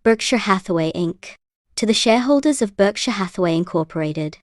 Berkshire Hathaway Inc. To the shareholders of Berkshire Hathaway Incorporated.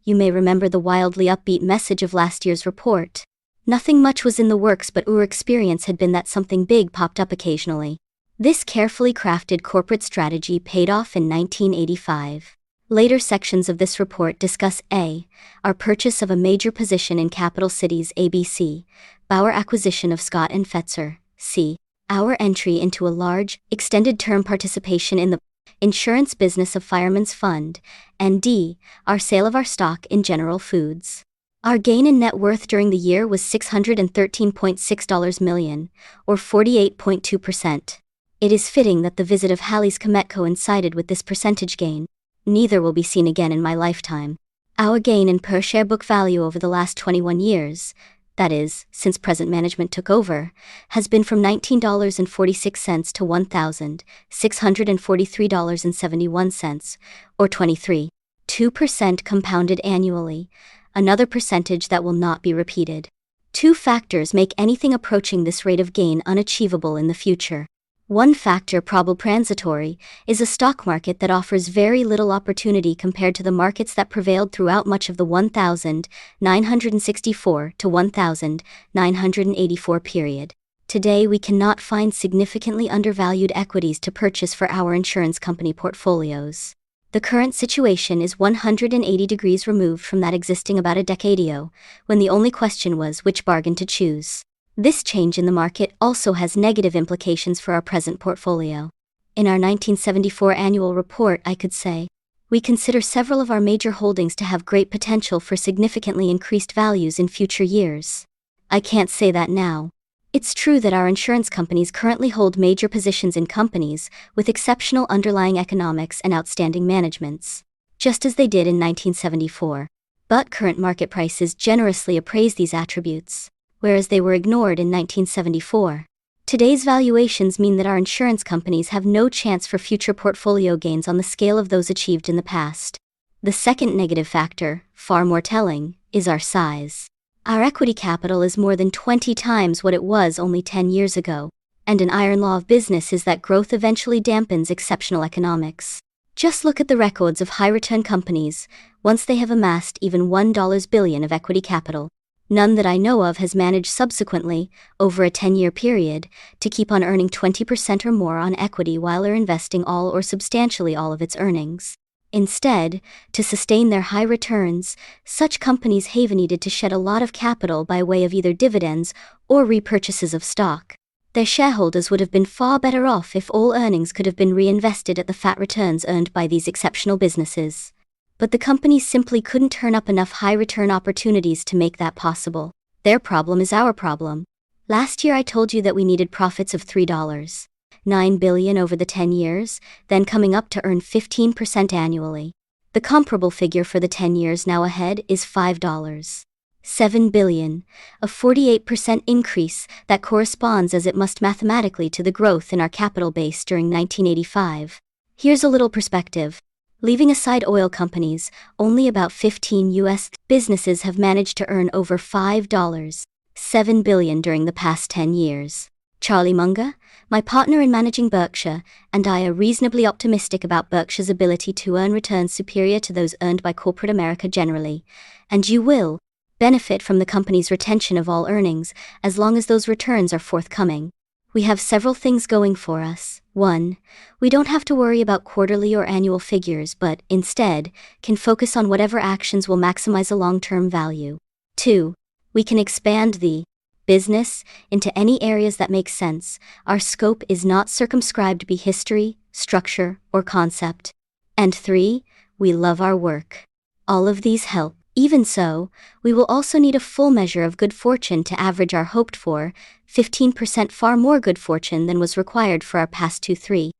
You may remember the wildly upbeat message of last year's report. Nothing much was in the works, but our experience had been that something big popped up occasionally. This carefully crafted corporate strategy paid off in 1985. Later sections of this report discuss A. Our purchase of a major position in Capital Cities ABC, Bauer acquisition of Scott and Fetzer, C. Our entry into a large, extended-term participation in the insurance business of Fireman's Fund, and D. Our sale of our stock in General Foods. Our gain in net worth during the year was $613.6 million, or 48.2%. It is fitting that the visit of Halley's Comet coincided with this percentage gain. Neither will be seen again in my lifetime. Our gain in per-share book value over the last 21 years, that is, since present management took over, has been from $19.46 to $1,643.71, or 23.2% compounded annually, another percentage that will not be repeated. Two factors make anything approaching this rate of gain unachievable in the future. One factor, probably transitory, is a stock market that offers very little opportunity compared to the markets that prevailed throughout much of the 1964 to 1984 period. Today we cannot find significantly undervalued equities to purchase for our insurance company portfolios. The current situation is 180 degrees removed from that existing about a decade ago, when the only question was which bargain to choose. This change in the market also has negative implications for our present portfolio. In our 1974 annual report, I could say, we consider several of our major holdings to have great potential for significantly increased values in future years. I can't say that now. It's true that our insurance companies currently hold major positions in companies with exceptional underlying economics and outstanding managements, just as they did in 1974. But current market prices generously appraise these attributes, whereas they were ignored in 1974. Today's valuations mean that our insurance companies have no chance for future portfolio gains on the scale of those achieved in the past. The second negative factor, far more telling, is our size. Our equity capital is more than 20 times what it was only 10 years ago, and an iron law of business is that growth eventually dampens exceptional economics. Just look at the records of high-return companies, once they have amassed even $1 billion of equity capital. None that I know of has managed subsequently, over a 10-year period, to keep on earning 20% or more on equity while they're investing all or substantially all of its earnings. Instead, to sustain their high returns, such companies have needed to shed a lot of capital by way of either dividends or repurchases of stock. Their shareholders would have been far better off if all earnings could have been reinvested at the fat returns earned by these exceptional businesses. But the companies simply couldn't turn up enough high-return opportunities to make that possible. Their problem is our problem. Last year I told you that we needed profits of $3.9 billion over the 10 years, then coming up to earn 15% annually. The comparable figure for the 10 years now ahead is $5.7 billion, a 48% increase that corresponds as it must mathematically to the growth in our capital base during 1985. Here's a little perspective. Leaving aside oil companies, only about 15 U.S. businesses have managed to earn over $5.7 billion during the past 10 years. Charlie Munger, my partner in managing Berkshire, and I are reasonably optimistic about Berkshire's ability to earn returns superior to those earned by corporate America generally, and you will benefit from the company's retention of all earnings as long as those returns are forthcoming. We have several things going for us. 1. We don't have to worry about quarterly or annual figures but, instead, can focus on whatever actions will maximize a long-term value. 2. We can expand the business into any areas that make sense. Our scope is not circumscribed by history, structure, or concept. And 3. We love our work. All of these help. Even so, we will also need a full measure of good fortune to average our hoped-for 15%, far more good fortune than was required for our past 2%.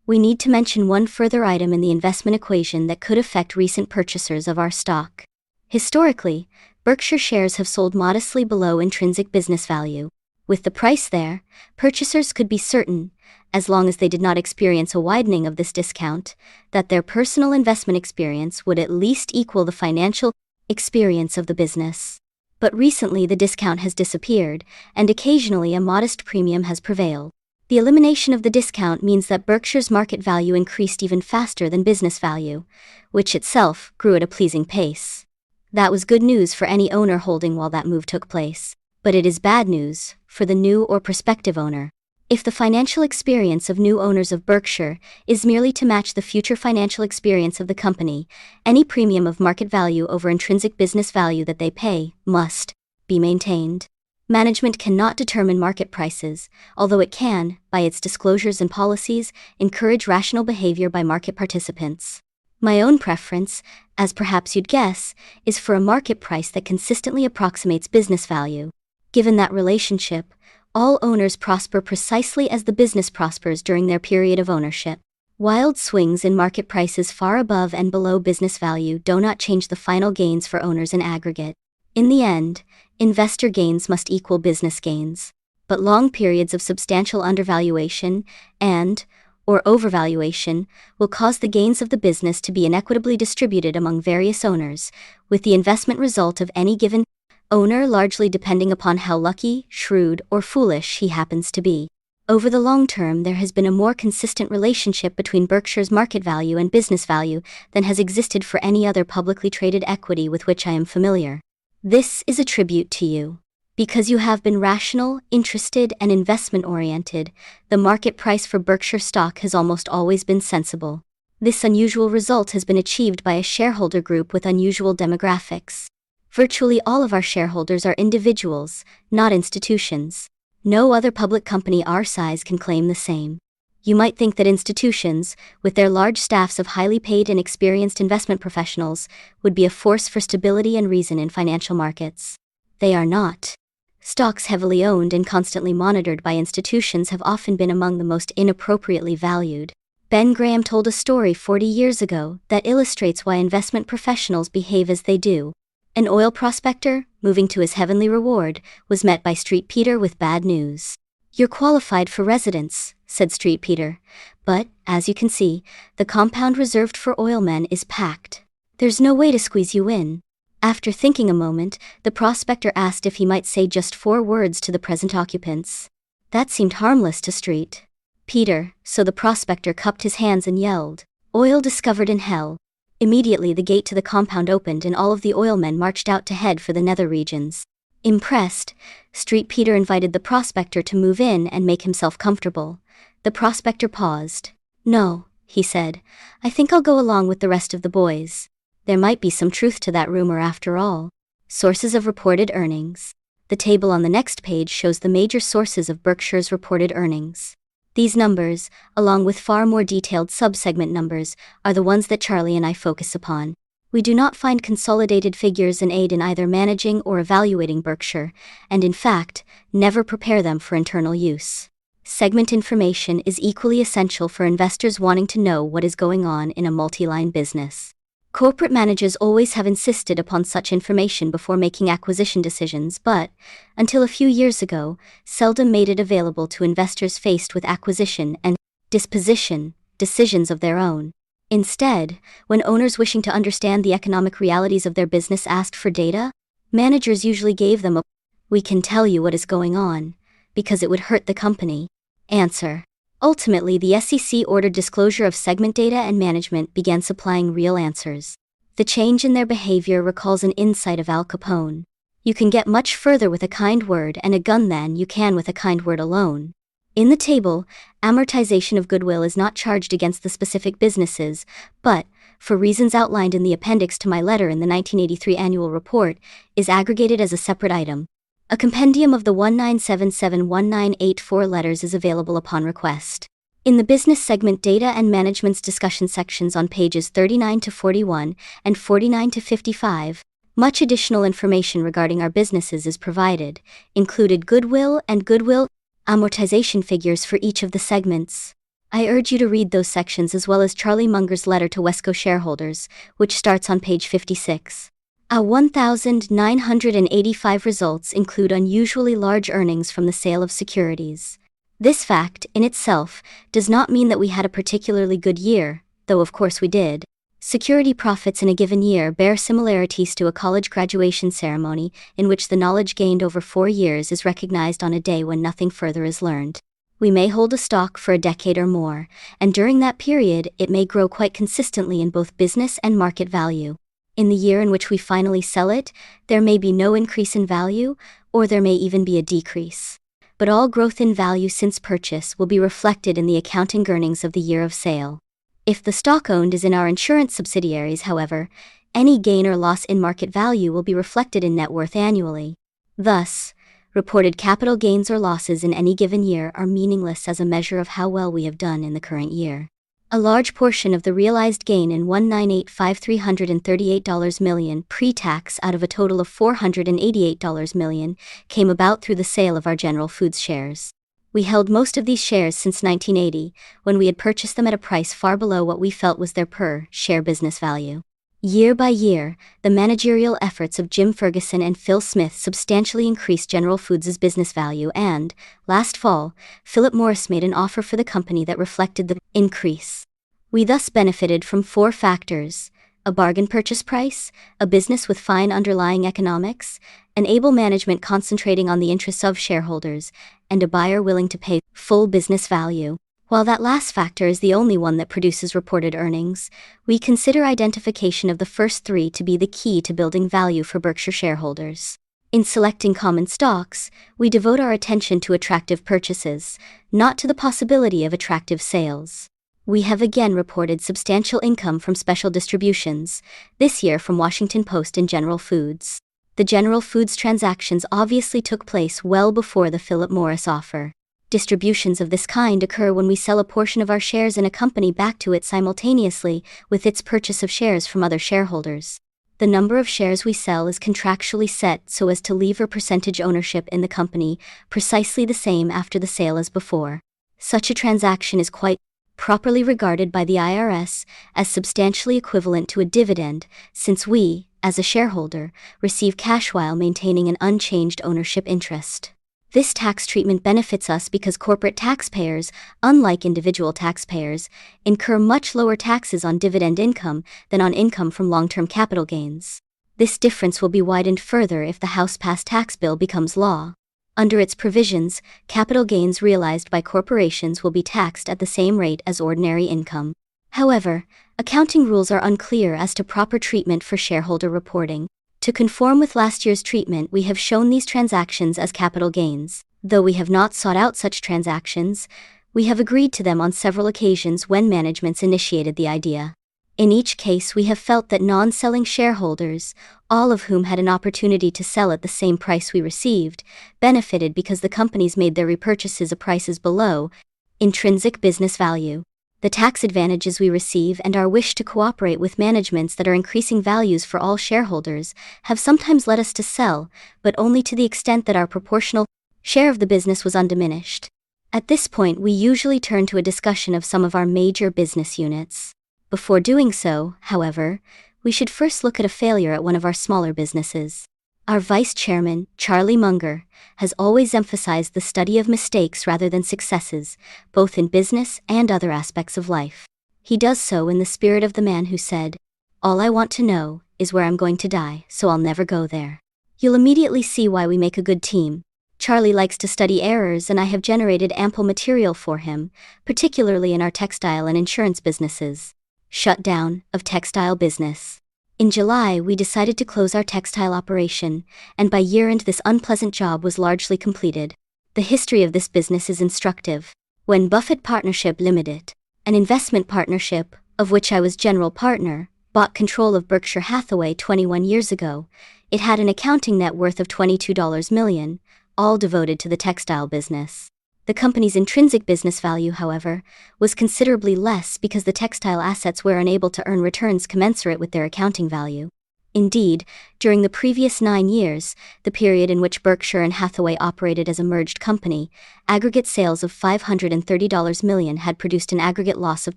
We need to mention one further item in the investment equation that could affect recent purchasers of our stock. Historically, Berkshire shares have sold modestly below intrinsic business value. With the price there, purchasers could be certain, as long as they did not experience a widening of this discount, that their personal investment experience would at least equal the financial experience of the business. But recently the discount has disappeared, and occasionally a modest premium has prevailed. The elimination of the discount means that Berkshire's market value increased even faster than business value, which itself grew at a pleasing pace. That was good news for any owner holding while that move took place, but it is bad news for the new or prospective owner. If the financial experience of new owners of Berkshire is merely to match the future financial experience of the company, any premium of market value over intrinsic business value that they pay must be maintained. Management cannot determine market prices, although it can, by its disclosures and policies, encourage rational behavior by market participants. My own preference, as perhaps you'd guess, is for a market price that consistently approximates business value. Given that relationship, all owners prosper precisely as the business prospers during their period of ownership. Wild swings in market prices far above and below business value do not change the final gains for owners in aggregate. In the end, investor gains must equal business gains. But long periods of substantial undervaluation or overvaluation will cause the gains of the business to be inequitably distributed among various owners, with the investment result of any given owner largely depending upon how lucky, shrewd, or foolish he happens to be. Over the long term, there has been a more consistent relationship between Berkshire's market value and business value than has existed for any other publicly traded equity with which I am familiar. This is a tribute to you. Because you have been rational, interested, and investment-oriented, the market price for Berkshire stock has almost always been sensible. This unusual result has been achieved by a shareholder group with unusual demographics. Virtually all of our shareholders are individuals, not institutions. No other public company our size can claim the same. You might think that institutions, with their large staffs of highly paid and experienced investment professionals, would be a force for stability and reason in financial markets. They are not. Stocks heavily owned and constantly monitored by institutions have often been among the most inappropriately valued. Ben Graham told a story 40 years ago that illustrates why investment professionals behave as they do. An oil prospector, moving to his heavenly reward, was met by Street Peter with bad news. "You're qualified for residence," said Street Peter, "but, as you can see, the compound reserved for oilmen is packed. There's no way to squeeze you in." After thinking a moment, the prospector asked if he might say just 4 words to the present occupants. That seemed harmless to Street Peter, so the prospector cupped his hands and yelled, "Oil discovered in hell." Immediately the gate to the compound opened and all of the oilmen marched out to head for the nether regions. Impressed, Street Peter invited the prospector to move in and make himself comfortable. The prospector paused. "No," he said, "I think I'll go along with the rest of the boys. There might be some truth to that rumor after all." Sources of reported earnings. The table on the next page shows the major sources of Berkshire's reported earnings. These numbers, along with far more detailed subsegment numbers, are the ones that Charlie and I focus upon. We do not find consolidated figures and aid in either managing or evaluating Berkshire, and in fact, never prepare them for internal use. Segment information is equally essential for investors wanting to know what is going on in a multi-line business. Corporate managers always have insisted upon such information before making acquisition decisions, but, until a few years ago, seldom made it available to investors faced with acquisition and disposition decisions of their own. Instead, when owners wishing to understand the economic realities of their business asked for data, managers usually gave them a "we can tell you what is going on, because it would hurt the company" answer. Ultimately, the SEC ordered disclosure of segment data and management began supplying real answers. The change in their behavior recalls an insight of Al Capone. You can get much further with a kind word and a gun than you can with a kind word alone. In the table, amortization of goodwill is not charged against the specific businesses, but, for reasons outlined in the appendix to my letter in the 1983 annual report, is aggregated as a separate item. A compendium of the 1977-1984 letters is available upon request. In the business segment data and management's discussion sections on pages 39 to 41 and 49 to 55, much additional information regarding our businesses is provided, included goodwill and goodwill amortization figures for each of the segments. I urge you to read those sections as well as Charlie Munger's letter to Wesco shareholders, which starts on page 56. Our 1,985 results include unusually large earnings from the sale of securities. This fact, in itself, does not mean that we had a particularly good year, though of course we did. Security profits in a given year bear similarities to a college graduation ceremony in which the knowledge gained over 4 years is recognized on a day when nothing further is learned. We may hold a stock for a decade or more, and during that period, it may grow quite consistently in both business and market value. In the year in which we finally sell it, there may be no increase in value, or there may even be a decrease. But all growth in value since purchase will be reflected in the accounting earnings of the year of sale. If the stock owned is in our insurance subsidiaries, however, any gain or loss in market value will be reflected in net worth annually. Thus, reported capital gains or losses in any given year are meaningless as a measure of how well we have done in the current year. A large portion of the realized gain in $1,985,338 million pre-tax out of a total of $488 million came about through the sale of our General Foods shares. We held most of these shares since 1980, when we had purchased them at a price far below what we felt was their per-share business value. Year by year, the managerial efforts of Jim Ferguson and Phil Smith substantially increased General Foods' business value and, last fall, Philip Morris made an offer for the company that reflected the increase. We thus benefited from 4 factors: a bargain purchase price, a business with fine underlying economics, an able management concentrating on the interests of shareholders, and a buyer willing to pay full business value. While that last factor is the only one that produces reported earnings, we consider identification of the first 3 to be the key to building value for Berkshire shareholders. In selecting common stocks, we devote our attention to attractive purchases, not to the possibility of attractive sales. We have again reported substantial income from special distributions, this year from Washington Post and General Foods. The General Foods transactions obviously took place well before the Philip Morris offer. Distributions of this kind occur when we sell a portion of our shares in a company back to it simultaneously with its purchase of shares from other shareholders. The number of shares we sell is contractually set so as to leave a percentage ownership in the company precisely the same after the sale as before. Such a transaction is quite properly regarded by the IRS as substantially equivalent to a dividend, since we, as a shareholder, receive cash while maintaining an unchanged ownership interest. This tax treatment benefits us because corporate taxpayers, unlike individual taxpayers, incur much lower taxes on dividend income than on income from long-term capital gains. This difference will be widened further if the House-passed tax bill becomes law. Under its provisions, capital gains realized by corporations will be taxed at the same rate as ordinary income. However, accounting rules are unclear as to proper treatment for shareholder reporting. To conform with last year's treatment, we have shown these transactions as capital gains. Though we have not sought out such transactions, we have agreed to them on several occasions when managements initiated the idea. In each case, we have felt that non-selling shareholders, all of whom had an opportunity to sell at the same price we received, benefited because the companies made their repurchases at prices below intrinsic business value. The tax advantages we receive and our wish to cooperate with managements that are increasing values for all shareholders have sometimes led us to sell, but only to the extent that our proportional share of the business was undiminished. At this point, we usually turn to a discussion of some of our major business units. Before doing so, however, we should first look at a failure at one of our smaller businesses. Our vice chairman, Charlie Munger, has always emphasized the study of mistakes rather than successes, both in business and other aspects of life. He does so in the spirit of the man who said, "All I want to know is where I'm going to die, so I'll never go there." You'll immediately see why we make a good team. Charlie likes to study errors, and I have generated ample material for him, particularly in our textile and insurance businesses. Shutdown of textile business. In July, we decided to close our textile operation, and by year-end this unpleasant job was largely completed. The history of this business is instructive. When Buffett Partnership Limited, an investment partnership, of which I was general partner, bought control of Berkshire Hathaway 21 years ago, it had an accounting net worth of $22 million, all devoted to the textile business. The company's intrinsic business value, however, was considerably less because the textile assets were unable to earn returns commensurate with their accounting value. Indeed, during the previous 9 years, the period in which Berkshire and Hathaway operated as a merged company, aggregate sales of $530 million had produced an aggregate loss of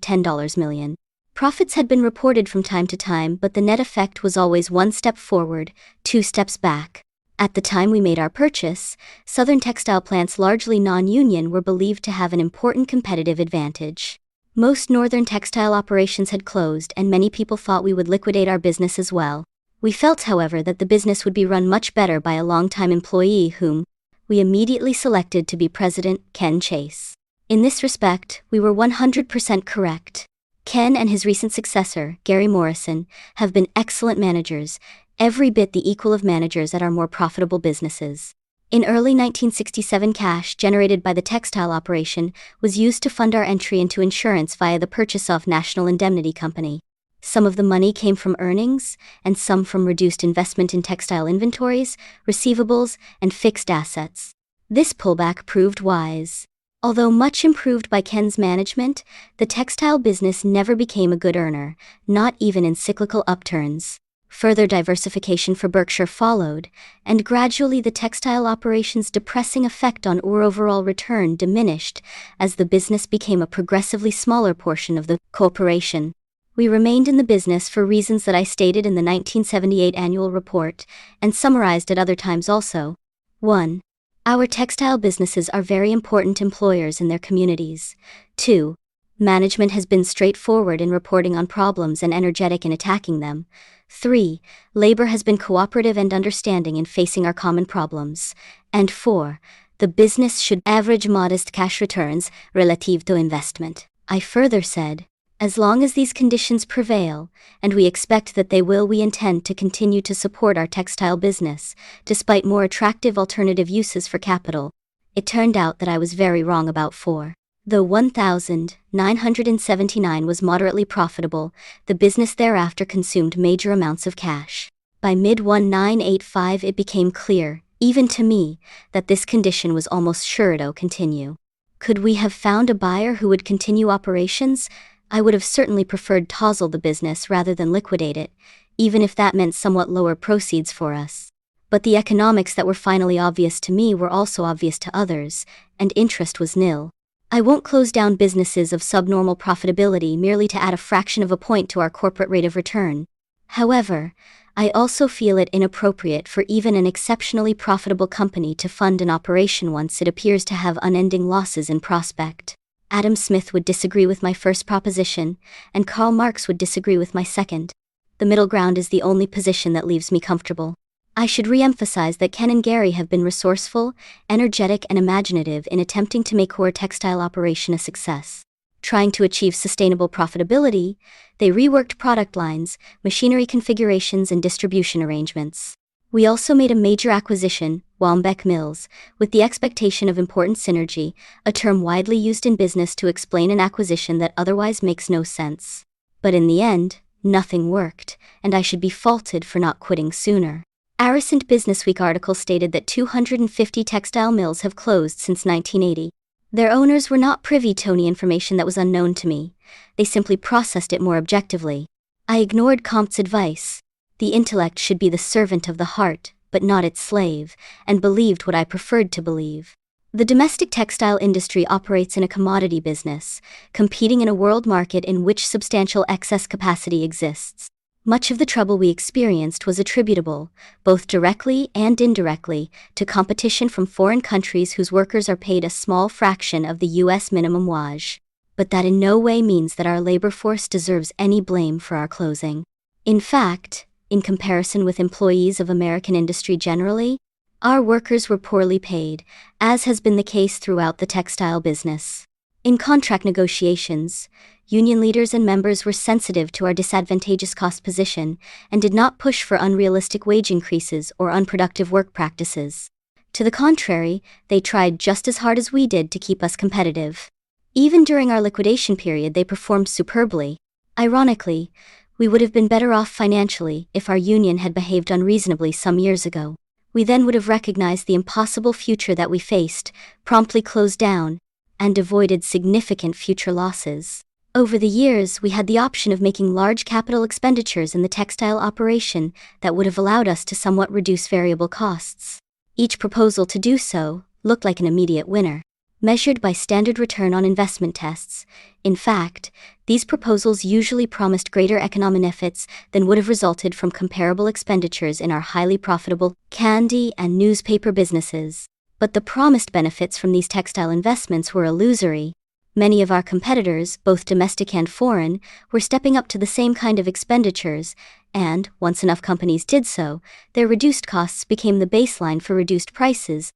$10 million. Profits had been reported from time to time, but the net effect was always 1 step forward, 2 steps back. At the time we made our purchase, Southern textile plants largely non-union were believed to have an important competitive advantage. Most northern textile operations had closed, and many people thought we would liquidate our business as well. We felt, however, that the business would be run much better by a longtime employee whom we immediately selected to be President Ken Chase. In this respect, we were 100% correct. Ken and his recent successor, Gary Morrison, have been excellent managers, every bit the equal of managers at our more profitable businesses. In early 1967, cash generated by the textile operation was used to fund our entry into insurance via the purchase of National Indemnity Company. Some of the money came from earnings, and some from reduced investment in textile inventories, receivables, and fixed assets. This pullback proved wise. Although much improved by Ken's management, the textile business never became a good earner, not even in cyclical upturns. Further diversification for Berkshire followed, and gradually the textile operation's depressing effect on our overall return diminished as the business became a progressively smaller portion of the corporation. We remained in the business for reasons that I stated in the 1978 annual report, and summarized at other times also. 1. Our textile businesses are very important employers in their communities. 2. Management has been straightforward in reporting on problems and energetic in attacking them. 3. Labor has been cooperative and understanding in facing our common problems. And 4. The business should average modest cash returns relative to investment. I further said, as long as these conditions prevail, and we expect that they will, we intend to continue to support our textile business, despite more attractive alternative uses for capital. It turned out that I was very wrong about 4. Though 1,979 was moderately profitable, the business thereafter consumed major amounts of cash. By mid-1985 it became clear, even to me, that this condition was almost sure to continue. Could we have found a buyer who would continue operations? I would have certainly preferred to tozzle the business rather than liquidate it, even if that meant somewhat lower proceeds for us. But the economics that were finally obvious to me were also obvious to others, and interest was nil. I won't close down businesses of subnormal profitability merely to add a fraction of a point to our corporate rate of return. However, I also feel it inappropriate for even an exceptionally profitable company to fund an operation once it appears to have unending losses in prospect. Adam Smith would disagree with my first proposition, and Karl Marx would disagree with my second. The middle ground is the only position that leaves me comfortable. I should re-emphasize that Ken and Gary have been resourceful, energetic, and imaginative in attempting to make our textile operation a success. Trying to achieve sustainable profitability, they reworked product lines, machinery configurations, and distribution arrangements. We also made a major acquisition, Wambeck Mills, with the expectation of important synergy, a term widely used in business to explain an acquisition that otherwise makes no sense. But in the end, nothing worked, and I should be faulted for not quitting sooner. A recent Businessweek article stated that 250 textile mills have closed since 1980. Their owners were not privy to any information that was unknown to me. They simply processed it more objectively. I ignored Comte's advice. The intellect should be the servant of the heart, but not its slave, and believed what I preferred to believe. The domestic textile industry operates in a commodity business, competing in a world market in which substantial excess capacity exists. Much of the trouble we experienced was attributable, both directly and indirectly, to competition from foreign countries whose workers are paid a small fraction of the U.S. minimum wage. But that in no way means that our labor force deserves any blame for our closing. In fact, in comparison with employees of American industry generally, our workers were poorly paid, as has been the case throughout the textile business. In contract negotiations, union leaders and members were sensitive to our disadvantageous cost position and did not push for unrealistic wage increases or unproductive work practices. To the contrary, they tried just as hard as we did to keep us competitive. Even during our liquidation period, they performed superbly. Ironically, we would have been better off financially if our union had behaved unreasonably some years ago. We then would have recognized the impossible future that we faced, promptly closed down, and avoided significant future losses. Over the years, we had the option of making large capital expenditures in the textile operation that would have allowed us to somewhat reduce variable costs. Each proposal to do so looked like an immediate winner. Measured by standard return on investment tests, in fact, these proposals usually promised greater economic benefits than would have resulted from comparable expenditures in our highly profitable candy and newspaper businesses. But the promised benefits from these textile investments were illusory. Many of our competitors, both domestic and foreign, were stepping up to the same kind of expenditures, and, once enough companies did so, their reduced costs became the baseline for reduced prices.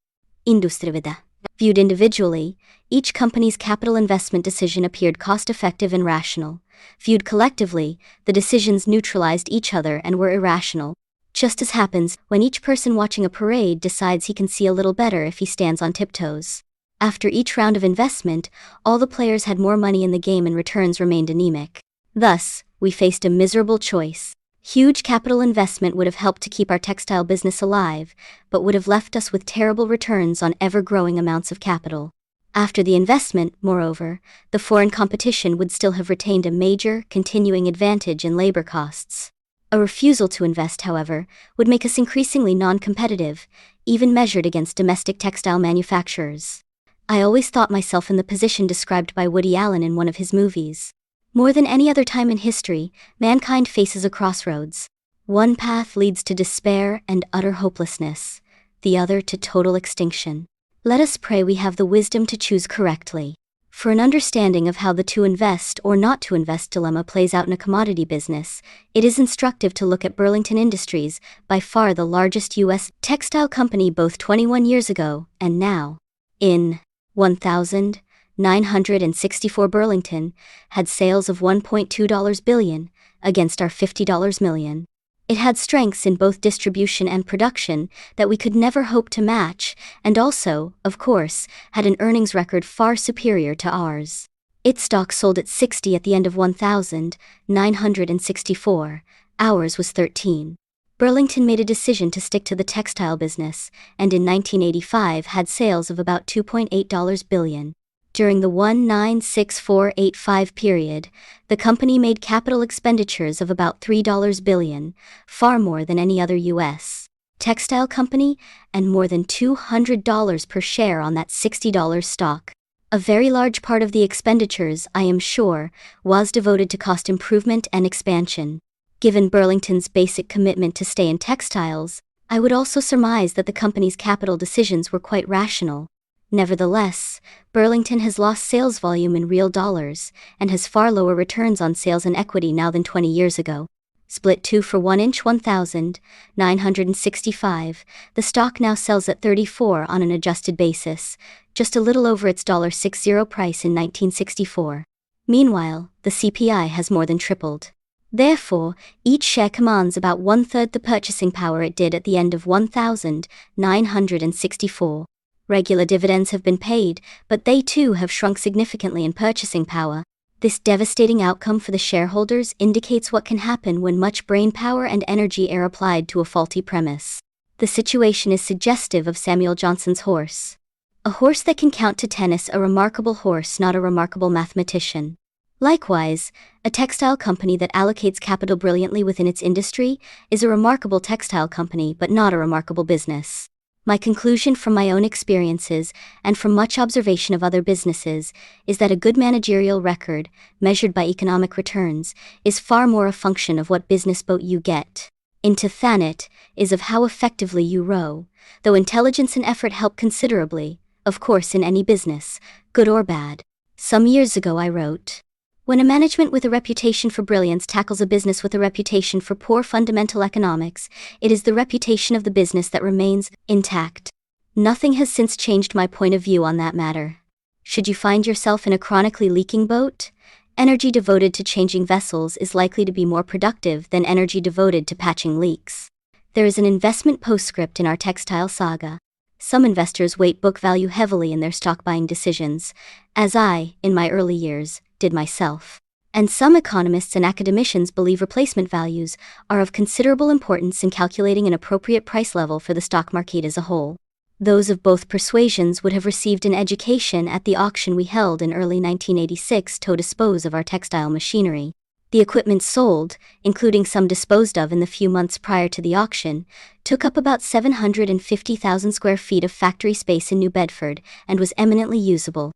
Industrivida. Viewed individually, each company's capital investment decision appeared cost-effective and rational. Viewed collectively, the decisions neutralized each other and were irrational. Just as happens when each person watching a parade decides he can see a little better if he stands on tiptoes. After each round of investment, all the players had more money in the game and returns remained anemic. Thus, we faced a miserable choice. Huge capital investment would have helped to keep our textile business alive, but would have left us with terrible returns on ever-growing amounts of capital. After the investment, moreover, the foreign competition would still have retained a major, continuing advantage in labor costs. A refusal to invest, however, would make us increasingly non-competitive, even measured against domestic textile manufacturers. I always thought myself in the position described by Woody Allen in one of his movies. More than any other time in history, mankind faces a crossroads. One path leads to despair and utter hopelessness, the other to total extinction. Let us pray we have the wisdom to choose correctly. For an understanding of how the to invest or not to invest dilemma plays out in a commodity business, it is instructive to look at Burlington Industries, by far the largest U.S. textile company both 21 years ago and now. In 1964, Burlington had sales of $1.2 billion against our $50 million. It had strengths in both distribution and production that we could never hope to match, and also, of course, had an earnings record far superior to ours. Its stock sold at 60 at the end of 1964. Ours was 13. Burlington made a decision to stick to the textile business, and in 1985 had sales of about $2.8 billion. During the 1964-85 period, the company made capital expenditures of about $3 billion, far more than any other U.S. textile company, and more than $200 per share on that $60 stock. A very large part of the expenditures, I am sure, was devoted to cost improvement and expansion. Given Burlington's basic commitment to stay in textiles, I would also surmise that the company's capital decisions were quite rational. Nevertheless, Burlington has lost sales volume in real dollars, and has far lower returns on sales and equity now than 20 years ago. Split 2 for 1 inch 1965, the stock now sells at 34 on an adjusted basis, just a little over its $60 price in 1964. Meanwhile, the CPI has more than tripled. Therefore, each share commands about one-third the purchasing power it did at the end of 1964. Regular dividends have been paid, but they too have shrunk significantly in purchasing power. This devastating outcome for the shareholders indicates what can happen when much brain power and energy are applied to a faulty premise. The situation is suggestive of Samuel Johnson's horse. A horse that can count to 10 is a remarkable horse, not a remarkable mathematician. Likewise, a textile company that allocates capital brilliantly within its industry is a remarkable textile company but not a remarkable business. My conclusion from my own experiences, and from much observation of other businesses, is that a good managerial record, measured by economic returns, is far more a function of what business boat you get into Thanet, is of how effectively you row, though intelligence and effort help considerably, of course, in any business, good or bad. Some years ago I wrote, "When a management with a reputation for brilliance tackles a business with a reputation for poor fundamental economics, it is the reputation of the business that remains intact." Nothing has since changed my point of view on that matter. Should you find yourself in a chronically leaking boat, energy devoted to changing vessels is likely to be more productive than energy devoted to patching leaks. There is an investment postscript in our textile saga. Some investors weight book value heavily in their stock buying decisions, as I, in my early years, did myself. And some economists and academicians believe replacement values are of considerable importance in calculating an appropriate price level for the stock market as a whole. Those of both persuasions would have received an education at the auction we held in early 1986 to dispose of our textile machinery. The equipment sold, including some disposed of in the few months prior to the auction, took up about 750,000 square feet of factory space in New Bedford and was eminently usable.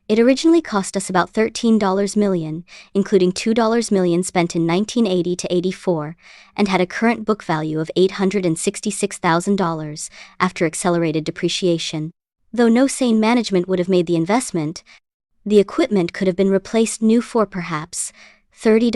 It originally cost us about $13 million, including $2 million spent in 1980 to 84, and had a current book value of $866,000 after accelerated depreciation. Though no sane management would have made the investment, the equipment could have been replaced new for perhaps $30,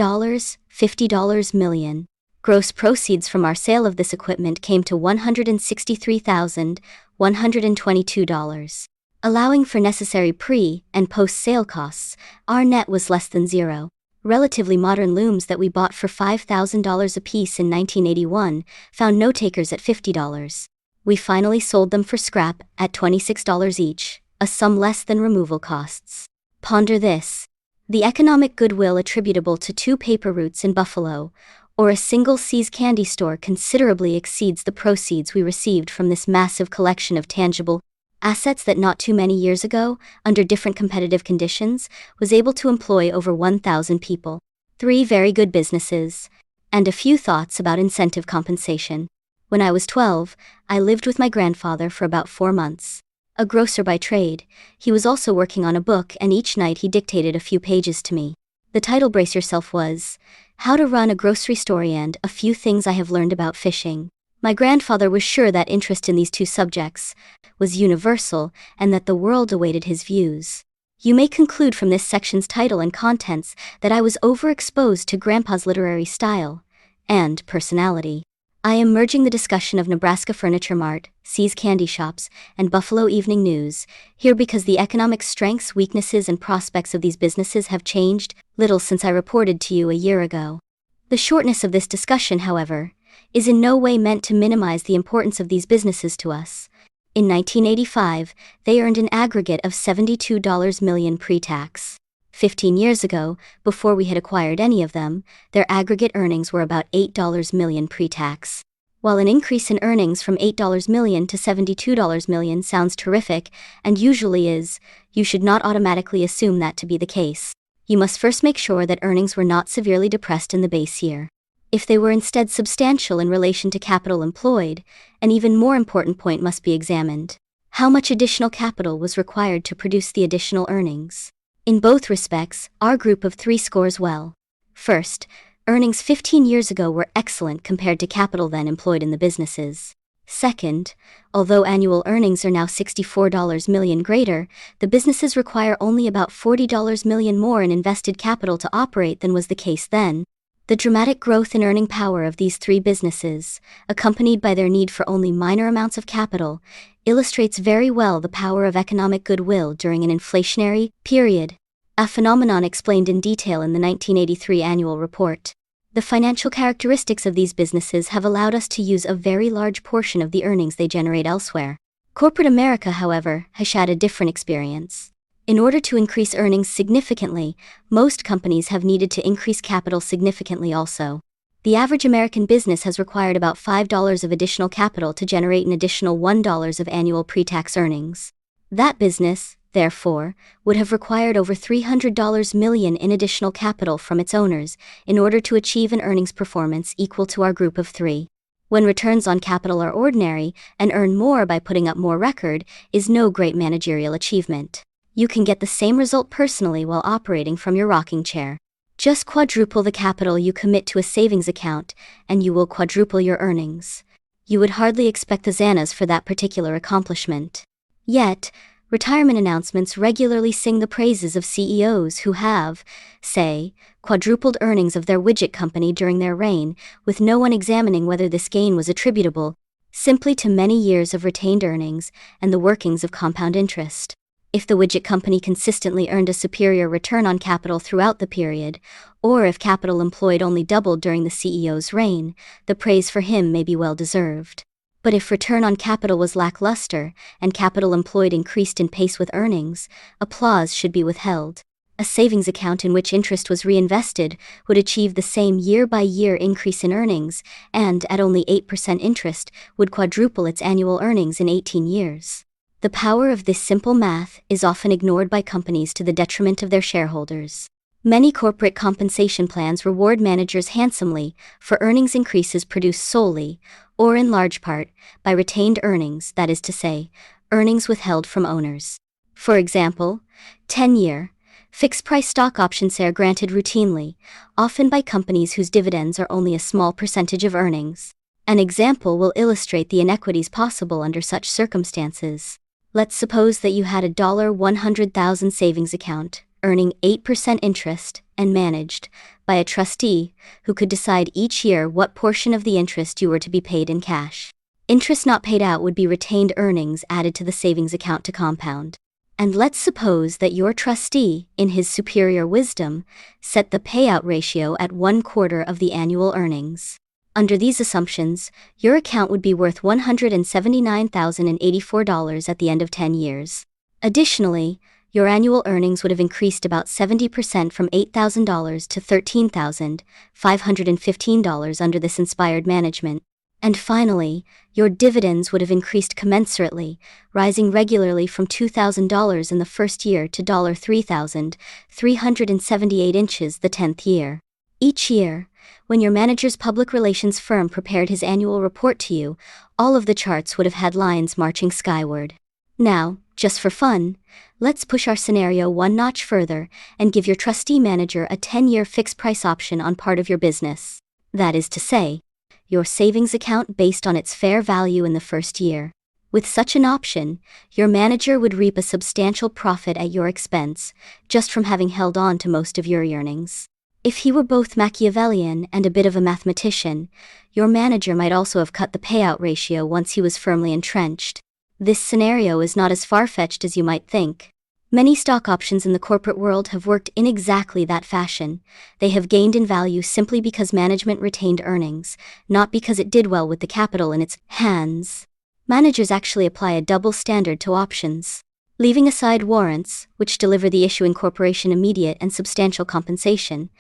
$50 million. Gross proceeds from our sale of this equipment came to $163,122. Allowing for necessary pre- and post-sale costs, our net was less than zero. Relatively modern looms that we bought for $5,000 apiece in 1981 found no takers at $50. We finally sold them for scrap at $26 each, a sum less than removal costs. Ponder this. The economic goodwill attributable to 2 paper routes in Buffalo, or a single See's candy store, considerably exceeds the proceeds we received from this massive collection of tangible assets that not too many years ago, under different competitive conditions, was able to employ over 1,000 people. 3 very good businesses. And a few thoughts about incentive compensation. When I was 12, I lived with my grandfather for about 4 months. A grocer by trade, he was also working on a book, and each night he dictated a few pages to me. The title, brace yourself, was How to Run a Grocery Store and a Few Things I Have Learned About Fishing. My grandfather was sure that interest in these 2 subjects was universal and that the world awaited his views. You may conclude from this section's title and contents that I was overexposed to Grandpa's literary style and personality. I am merging the discussion of Nebraska Furniture Mart, See's Candy Shops, and Buffalo Evening News here because the economic strengths, weaknesses, and prospects of these businesses have changed little since I reported to you a year ago. The shortness of this discussion, however, is in no way meant to minimize the importance of these businesses to us. In 1985, they earned an aggregate of $72 million pre-tax. 15 years ago, before we had acquired any of them, their aggregate earnings were about $8 million pre-tax. While an increase in earnings from $8 million to $72 million sounds terrific, and usually is, you should not automatically assume that to be the case. You must first make sure that earnings were not severely depressed in the base year. If they were instead substantial in relation to capital employed, an even more important point must be examined. How much additional capital was required to produce the additional earnings? In both respects, our group of 3 scores well. First, earnings 15 years ago were excellent compared to capital then employed in the businesses. Second, although annual earnings are now $64 million greater, the businesses require only about $40 million more in invested capital to operate than was the case then. The dramatic growth in earning power of these 3 businesses, accompanied by their need for only minor amounts of capital, illustrates very well the power of economic goodwill during an inflationary period, a phenomenon explained in detail in the 1983 annual report. The financial characteristics of these businesses have allowed us to use a very large portion of the earnings they generate elsewhere. Corporate America, however, has had a different experience. In order to increase earnings significantly, most companies have needed to increase capital significantly also. The average American business has required about $5 of additional capital to generate an additional $1 of annual pre-tax earnings. That business, therefore, would have required over $300 million in additional capital from its owners in order to achieve an earnings performance equal to our group of 3. When returns on capital are ordinary, and earn more by putting up more record is no great managerial achievement. You can get the same result personally while operating from your rocking chair. Just quadruple the capital you commit to a savings account, and you will quadruple your earnings. You would hardly expect the Xanas for that particular accomplishment. Yet, retirement announcements regularly sing the praises of CEOs who have, say, quadrupled earnings of their widget company during their reign, with no one examining whether this gain was attributable simply to many years of retained earnings and the workings of compound interest. If the widget company consistently earned a superior return on capital throughout the period, or if capital employed only doubled during the CEO's reign, the praise for him may be well deserved. But if return on capital was lackluster, and capital employed increased in pace with earnings, applause should be withheld. A savings account in which interest was reinvested would achieve the same year-by-year increase in earnings, and at only 8% interest, would quadruple its annual earnings in 18 years. The power of this simple math is often ignored by companies to the detriment of their shareholders. Many corporate compensation plans reward managers handsomely for earnings increases produced solely, or in large part, by retained earnings, that is to say, earnings withheld from owners. For example, 10-year, fixed-price stock options are granted routinely, often by companies whose dividends are only a small percentage of earnings. An example will illustrate the inequities possible under such circumstances. Let's suppose that you had a $100,000 savings account, earning 8% interest, and managed by a trustee who could decide each year what portion of the interest you were to be paid in cash. Interest not paid out would be retained earnings added to the savings account to compound. And let's suppose that your trustee, in his superior wisdom, set the payout ratio at 1/4 of the annual earnings. Under these assumptions, your account would be worth $179,084 at the end of 10 years. Additionally, your annual earnings would have increased about 70% from $8,000 to $13,515 under this inspired management. And finally, your dividends would have increased commensurately, rising regularly from $2,000 in the first year to $3,378 the 10th year. Each year, when your manager's public relations firm prepared his annual report to you, all of the charts would have had lines marching skyward. Now, just for fun, let's push our scenario one notch further and give your trustee manager a 10-year fixed price option on part of your business. That is to say, your savings account based on its fair value in the first year. With such an option, your manager would reap a substantial profit at your expense, just from having held on to most of your earnings. If he were both Machiavellian and a bit of a mathematician, your manager might also have cut the payout ratio once he was firmly entrenched. This scenario is not as far-fetched as you might think. Many stock options in the corporate world have worked in exactly that fashion. They have gained in value simply because management retained earnings, not because it did well with the capital in its hands. Managers actually apply a double standard to options. Leaving aside warrants, which deliver the issuing corporation immediate and substantial compensation,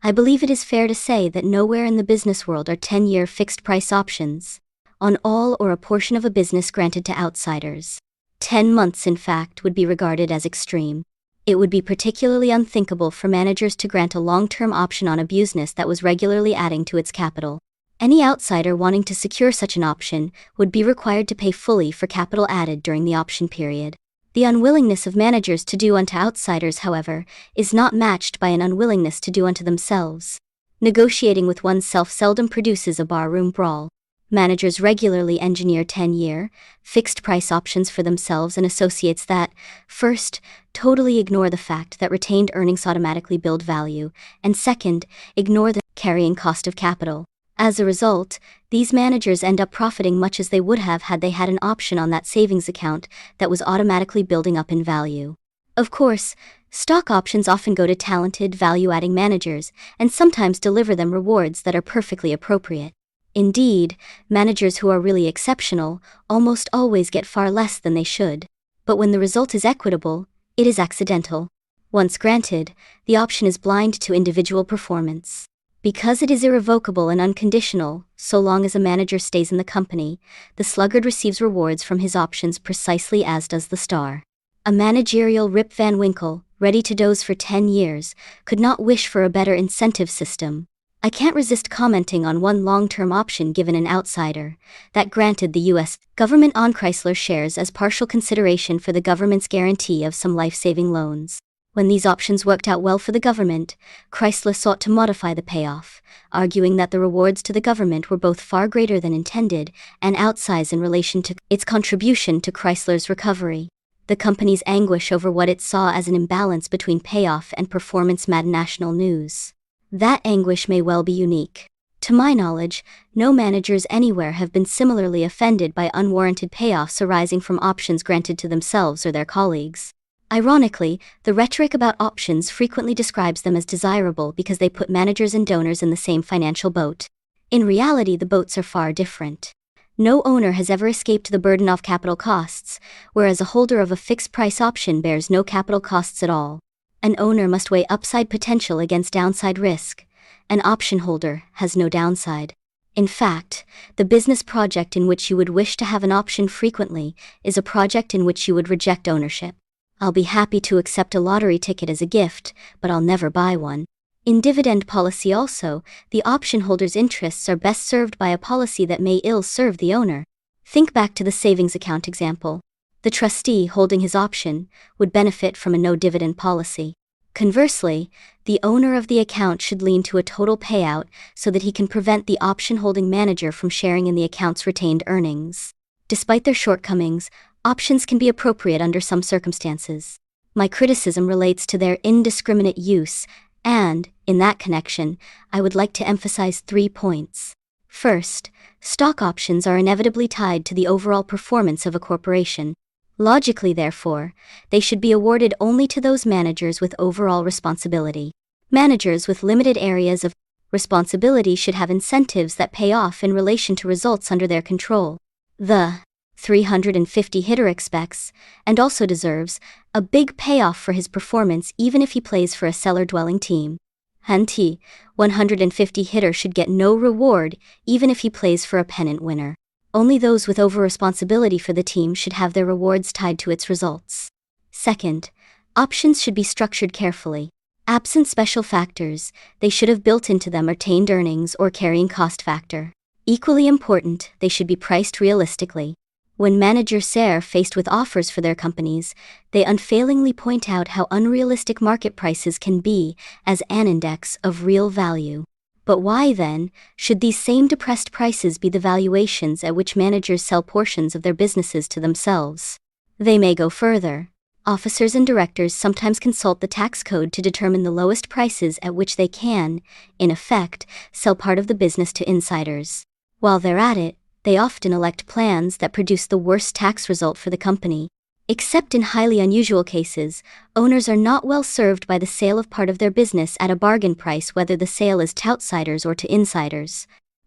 I believe it is fair to say that nowhere in the business world are 10-year fixed-price options on all or a portion of a business granted to outsiders. 10 months, in fact, would be regarded as extreme. It would be particularly unthinkable for managers to grant a long-term option on a business that was regularly adding to its capital. Any outsider wanting to secure such an option would be required to pay fully for capital added during the option period. The unwillingness of managers to do unto outsiders, however, is not matched by an unwillingness to do unto themselves. Negotiating with oneself seldom produces a barroom brawl. Managers regularly engineer 10-year, fixed-price options for themselves and associates that, first, totally ignore the fact that retained earnings automatically build value, and second, ignore the carrying cost of capital. As a result, these managers end up profiting much as they would have had they had an option on that savings account that was automatically building up in value. Of course, stock options often go to talented, value-adding managers, and sometimes deliver them rewards that are perfectly appropriate. Indeed, managers who are really exceptional almost always get far less than they should. But when the result is equitable, it is accidental. Once granted, the option is blind to individual performance. Because it is irrevocable and unconditional, so long as a manager stays in the company, the sluggard receives rewards from his options precisely as does the star. A managerial Rip Van Winkle, ready to doze for 10 years, could not wish for a better incentive system. I can't resist commenting on one long-term option given an outsider, that granted the U.S. government on Chrysler shares as partial consideration for the government's guarantee of some life-saving loans. When these options worked out well for the government, Chrysler sought to modify the payoff, arguing that the rewards to the government were both far greater than intended and outsized in relation to its contribution to Chrysler's recovery. The company's anguish over what it saw as an imbalance between payoff and performance made national news. That anguish may well be unique. To my knowledge, no managers anywhere have been similarly offended by unwarranted payoffs arising from options granted to themselves or their colleagues. Ironically, the rhetoric about options frequently describes them as desirable because they put managers and donors in the same financial boat. In reality, the boats are far different. No owner has ever escaped the burden of capital costs, whereas a holder of a fixed-price option bears no capital costs at all. An owner must weigh upside potential against downside risk. An option holder has no downside. In fact, the business project in which you would wish to have an option frequently is a project in which you would reject ownership. I'll be happy to accept a lottery ticket as a gift, but I'll never buy one. In dividend policy also, the option holder's interests are best served by a policy that may ill serve the owner. Think back to the savings account example. The trustee holding his option would benefit from a no-dividend policy. Conversely, the owner of the account should lean to a total payout so that he can prevent the option-holding manager from sharing in the account's retained earnings. Despite their shortcomings, options can be appropriate under some circumstances. My criticism relates to their indiscriminate use, and, in that connection, I would like to emphasize 3 points. First, stock options are inevitably tied to the overall performance of a corporation. Logically, therefore, they should be awarded only to those managers with overall responsibility. Managers with limited areas of responsibility should have incentives that pay off in relation to results under their control. The 350 hitter expects, and also deserves, a big payoff for his performance even if he plays for a cellar-dwelling team. The 150 hitter should get no reward even if he plays for a pennant winner. Only those with over-responsibility for the team should have their rewards tied to its results. Second, options should be structured carefully. Absent special factors, they should have built into them retained earnings or carrying cost factor. Equally important, they should be priced realistically. When managers are faced with offers for their companies, they unfailingly point out how unrealistic market prices can be as an index of real value. But why, then, should these same depressed prices be the valuations at which managers sell portions of their businesses to themselves? They may go further. Officers and directors sometimes consult the tax code to determine the lowest prices at which they can, in effect, sell part of the business to insiders. While they're at it, they often elect plans that produce the worst tax result for the company. Except in highly unusual cases, owners are not well served by the sale of part of their business at a bargain price, whether the sale is to outsiders or to insiders.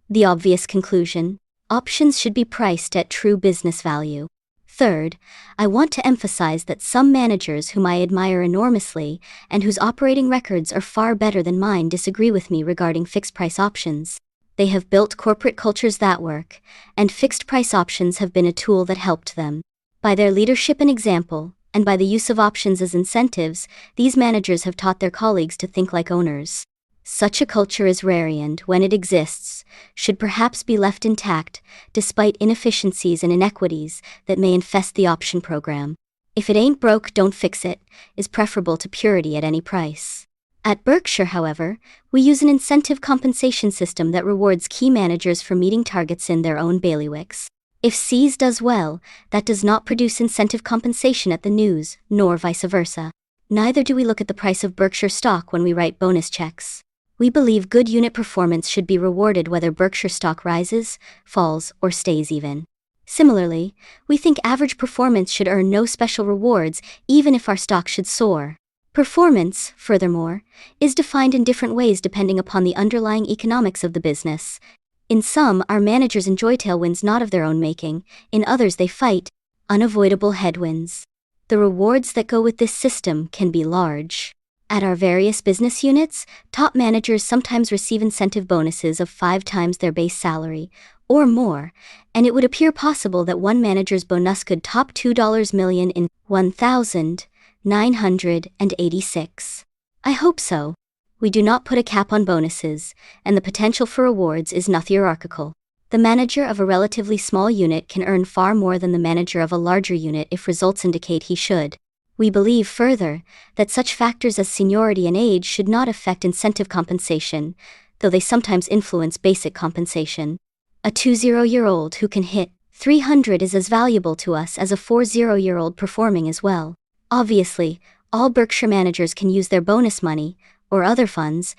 The obvious conclusion: options should be priced at true business value. Third, I want to emphasize that some managers whom I admire enormously and whose operating records are far better than mine disagree with me regarding fixed-price options. They have built corporate cultures that work, and fixed-price options have been a tool that helped them. By their leadership and example, and by the use of options as incentives, these managers have taught their colleagues to think like owners. Such a culture is rare and, when it exists, should perhaps be left intact, despite inefficiencies and inequities that may infest the option program. If it ain't broke, don't fix it, is preferable to purity at any price. At Berkshire, however, we use an incentive compensation system that rewards key managers for meeting targets in their own bailiwicks. If See's does well, that does not produce incentive compensation at the news, nor vice versa. Neither do we look at the price of Berkshire stock when we write bonus checks. We believe good unit performance should be rewarded whether Berkshire stock rises, falls, or stays even. Similarly, we think average performance should earn no special rewards even if our stock should soar. Performance, furthermore, is defined in different ways depending upon the underlying economics of the business. In some, our managers enjoy tailwinds not of their own making; in others they fight unavoidable headwinds. The rewards that go with this system can be large. At our various business units, top managers sometimes receive incentive bonuses of 5 times their base salary, or more, and it would appear possible that one manager's bonus could top $2 million in 1,986. I hope so. We do not put a cap on bonuses, and the potential for rewards is not hierarchical. The manager of a relatively small unit can earn far more than the manager of a larger unit if results indicate he should. We believe, further, that such factors as seniority and age should not affect incentive compensation, though they sometimes influence basic compensation. A 20-year-old who can hit 300 is as valuable to us as a 40-year-old performing as well. Obviously, all Berkshire managers can use their bonus money, or other funds,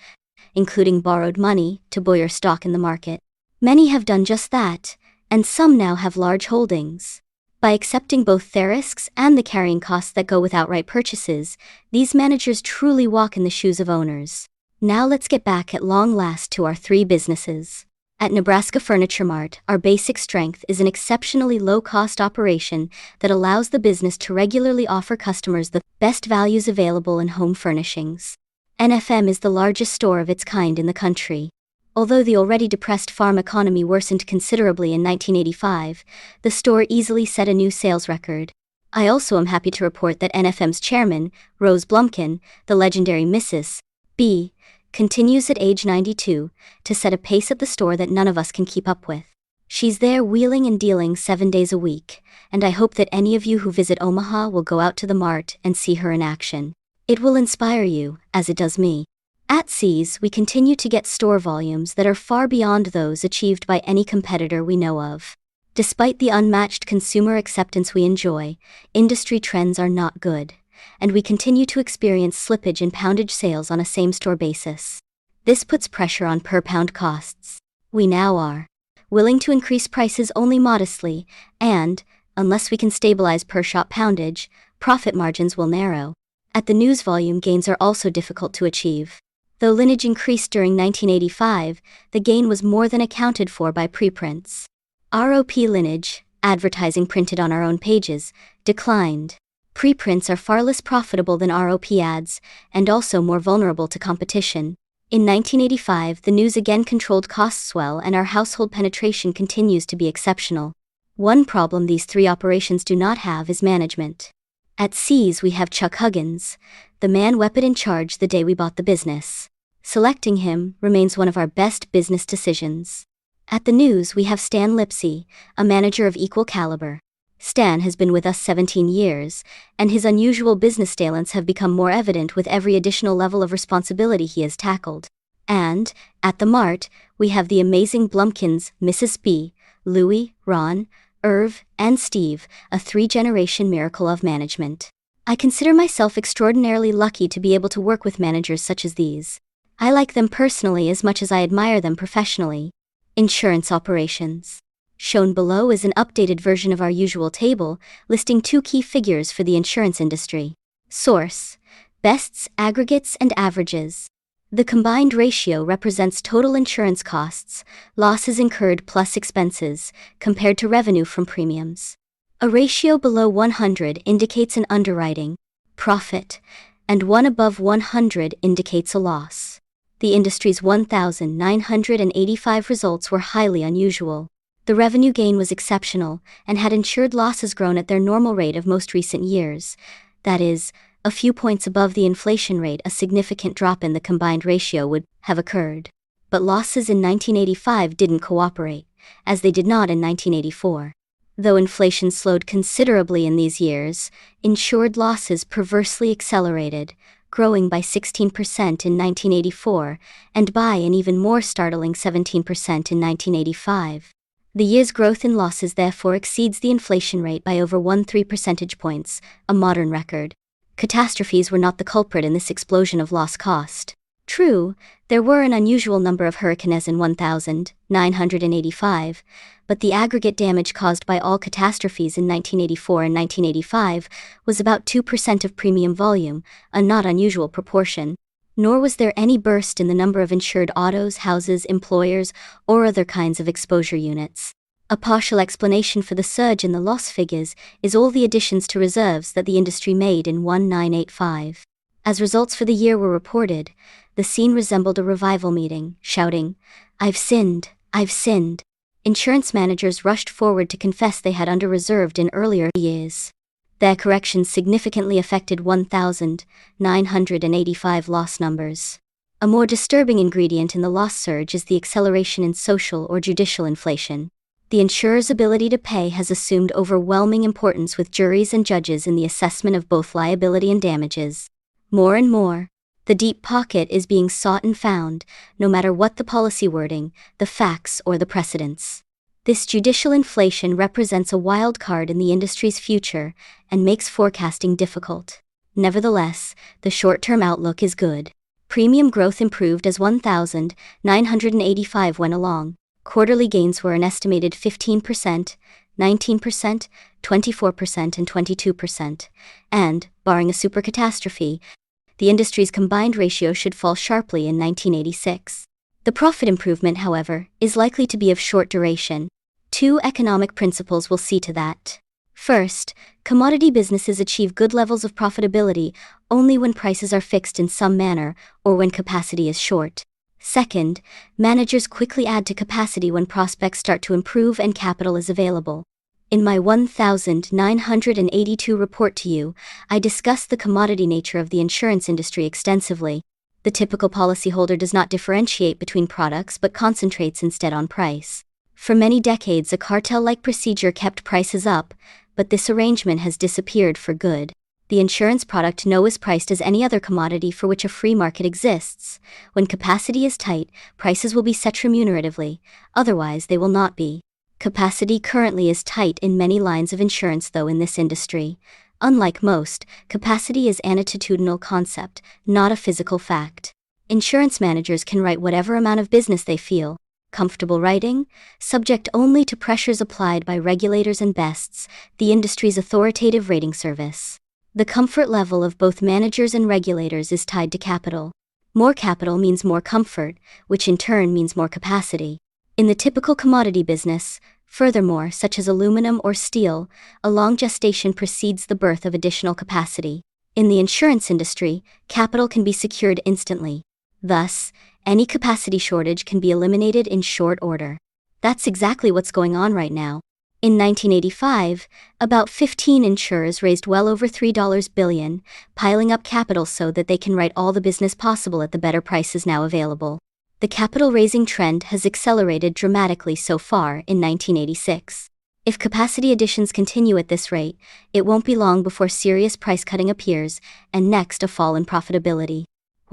including borrowed money, to buy your stock in the market. Many have done just that, and some now have large holdings. By accepting both the risks and the carrying costs that go with outright purchases, these managers truly walk in the shoes of owners. Now let's get back at long last to our 3 businesses. At Nebraska Furniture Mart, our basic strength is an exceptionally low-cost operation that allows the business to regularly offer customers the best values available in home furnishings. NFM is the largest store of its kind in the country. Although the already depressed farm economy worsened considerably in 1985, the store easily set a new sales record. I also am happy to report that NFM's chairman, Rose Blumkin, the legendary Mrs. B, continues at age 92 to set a pace at the store that none of us can keep up with. She's there wheeling and dealing 7 days a week, and I hope that any of you who visit Omaha will go out to the mart and see her in action. It will inspire you, as it does me. At See's, we continue to get store volumes that are far beyond those achieved by any competitor we know of. Despite the unmatched consumer acceptance we enjoy, industry trends are not good, and we continue to experience slippage in poundage sales on a same-store basis. This puts pressure on per-pound costs. We now are willing to increase prices only modestly, and, Unless we can stabilize per-shop poundage, profit margins will narrow. At the news, volume gains are also difficult to achieve. Though lineage increased during 1985, the gain was more than accounted for by preprints. ROP lineage, advertising printed on our own pages, declined. Preprints are far less profitable than ROP ads, and also more vulnerable to competition. In 1985, the news again controlled costs well, and our household penetration continues to be exceptional. One problem these three operations do not have is management. At Seas we have Chuck Huggins, the man we put in charge the day we bought the business. Selecting him remains one of our best business decisions. At the news we have Stan Lipsey, a manager of equal caliber. Stan has been with us 17 years, and his unusual business talents have become more evident with every additional level of responsibility he has tackled. And, at the Mart, we have the amazing Blumpkins, Mrs. B, Louie, Ron, Irv, and Steve, a three-generation miracle of management. I consider myself extraordinarily lucky to be able to work with managers such as these. I like them personally as much as I admire them professionally. Insurance operations. Shown below is an updated version of our usual table, listing two key figures for the insurance industry. Source: Bests, Aggregates, and Averages. The combined ratio represents total insurance costs, losses incurred plus expenses, compared to revenue from premiums. A ratio below 100 indicates an underwriting profit, and one above 100 indicates a loss. The industry's 1,985 results were highly unusual. The revenue gain was exceptional, and had insured losses grown at their normal rate of most recent years, that is, a few points above the inflation rate, a significant drop in the combined ratio would have occurred. But losses in 1985 didn't cooperate, as they did not in 1984. Though inflation slowed considerably in these years, insured losses perversely accelerated, growing by 16% in 1984, and by an even more startling 17% in 1985. The year's growth in losses therefore exceeds the inflation rate by over 13 percentage points, a modern record. Catastrophes were not the culprit in this explosion of loss cost. True, there were an unusual number of hurricanes in 1,985, but the aggregate damage caused by all catastrophes in 1984 and 1985 was about 2% of premium volume, a not unusual proportion. Nor was there any burst in the number of insured autos, houses, employers, or other kinds of exposure units. A partial explanation for the surge in the loss figures is all the additions to reserves that the industry made in 1985. As results for the year were reported, the scene resembled a revival meeting, shouting, "I've sinned, I've sinned." Insurance managers rushed forward to confess they had under-reserved in earlier years. Their corrections significantly affected 1,985 loss numbers. A more disturbing ingredient in the loss surge is the acceleration in social or judicial inflation. The insurer's ability to pay has assumed overwhelming importance with juries and judges in the assessment of both liability and damages. More and more, the deep pocket is being sought and found, no matter what the policy wording, the facts, or the precedents. This judicial inflation represents a wild card in the industry's future and makes forecasting difficult. Nevertheless, the short-term outlook is good. Premium growth improved as 1,985 went along. Quarterly gains were an estimated 15%, 19%, 24%, and 22%, and, barring a super catastrophe, the industry's combined ratio should fall sharply in 1986. The profit improvement, however, is likely to be of short duration. Two economic principles will see to that. First, commodity businesses achieve good levels of profitability only when prices are fixed in some manner or when capacity is short. Second, managers quickly add to capacity when prospects start to improve and capital is available. In my 1982 report to you, I discussed the commodity nature of the insurance industry extensively. The typical policyholder does not differentiate between products but concentrates instead on price. For many decades, a cartel-like procedure kept prices up, but this arrangement has disappeared for good. The insurance product now is priced as any other commodity for which a free market exists. When capacity is tight, prices will be set remuneratively, otherwise they will not be. Capacity currently is tight in many lines of insurance, though in this industry. Unlike most, capacity is an attitudinal concept, not a physical fact. Insurance managers can write whatever amount of business they feel. comfortable writing, subject only to pressures applied by regulators and BESTs, the industry's authoritative rating service. The comfort level of both managers and regulators is tied to capital. More capital means more comfort, which in turn means more capacity. In the typical commodity business, furthermore, such as aluminum or steel, a long gestation precedes the birth of additional capacity. In the insurance industry, capital can be secured instantly. Thus, any capacity shortage can be eliminated in short order. That's exactly what's going on right now. In 1985, about 15 insurers raised well over $3 billion, piling up capital so that they can write all the business possible at the better prices now available. The capital raising trend has accelerated dramatically so far in 1986. If capacity additions continue at this rate, it won't be long before serious price cutting appears, and next a fall in profitability.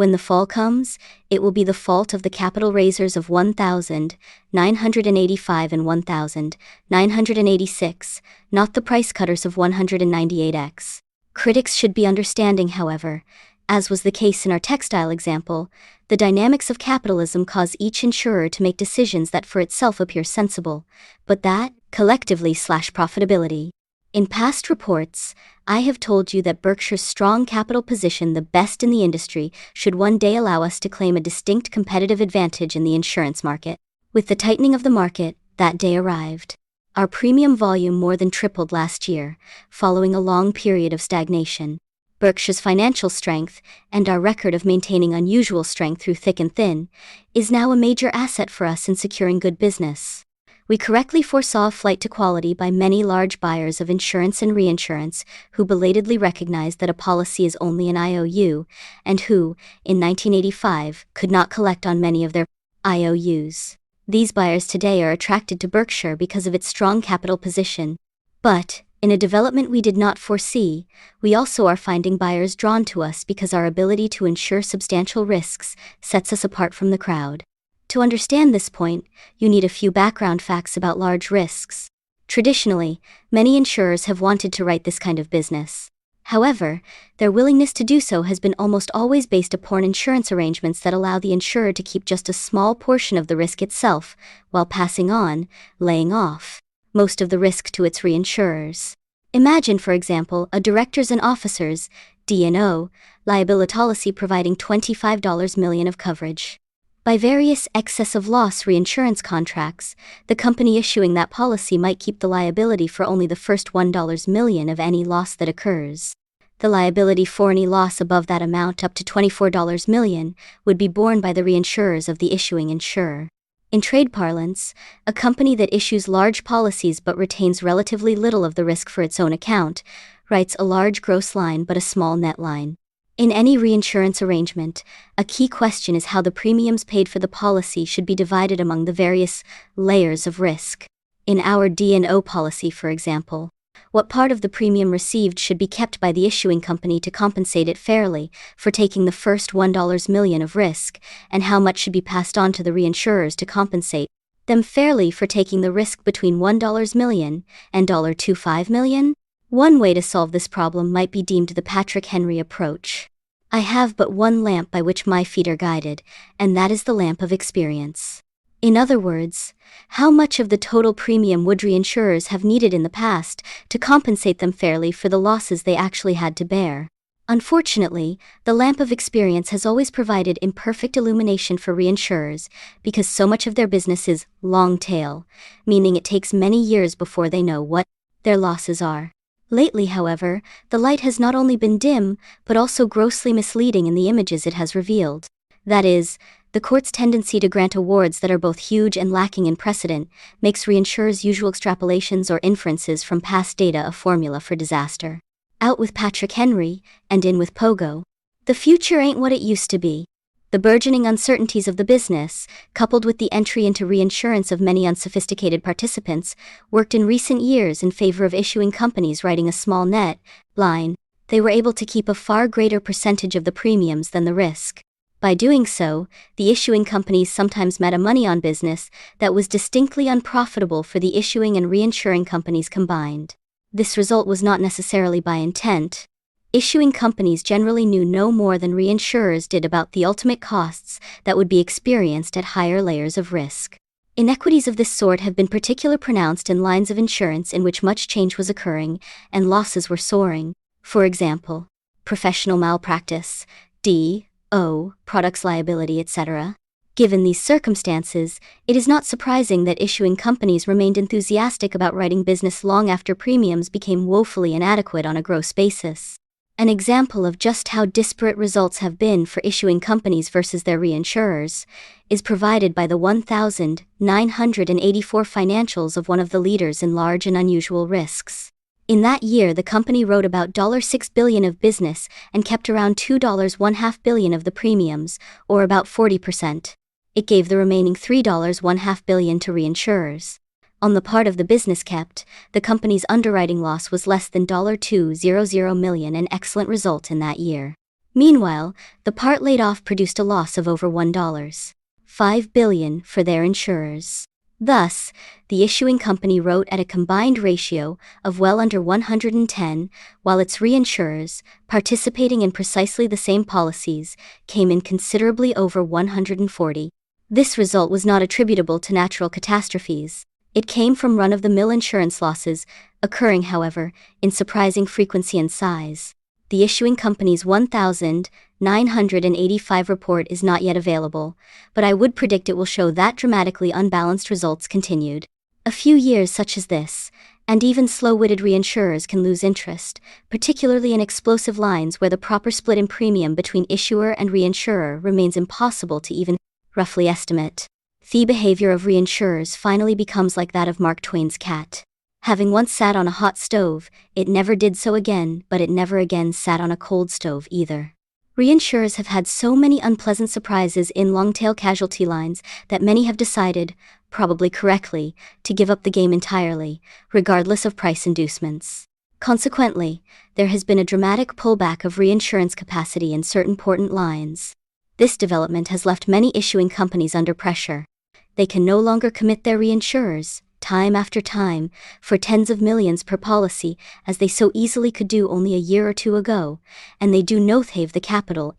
When the fall comes, it will be the fault of the capital raisers of 1,985 and 1,986, not the price cutters of 198x. Critics should be understanding, however, as was the case in our textile example, the dynamics of capitalism cause each insurer to make decisions that for itself appear sensible, but that, collectively, slash profitability. In past reports, I have told you that Berkshire's strong capital position, the best in the industry, should one day allow us to claim a distinct competitive advantage in the insurance market. With the tightening of the market, that day arrived. Our premium volume more than tripled last year, following a long period of stagnation. Berkshire's financial strength, and our record of maintaining unusual strength through thick and thin, is now a major asset for us in securing good business. We correctly foresaw a flight to quality by many large buyers of insurance and reinsurance who belatedly recognized that a policy is only an IOU, and who, in 1985, could not collect on many of their IOUs. These buyers today are attracted to Berkshire because of its strong capital position. But, in a development we did not foresee, we also are finding buyers drawn to us because our ability to insure substantial risks sets us apart from the crowd. To understand this point, you need a few background facts about large risks. Traditionally, many insurers have wanted to write this kind of business. However, their willingness to do so has been almost always based upon insurance arrangements that allow the insurer to keep just a small portion of the risk itself, while passing on, laying off, most of the risk to its reinsurers. Imagine, for example, a directors and officers, D&O, liability policy providing $25 million of coverage. By various excess of loss reinsurance contracts, the company issuing that policy might keep the liability for only the first $1 million of any loss that occurs. The liability for any loss above that amount up to $24 million would be borne by the reinsurers of the issuing insurer. In trade parlance, a company that issues large policies but retains relatively little of the risk for its own account, writes a large gross line but a small net line. In any reinsurance arrangement, a key question is how the premiums paid for the policy should be divided among the various layers of risk. In our D&O policy, for example, what part of the premium received should be kept by the issuing company to compensate it fairly for taking the first $1 million of risk, and how much should be passed on to the reinsurers to compensate them fairly for taking the risk between $1 million and $25 million? One way to solve this problem might be deemed the Patrick Henry approach. I have but one lamp by which my feet are guided, and that is the lamp of experience. In other words, how much of the total premium would reinsurers have needed in the past to compensate them fairly for the losses they actually had to bear? Unfortunately, the lamp of experience has always provided imperfect illumination for reinsurers because so much of their business is long tail, meaning it takes many years before they know what their losses are. Lately, however, the light has not only been dim, but also grossly misleading in the images it has revealed. That is, the court's tendency to grant awards that are both huge and lacking in precedent makes reinsurers' usual extrapolations or inferences from past data a formula for disaster. Out with Patrick Henry, and in with Pogo. The future ain't what it used to be. The burgeoning uncertainties of the business, coupled with the entry into reinsurance of many unsophisticated participants, worked in recent years in favor of issuing companies writing a small net line. They were able to keep a far greater percentage of the premiums than the risk. By doing so, the issuing companies sometimes made money on business that was distinctly unprofitable for the issuing and reinsuring companies combined. This result was not necessarily by intent. Issuing companies generally knew no more than reinsurers did about the ultimate costs that would be experienced at higher layers of risk. Inequities of this sort have been particularly pronounced in lines of insurance in which much change was occurring and losses were soaring. For example, professional malpractice, D.O., products liability, etc. Given these circumstances, it is not surprising that issuing companies remained enthusiastic about writing business long after premiums became woefully inadequate on a gross basis. An example of just how disparate results have been for issuing companies versus their reinsurers is provided by the 1,984 financials of one of the leaders in large and unusual risks. In that year, the company wrote about $6 billion of business and kept around $2.5 billion of the premiums, or about 40%. It gave the remaining $3.5 billion to reinsurers. On the part of the business kept, the company's underwriting loss was less than $200 million, an excellent result in that year. Meanwhile, the part laid off produced a loss of over $1.5 billion for their insurers. Thus, the issuing company wrote at a combined ratio of well under 110, while its reinsurers, participating in precisely the same policies, came in considerably over 140. This result was not attributable to natural catastrophes. It came from run-of-the-mill insurance losses, occurring, however, in surprising frequency and size. The issuing company's 1,985 report is not yet available, but I would predict it will show that dramatically unbalanced results continued. A few years such as this, and even slow-witted reinsurers can lose interest, particularly in explosive lines where the proper split in premium between issuer and reinsurer remains impossible to even roughly estimate. The behavior of reinsurers finally becomes like that of Mark Twain's cat. Having once sat on a hot stove, it never did so again, but it never again sat on a cold stove either. Reinsurers have had so many unpleasant surprises in long-tail casualty lines that many have decided, probably correctly, to give up the game entirely, regardless of price inducements. Consequently, there has been a dramatic pullback of reinsurance capacity in certain important lines. This development has left many issuing companies under pressure. They can no longer commit their reinsurers, time after time, for tens of millions per policy, as they so easily could do only a year or two ago, and they do not have the capital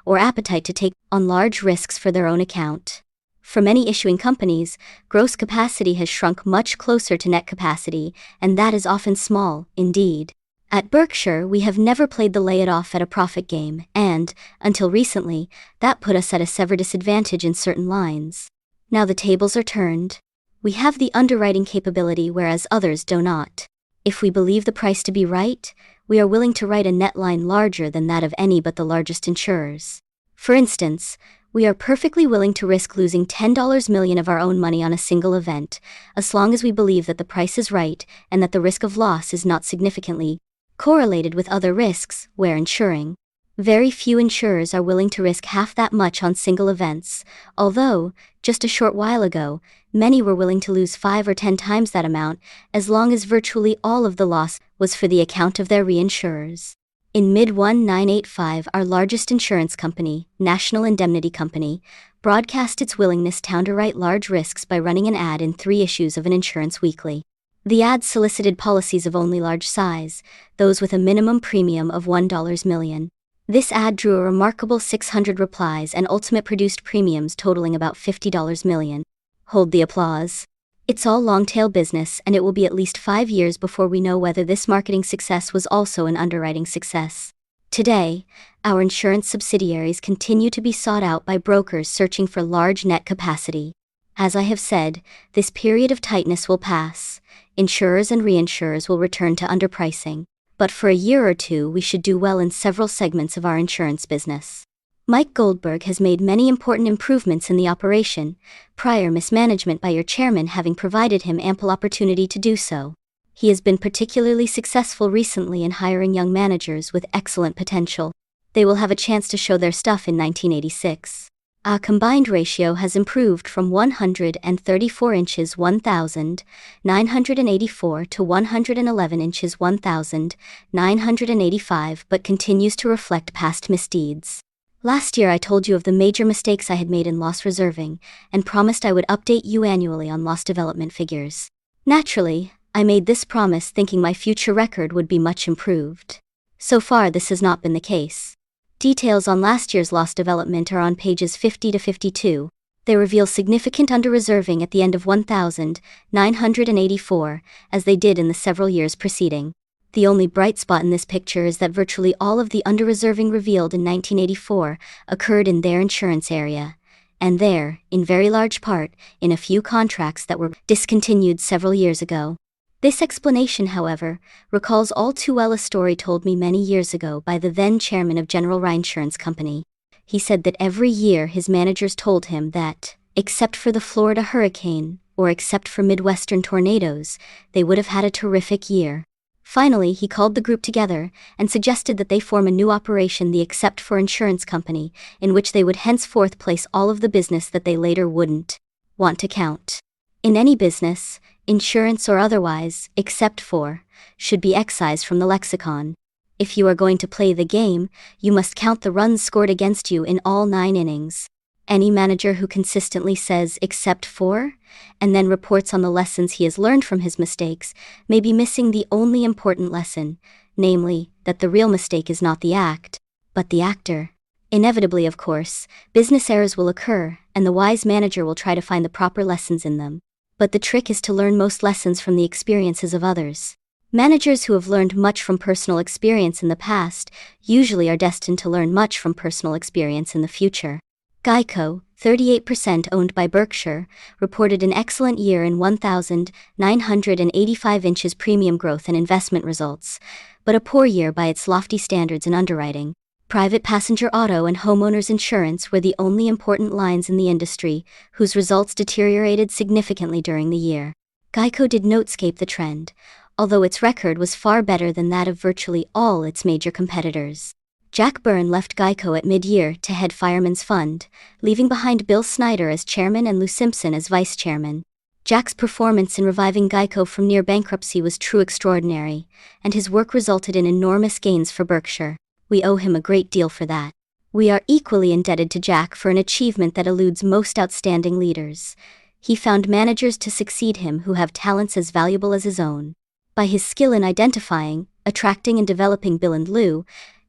or appetite to take on large risks for their own account. For many issuing companies, gross capacity has shrunk much closer to net capacity, and that is often small, indeed. At Berkshire, we have never played the lay-it-off at a profit game, and, until recently, that put us at a severe disadvantage in certain lines. Now the tables are turned. We have the underwriting capability whereas others do not. If we believe the price to be right, we are willing to write a net line larger than that of any but the largest insurers. For instance, we are perfectly willing to risk losing $10 million of our own money on a single event, as long as we believe that the price is right and that the risk of loss is not significantly correlated with other risks where insuring. Very few insurers are willing to risk half that much on single events, although, just a short while ago, many were willing to lose 5 or 10 times that amount, as long as virtually all of the loss was for the account of their reinsurers. In mid-1985, our largest insurance company, National Indemnity Company, broadcast its willingness to underwrite large risks by running an ad in 3 issues of an insurance weekly. The ad solicited policies of only large size, those with a minimum premium of $1 million. This ad drew a remarkable 600 replies and ultimate produced premiums totaling about $50 million. Hold the applause. It's all long-tail business, and it will be at least 5 years before we know whether this marketing success was also an underwriting success. Today, our insurance subsidiaries continue to be sought out by brokers searching for large net capacity. As I have said, this period of tightness will pass. Insurers and reinsurers will return to underpricing. But for a year or two we should do well in several segments of our insurance business. Mike Goldberg has made many important improvements in the operation, prior mismanagement by your chairman having provided him ample opportunity to do so. He has been particularly successful recently in hiring young managers with excellent potential. They will have a chance to show their stuff in 1986. Our combined ratio has improved from 134 inches 1,984 to 111 inches 1,985 but continues to reflect past misdeeds. Last year I told you of the major mistakes I had made in loss reserving, and promised I would update you annually on loss development figures. Naturally, I made this promise thinking my future record would be much improved. So far this has not been the case. Details on last year's loss development are on pages 50 to 52. They reveal significant under-reserving at the end of 1984, as they did in the several years preceding. The only bright spot in this picture is that virtually all of the under-reserving revealed in 1984 occurred in their insurance area, and there, in very large part, in a few contracts that were discontinued several years ago. This explanation, however, recalls all too well a story told me many years ago by the then chairman of General Reinsurance Company. He said that every year his managers told him that, except for the Florida hurricane, or except for Midwestern tornadoes, they would have had a terrific year. Finally, he called the group together and suggested that they form a new operation, the Except for Insurance Company, in which they would henceforth place all of the business that they later wouldn't want to count. In any business, insurance or otherwise, except for, should be excised from the lexicon. If you are going to play the game, you must count the runs scored against you in all 9 innings. Any manager who consistently says except for, and then reports on the lessons he has learned from his mistakes, may be missing the only important lesson, namely, that the real mistake is not the act, but the actor. Inevitably, of course, business errors will occur, and the wise manager will try to find the proper lessons in them. But the trick is to learn most lessons from the experiences of others. Managers who have learned much from personal experience in the past usually are destined to learn much from personal experience in the future. Geico, 38% owned by Berkshire, reported an excellent year in 1,985 inches premium growth and investment results, but a poor year by its lofty standards in underwriting. Private passenger auto and homeowners insurance were the only important lines in the industry, whose results deteriorated significantly during the year. Geico did not escape the trend, although its record was far better than that of virtually all its major competitors. Jack Byrne left Geico at mid-year to head Fireman's Fund, leaving behind Bill Snyder as chairman and Lou Simpson as vice chairman. Jack's performance in reviving Geico from near bankruptcy was truly extraordinary, and his work resulted in enormous gains for Berkshire. We owe him a great deal for that. We are equally indebted to Jack for an achievement that eludes most outstanding leaders. He found managers to succeed him who have talents as valuable as his own. By his skill in identifying, attracting and developing Bill and Lou,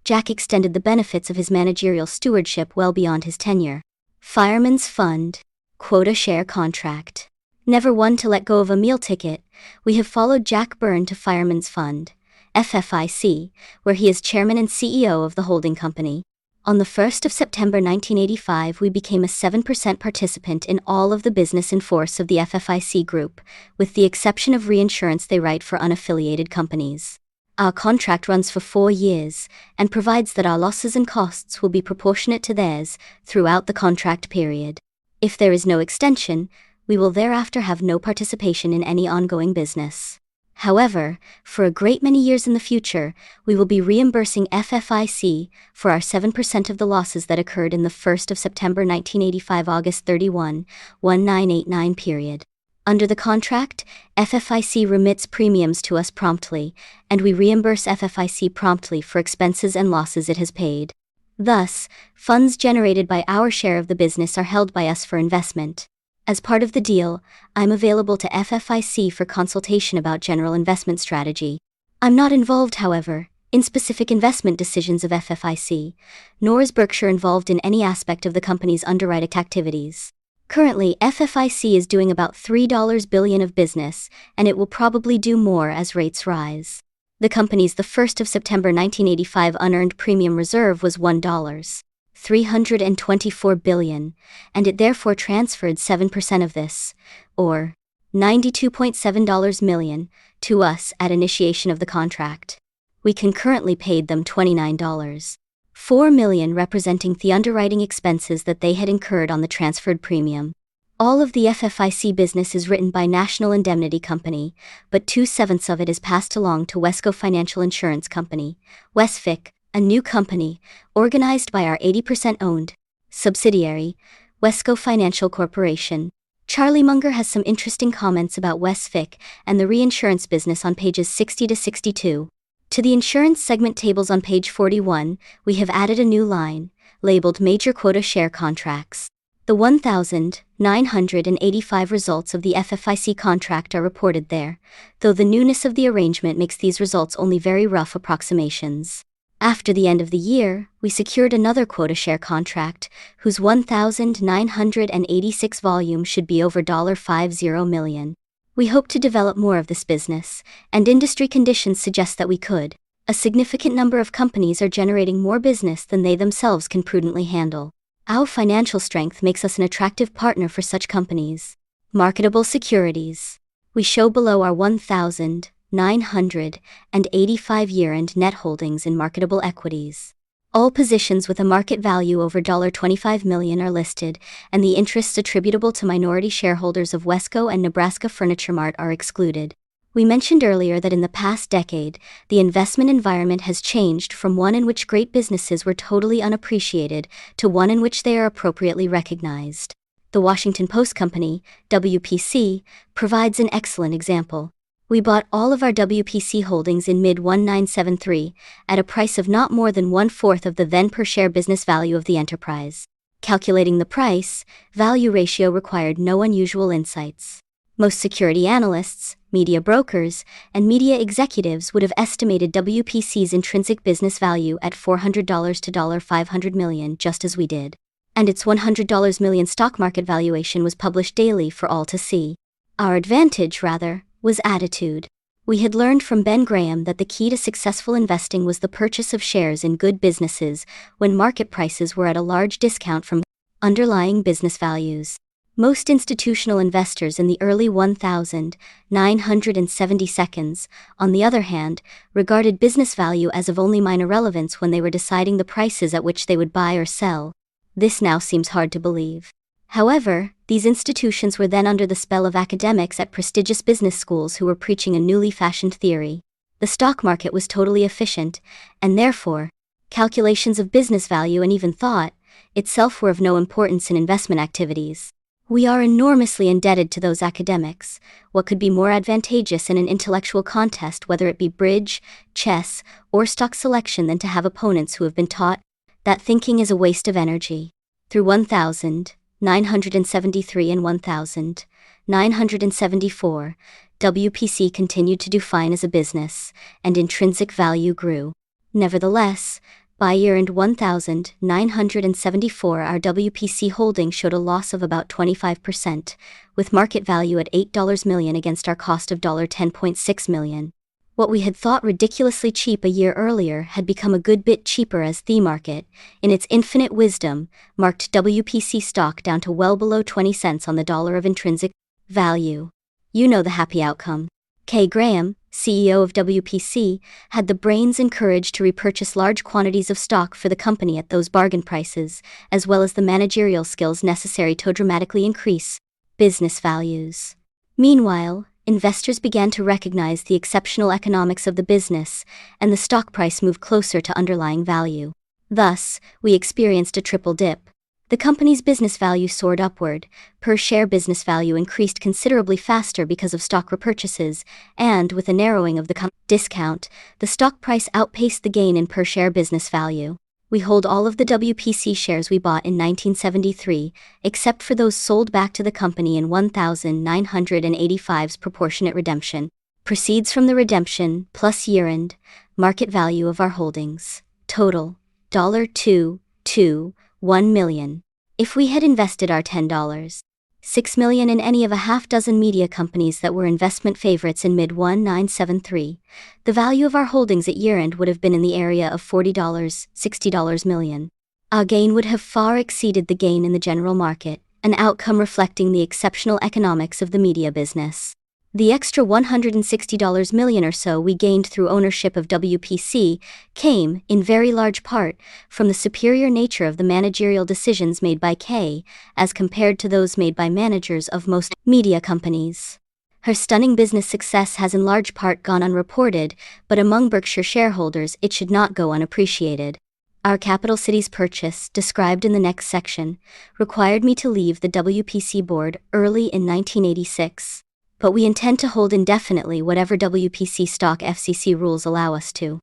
Jack extended the benefits of his managerial stewardship well beyond his tenure. Fireman's Fund. Quota share contract. Never one to let go of a meal ticket, we have followed Jack Byrne to Fireman's Fund, FFIC, where he is chairman and CEO of the holding company. On the 1st of September 1985, we became a 7% participant in all of the business in force of the FFIC group, with the exception of reinsurance they write for unaffiliated companies. Our contract runs for 4 years, and provides that our losses and costs will be proportionate to theirs throughout the contract period. If there is no extension, we will thereafter have no participation in any ongoing business. However, for a great many years in the future, we will be reimbursing FFIC for our 7% of the losses that occurred in the 1st of September 1985 August 31, 1989 period. Under the contract, FFIC remits premiums to us promptly, and we reimburse FFIC promptly for expenses and losses it has paid. Thus, funds generated by our share of the business are held by us for investment. As part of the deal, I'm available to FFIC for consultation about general investment strategy. I'm not involved, however, in specific investment decisions of FFIC, nor is Berkshire involved in any aspect of the company's underwriting activities. Currently, FFIC is doing about $3 billion of business, and it will probably do more as rates rise. The company's 1st of September 1985 unearned premium reserve was $1.324 billion, and it therefore transferred 7% of this, or $92.7 million, to us at initiation of the contract. We concurrently paid them $29.4 million, representing the underwriting expenses that they had incurred on the transferred premium. All of the FFIC business is written by National Indemnity Company, but 2/7 of it is passed along to Wesco Financial Insurance Company, WESFIC, a new company, organized by our 80% owned subsidiary, Wesco Financial Corporation. Charlie Munger has some interesting comments about WESFIC and the reinsurance business on pages 60 to 62. To the insurance segment tables on page 41, we have added a new line, labeled Major Quota Share Contracts. The 1,985 results of the FFIC contract are reported there, though the newness of the arrangement makes these results only very rough approximations. After the end of the year, we secured another quota share contract, whose 1,986 volume should be over $50 million. We hope to develop more of this business, and industry conditions suggest that we could. A significant number of companies are generating more business than they themselves can prudently handle. Our financial strength makes us an attractive partner for such companies. Marketable securities. We show below our 1,985 year-end net holdings in marketable equities. All positions with a market value over $25 million are listed, and the interests attributable to minority shareholders of Wesco and Nebraska Furniture Mart are excluded. We mentioned earlier that in the past decade, the investment environment has changed from one in which great businesses were totally unappreciated to one in which they are appropriately recognized. The Washington Post Company, WPC, provides an excellent example. We bought all of our WPC holdings in mid-1973 at a price of not more than 1/4 of the then per-share business value of the enterprise. Calculating the price-value ratio required no unusual insights. Most security analysts, media brokers, and media executives would have estimated WPC's intrinsic business value at $400 to $500 million, just as we did. And its $100 million stock market valuation was published daily for all to see. Our advantage, rather, was attitude. We had learned from Ben Graham that the key to successful investing was the purchase of shares in good businesses when market prices were at a large discount from underlying business values. Most institutional investors in the early 1970s, on the other hand, regarded business value as of only minor relevance when they were deciding the prices at which they would buy or sell. This now seems hard to believe. However, these institutions were then under the spell of academics at prestigious business schools who were preaching a newly fashioned theory. The stock market was totally efficient, and therefore, calculations of business value and even thought itself were of no importance in investment activities. We are enormously indebted to those academics. What could be more advantageous in an intellectual contest, whether it be bridge, chess, or stock selection, than to have opponents who have been taught that thinking is a waste of energy? Through 1973 and 1974, WPC continued to do fine as a business, and intrinsic value grew. Nevertheless, by year-end 1974, our WPC holding showed a loss of about 25%, with market value at $8 million against our cost of $10.6 million. What we had thought ridiculously cheap a year earlier had become a good bit cheaper as the market, in its infinite wisdom, marked WPC stock down to well below 20 cents on the dollar of intrinsic value. You know the happy outcome. Kay Graham, CEO of WPC, had the brains and courage to repurchase large quantities of stock for the company at those bargain prices, as well as the managerial skills necessary to dramatically increase business values. Meanwhile, investors began to recognize the exceptional economics of the business, and the stock price moved closer to underlying value. Thus, we experienced a triple dip. The company's business value soared upward, per-share business value increased considerably faster because of stock repurchases, and, with a narrowing of the discount, the stock price outpaced the gain in per-share business value. We hold all of the WPC shares we bought in 1973, except for those sold back to the company in 1985's proportionate redemption. Proceeds from the redemption, plus year-end market value of our holdings. Total, $2.1 million. If we had invested our $10.6 million in any of a half-dozen media companies that were investment favorites in mid-1973, the value of our holdings at year-end would have been in the area of $60 million. Our gain would have far exceeded the gain in the general market, an outcome reflecting the exceptional economics of the media business. The extra $160 million or so we gained through ownership of WPC came, in very large part, from the superior nature of the managerial decisions made by Kay, as compared to those made by managers of most media companies. Her stunning business success has in large part gone unreported, but among Berkshire shareholders it should not go unappreciated. Our Capital Cities purchase, described in the next section, required me to leave the WPC board early in 1986. But we intend to hold indefinitely whatever WPC stock FCC rules allow us to.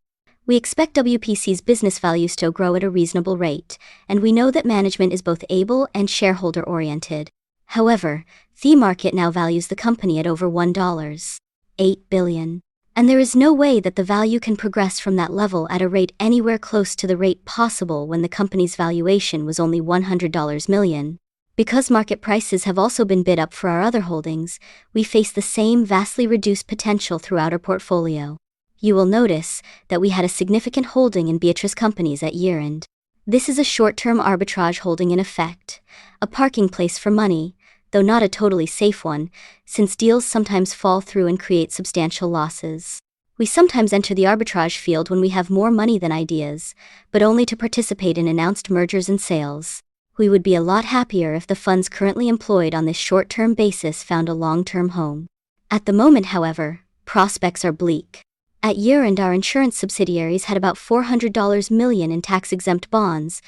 We expect WPC's business values to grow at a reasonable rate, and we know that management is both able and shareholder-oriented. However, the market now values the company at over $1.8 billion. And there is no way that the value can progress from that level at a rate anywhere close to the rate possible when the company's valuation was only $100 million. Because market prices have also been bid up for our other holdings, we face the same vastly reduced potential throughout our portfolio. You will notice that we had a significant holding in Beatrice Companies at year-end. This is a short-term arbitrage holding in effect, a parking place for money, though not a totally safe one, since deals sometimes fall through and create substantial losses. We sometimes enter the arbitrage field when we have more money than ideas, but only to participate in announced mergers and sales. We would be a lot happier if the funds currently employed on this short-term basis found a long-term home. At the moment, however, prospects are bleak. At year-end, our insurance subsidiaries had about $400 million in tax-exempt bonds,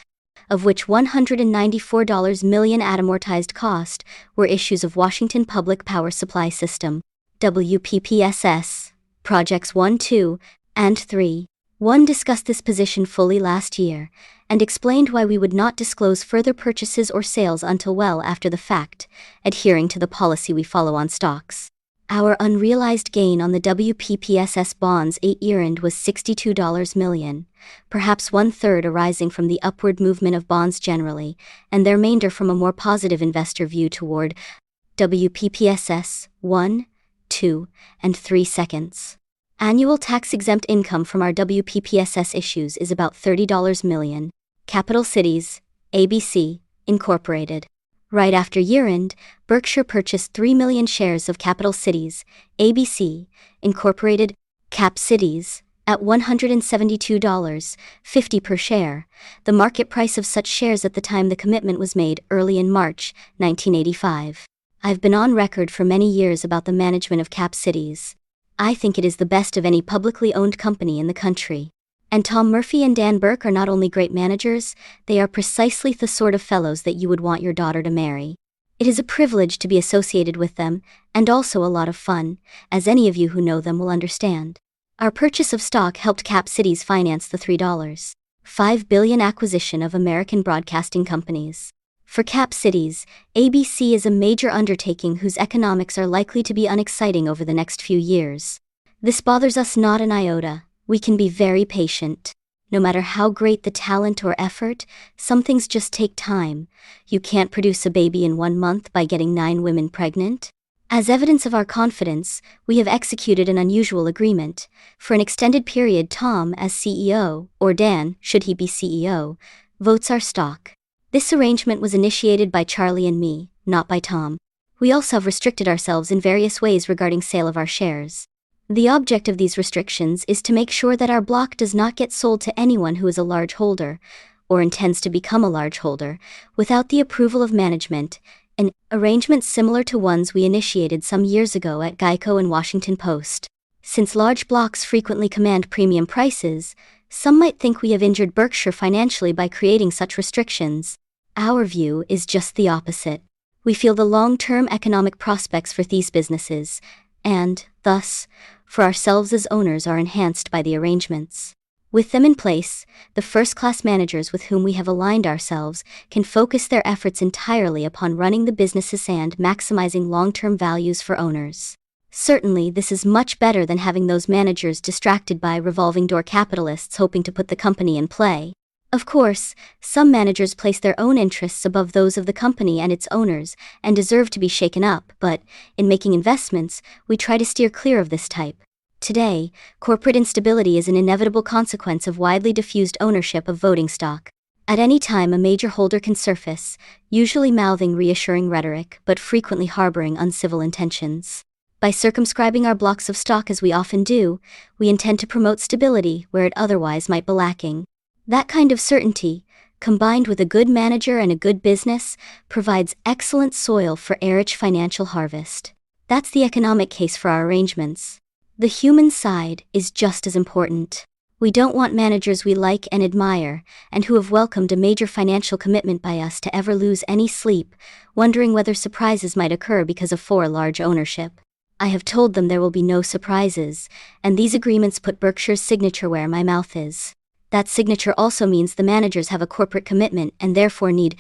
of which $194 million at amortized cost were issues of Washington Public Power Supply System, WPPSS, Projects 1, 2, and 3. One discussed this position fully last year, and explained why we would not disclose further purchases or sales until well after the fact, adhering to the policy we follow on stocks. Our unrealized gain on the WPPSS bonds 8-year-end was $62 million, perhaps one-third arising from the upward movement of bonds generally, and the remainder from a more positive investor view toward WPPSS 1, 2, and 3 seconds. Annual tax-exempt income from our WPPSS issues is about $30 million. Capital Cities, ABC, Incorporated. Right after year-end, Berkshire purchased 3 million shares of Capital Cities, ABC, Incorporated, Cap Cities, at $172.50 per share, the market price of such shares at the time the commitment was made early in March 1985. I've been on record for many years about the management of Cap Cities. I think it is the best of any publicly owned company in the country. And Tom Murphy and Dan Burke are not only great managers, they are precisely the sort of fellows that you would want your daughter to marry. It is a privilege to be associated with them, and also a lot of fun, as any of you who know them will understand. Our purchase of stock helped Cap Cities finance the $3.5 billion acquisition of American broadcasting companies. For Cap Cities, ABC is a major undertaking whose economics are likely to be unexciting over the next few years. This bothers us not an iota. We can be very patient. No matter how great the talent or effort, some things just take time. You can't produce a baby in 1 month by getting 9 women pregnant. As evidence of our confidence, we have executed an unusual agreement. For an extended period, Tom, as CEO, or Dan, should he be CEO, votes our stock. This arrangement was initiated by Charlie and me, not by Tom. We also have restricted ourselves in various ways regarding sale of our shares. The object of these restrictions is to make sure that our block does not get sold to anyone who is a large holder, or intends to become a large holder, without the approval of management, an arrangement similar to ones we initiated some years ago at Geico and Washington Post. Since large blocks frequently command premium prices, some might think we have injured Berkshire financially by creating such restrictions. Our view is just the opposite. We feel the long-term economic prospects for these businesses, and, thus, for ourselves as owners are enhanced by the arrangements. With them in place, the first-class managers with whom we have aligned ourselves can focus their efforts entirely upon running the businesses and maximizing long-term values for owners. Certainly, this is much better than having those managers distracted by revolving door capitalists hoping to put the company in play. Of course, some managers place their own interests above those of the company and its owners, and deserve to be shaken up, but, in making investments, we try to steer clear of this type. Today, corporate instability is an inevitable consequence of widely diffused ownership of voting stock. At any time a major holder can surface, usually mouthing reassuring rhetoric, but frequently harboring uncivil intentions. By circumscribing our blocks of stock as we often do, we intend to promote stability where it otherwise might be lacking. That kind of certainty, combined with a good manager and a good business, provides excellent soil for a rich financial harvest. That's the economic case for our arrangements. The human side is just as important. We don't want managers we like and admire, and who have welcomed a major financial commitment by us to ever lose any sleep, wondering whether surprises might occur because of for large ownership. I have told them there will be no surprises, and these agreements put Berkshire's signature where my mouth is. That signature also means the managers have a corporate commitment and therefore need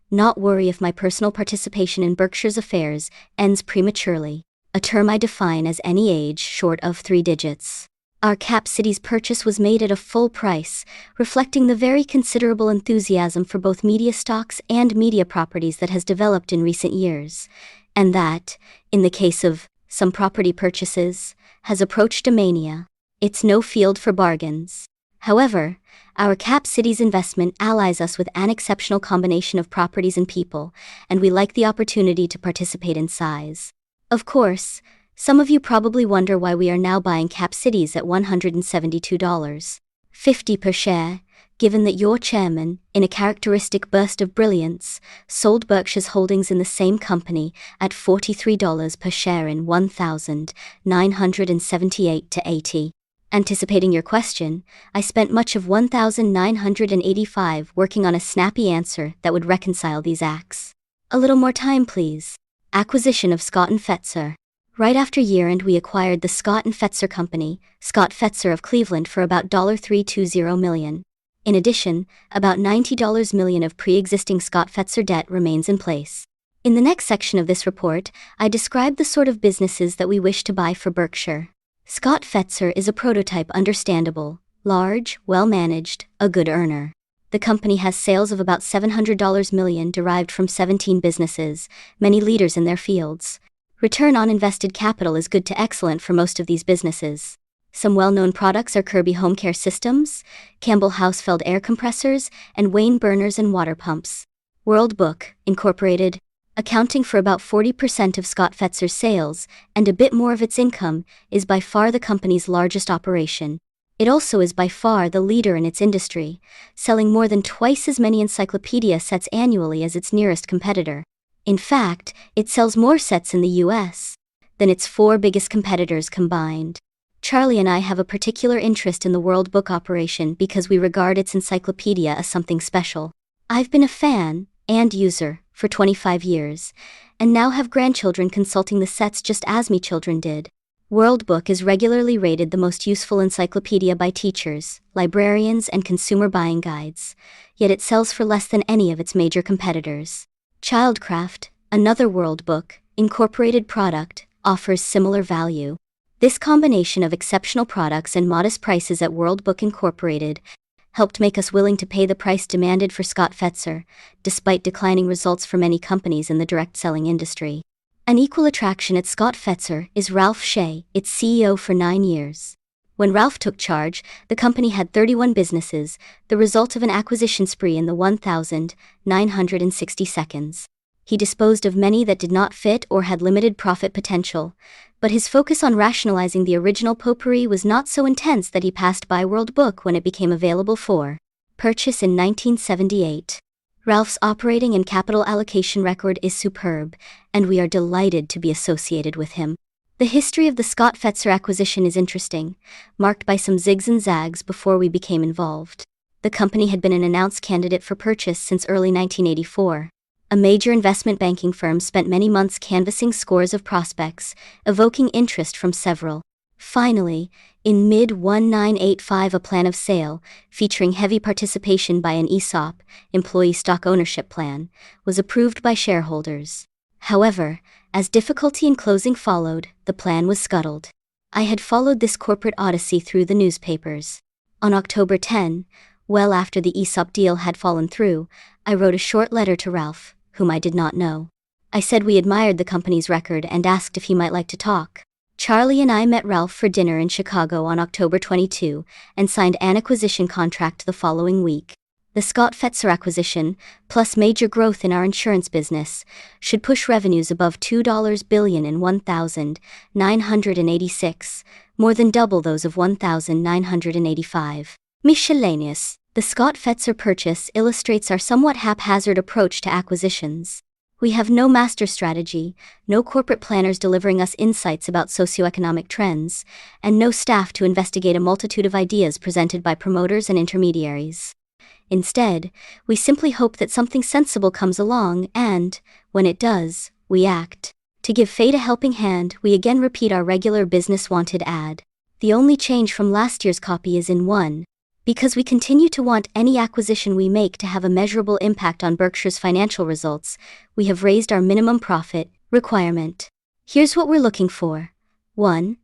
not worry if my personal participation in Berkshire's affairs ends prematurely. a term I define as any age short of 3 digits. Our Cap Cities purchase was made at a full price, reflecting the very considerable enthusiasm for both media stocks and media properties that has developed in recent years, and that, in the case of some property purchases, has approached a mania. It's no field for bargains. However, our Cap Cities investment allies us with an exceptional combination of properties and people, and we like the opportunity to participate in size. Of course, some of you probably wonder why we are now buying Cap Cities at $172.50 per share, given that your chairman, in a characteristic burst of brilliance, sold Berkshire's holdings in the same company at $43 per share in 1978 to 80. Anticipating your question, I spent much of 1985 working on a snappy answer that would reconcile these acts. A little more time, please. Acquisition of Scott & Fetzer. Right after year-end we acquired the Scott & Fetzer Company, Scott Fetzer of Cleveland, for about $320 million. In addition, about $90 million of pre-existing Scott Fetzer debt remains in place. In the next section of this report, I describe the sort of businesses that we wish to buy for Berkshire. Scott Fetzer is a prototype, understandable, large, well-managed, a good earner. The company has sales of about $700 million derived from 17 businesses, many leaders in their fields. Return on invested capital is good to excellent for most of these businesses. Some well-known products are Kirby Home Care Systems, Campbell Hausfeld air compressors, and Wayne burners and water pumps. World Book, Incorporated, accounting for about 40% of Scott Fetzer's sales and a bit more of its income, is by far the company's largest operation. It also is by far the leader in its industry, selling more than twice as many encyclopedia sets annually as its nearest competitor. In fact, it sells more sets in the U.S. than its 4 biggest competitors combined. Charlie and I have a particular interest in the World Book operation because we regard its encyclopedia as something special. I've been a fan and user for 25 years, and now have grandchildren consulting the sets just as me children did. World Book is regularly rated the most useful encyclopedia by teachers, librarians, and consumer buying guides, yet it sells for less than any of its major competitors. Childcraft, another World Book Incorporated product, offers similar value. This combination of exceptional products and modest prices at World Book Incorporated helped make us willing to pay the price demanded for Scott Fetzer, despite declining results for many companies in the direct selling industry. An equal attraction at Scott Fetzer is Ralph Shea, its CEO for 9 years. When Ralph took charge, the company had 31 businesses, the result of an acquisition spree in the 1,960 seconds. He disposed of many that did not fit or had limited profit potential, but his focus on rationalizing the original potpourri was not so intense that he passed by World Book when it became available for purchase in 1978. Ralph's operating and capital allocation record is superb, and we are delighted to be associated with him. The history of the Scott Fetzer acquisition is interesting, marked by some zigs and zags before we became involved. The company had been an announced candidate for purchase since early 1984. A major investment banking firm spent many months canvassing scores of prospects, evoking interest from several. Finally, in mid-1985, a plan of sale, featuring heavy participation by an ESOP, employee stock ownership plan, was approved by shareholders. However, as difficulty in closing followed, the plan was scuttled. I had followed this corporate odyssey through the newspapers. On October 10, well after the ESOP deal had fallen through, I wrote a short letter to Ralph, whom I did not know. I said we admired the company's record and asked if he might like to talk. Charlie and I met Ralph for dinner in Chicago on October 22 and signed an acquisition contract the following week. The Scott Fetzer acquisition, plus major growth in our insurance business, should push revenues above $2 billion in 1986, more than double those of 1985. Miscellaneous. The Scott Fetzer purchase illustrates our somewhat haphazard approach to acquisitions. We have no master strategy, no corporate planners delivering us insights about socioeconomic trends, and no staff to investigate a multitude of ideas presented by promoters and intermediaries. Instead, we simply hope that something sensible comes along and, when it does, we act. To give fate a helping hand, we again repeat our regular business wanted ad. The only change from last year's copy is in one. Because we continue to want any acquisition we make to have a measurable impact on Berkshire's financial results, we have raised our minimum profit requirement. Here's what we're looking for. 1.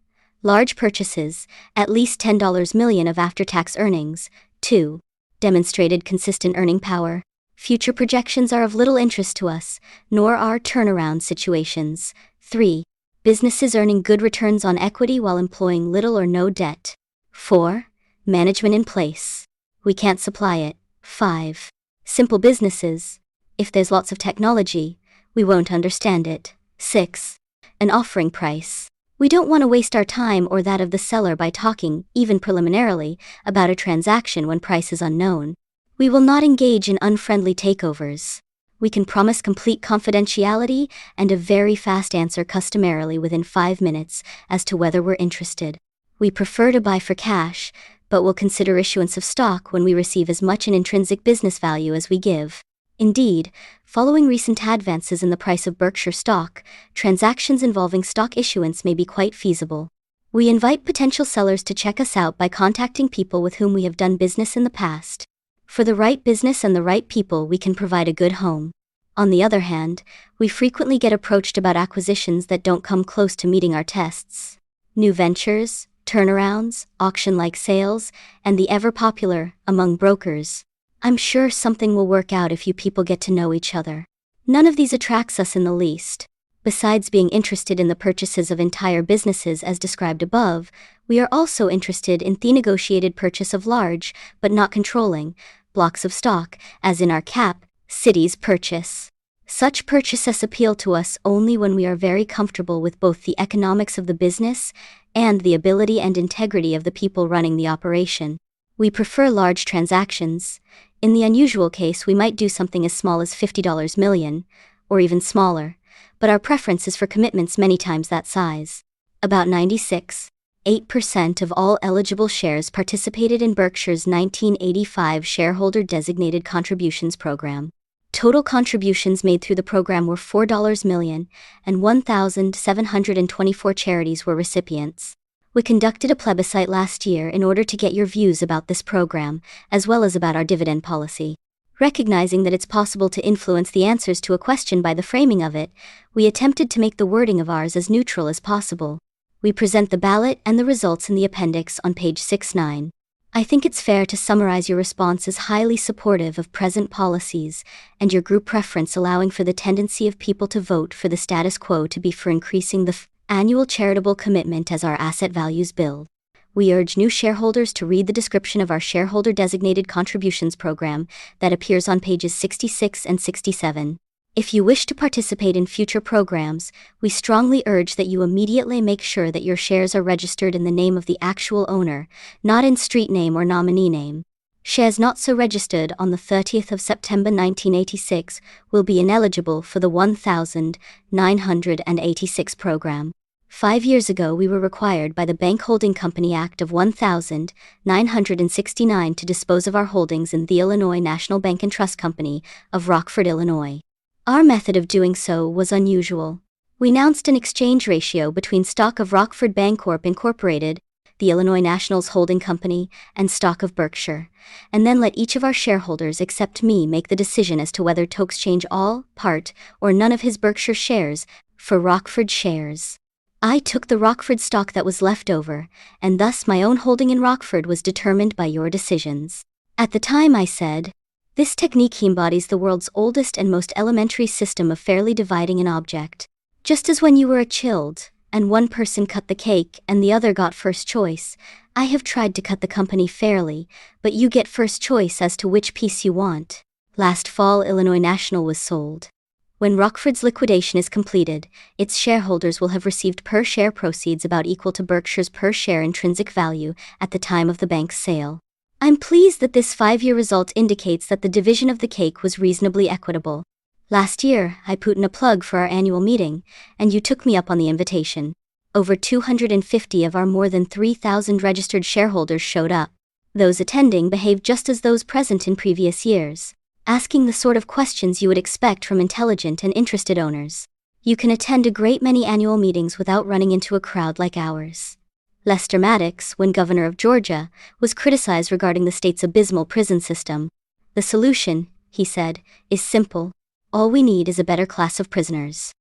Large purchases, at least $10 million of after-tax earnings. 2. Demonstrated consistent earning power. Future projections are of little interest to us, nor are turnaround situations. 3. Businesses earning good returns on equity while employing little or no debt. 4. Management in place. We can't supply it. 5. Simple businesses. If there's lots of technology, we won't understand it. 6. An offering price. We don't want to waste our time or that of the seller by talking, even preliminarily, about a transaction when price is unknown. We will not engage in unfriendly takeovers. We can promise complete confidentiality and a very fast answer, customarily within 5 minutes, as to whether we're interested. We prefer to buy for cash, but will consider issuance of stock when we receive as much in intrinsic business value as we give. Indeed, following recent advances in the price of Berkshire stock, transactions involving stock issuance may be quite feasible. We invite potential sellers to check us out by contacting people with whom we have done business in the past. For the right business and the right people, we can provide a good home. On the other hand, we frequently get approached about acquisitions that don't come close to meeting our tests. New ventures, turnarounds, auction-like sales, and the ever-popular, among brokers, "I'm sure something will work out if you people get to know each other." None of these attracts us in the least. Besides being interested in the purchases of entire businesses as described above, we are also interested in the negotiated purchase of large, but not controlling, blocks of stock, as in our Cap Cities purchase. Such purchases appeal to us only when we are very comfortable with both the economics of the business and the ability and integrity of the people running the operation. We prefer large transactions. In the unusual case, we might do something as small as $50 million, or even smaller, but our preference is for commitments many times that size. About 96.8% of all eligible shares participated in Berkshire's 1985 Shareholder Designated Contributions Program. Total contributions made through the program were $4 million, and 1,724 charities were recipients. We conducted a plebiscite last year in order to get your views about this program, as well as about our dividend policy. Recognizing that it's possible to influence the answers to a question by the framing of it, we attempted to make the wording of ours as neutral as possible. We present the ballot and the results in the appendix on page 69. I think it's fair to summarize your response as highly supportive of present policies, and your group preference allowing for the tendency of people to vote for the status quo to be for increasing the annual charitable commitment as our asset values build. We urge new shareholders to read the description of our Shareholder Designated Contributions Program that appears on pages 66 and 67. If you wish to participate in future programs, we strongly urge that you immediately make sure that your shares are registered in the name of the actual owner, not in street name or nominee name. Shares not so registered on the 30th of September 1986 will be ineligible for the 1986 program. 5 years ago, we were required by the Bank Holding Company Act of 1969 to dispose of our holdings in the Illinois National Bank and Trust Company of Rockford, Illinois. Our method of doing so was unusual. We announced an exchange ratio between stock of Rockford Bancorp Incorporated, the Illinois Nationals Holding Company, and stock of Berkshire, and then let each of our shareholders except me make the decision as to whether to exchange all, part, or none of his Berkshire shares for Rockford shares. I took the Rockford stock that was left over, and thus my own holding in Rockford was determined by your decisions. At the time I said, "This technique embodies the world's oldest and most elementary system of fairly dividing an object. Just as when you were a child, and one person cut the cake and the other got first choice, I have tried to cut the company fairly, but you get first choice as to which piece you want." Last fall, Illinois National was sold. When Rockford's liquidation is completed, its shareholders will have received per share proceeds about equal to Berkshire's per share intrinsic value at the time of the bank's sale. I'm pleased that this 5-year result indicates that the division of the cake was reasonably equitable. Last year, I put in a plug for our annual meeting, and you took me up on the invitation. Over 250 of our more than 3,000 registered shareholders showed up. Those attending behaved just as those present in previous years, asking the sort of questions you would expect from intelligent and interested owners. You can attend a great many annual meetings without running into a crowd like ours. Lester Maddox, when governor of Georgia, was criticized regarding the state's abysmal prison system. "The solution," he said, "is simple. All we need is a better class of prisoners."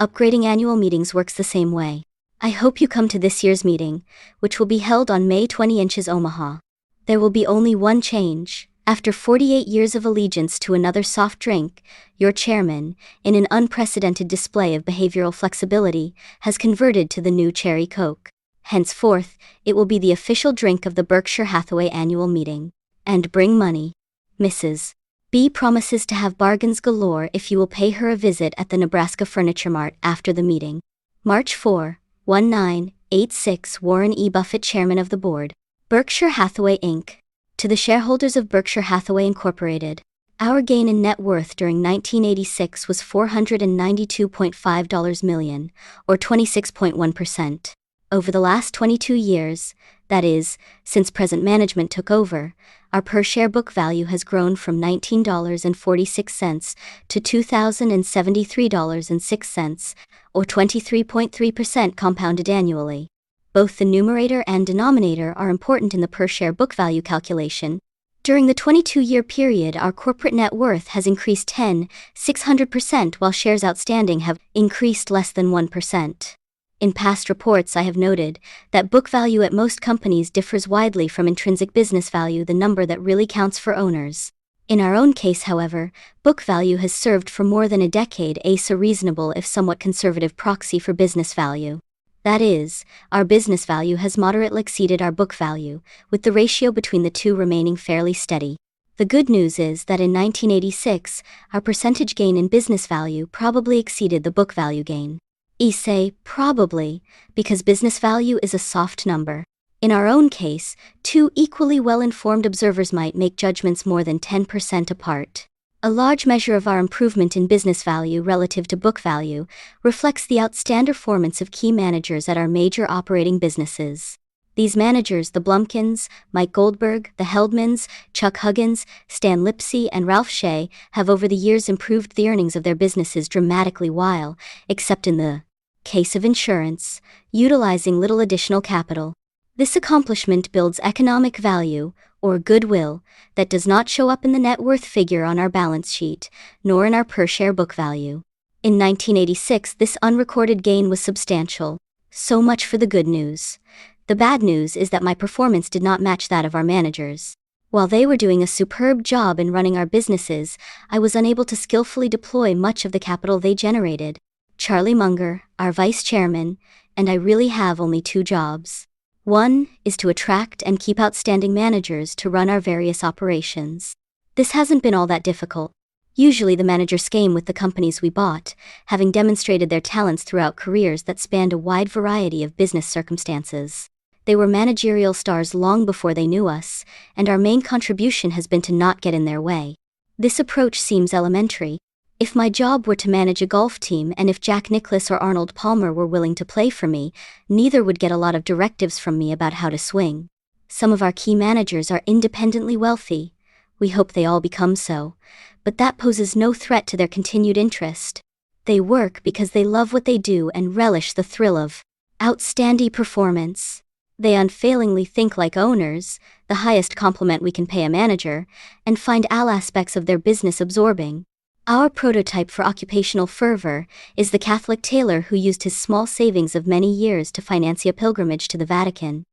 Upgrading annual meetings works the same way. I hope you come to this year's meeting, which will be held on May 20 in Omaha. There will be only one change. After 48 years of allegiance to another soft drink, your chairman, in an unprecedented display of behavioral flexibility, has converted to the new Cherry Coke. Henceforth, it will be the official drink of the Berkshire Hathaway annual meeting. And bring money. Mrs. B promises to have bargains galore if you will pay her a visit at the Nebraska Furniture Mart after the meeting. March 4, 1986 Warren E. Buffett, Chairman of the Board. Berkshire Hathaway Inc. To the shareholders of Berkshire Hathaway Incorporated, our gain in net worth during 1986 was $492.5 million, or 26.1%. Over the last 22 years, that is, since present management took over, our per-share book value has grown from $19.46 to $2,073.06, or 23.3% compounded annually. Both the numerator and denominator are important in the per-share book value calculation. During the 22-year period, our corporate net worth has increased 600%, while shares outstanding have increased less than 1%. In past reports, I have noted that book value at most companies differs widely from intrinsic business value, the number that really counts for owners. In our own case, however, book value has served for more than a decade as a reasonable if somewhat conservative proxy for business value. That is, our business value has moderately exceeded our book value, with the ratio between the two remaining fairly steady. The good news is that in 1986, our percentage gain in business value probably exceeded the book value gain. I say probably, because business value is a soft number. In our own case, two equally well-informed observers might make judgments more than 10% apart. A large measure of our improvement in business value relative to book value reflects the outstanding performance of key managers at our major operating businesses. These managers, the Blumkins, Mike Goldberg, the Heldmans, Chuck Huggins, Stan Lipsey, and Ralph Shea, have over the years improved the earnings of their businesses dramatically while, except in the case of insurance, utilizing little additional capital. This accomplishment builds economic value, or goodwill, that does not show up in the net worth figure on our balance sheet, nor in our per-share book value. In 1986, this unrecorded gain was substantial. So much for the good news. The bad news is that my performance did not match that of our managers. While they were doing a superb job in running our businesses, I was unable to skillfully deploy much of the capital they generated. Charlie Munger, our vice chairman, and I really have only two jobs. One is to attract and keep outstanding managers to run our various operations. This hasn't been all that difficult. Usually the managers came with the companies we bought, having demonstrated their talents throughout careers that spanned a wide variety of business circumstances. They were managerial stars long before they knew us, and our main contribution has been to not get in their way. This approach seems elementary. If my job were to manage a golf team and if Jack Nicklaus or Arnold Palmer were willing to play for me, neither would get a lot of directives from me about how to swing. Some of our key managers are independently wealthy. We hope they all become so, but that poses no threat to their continued interest. They work because they love what they do and relish the thrill of outstanding performance. They unfailingly think like owners, the highest compliment we can pay a manager, and find all aspects of their business absorbing. Our prototype for occupational fervor is the Catholic tailor who used his small savings of many years to finance a pilgrimage to the Vatican.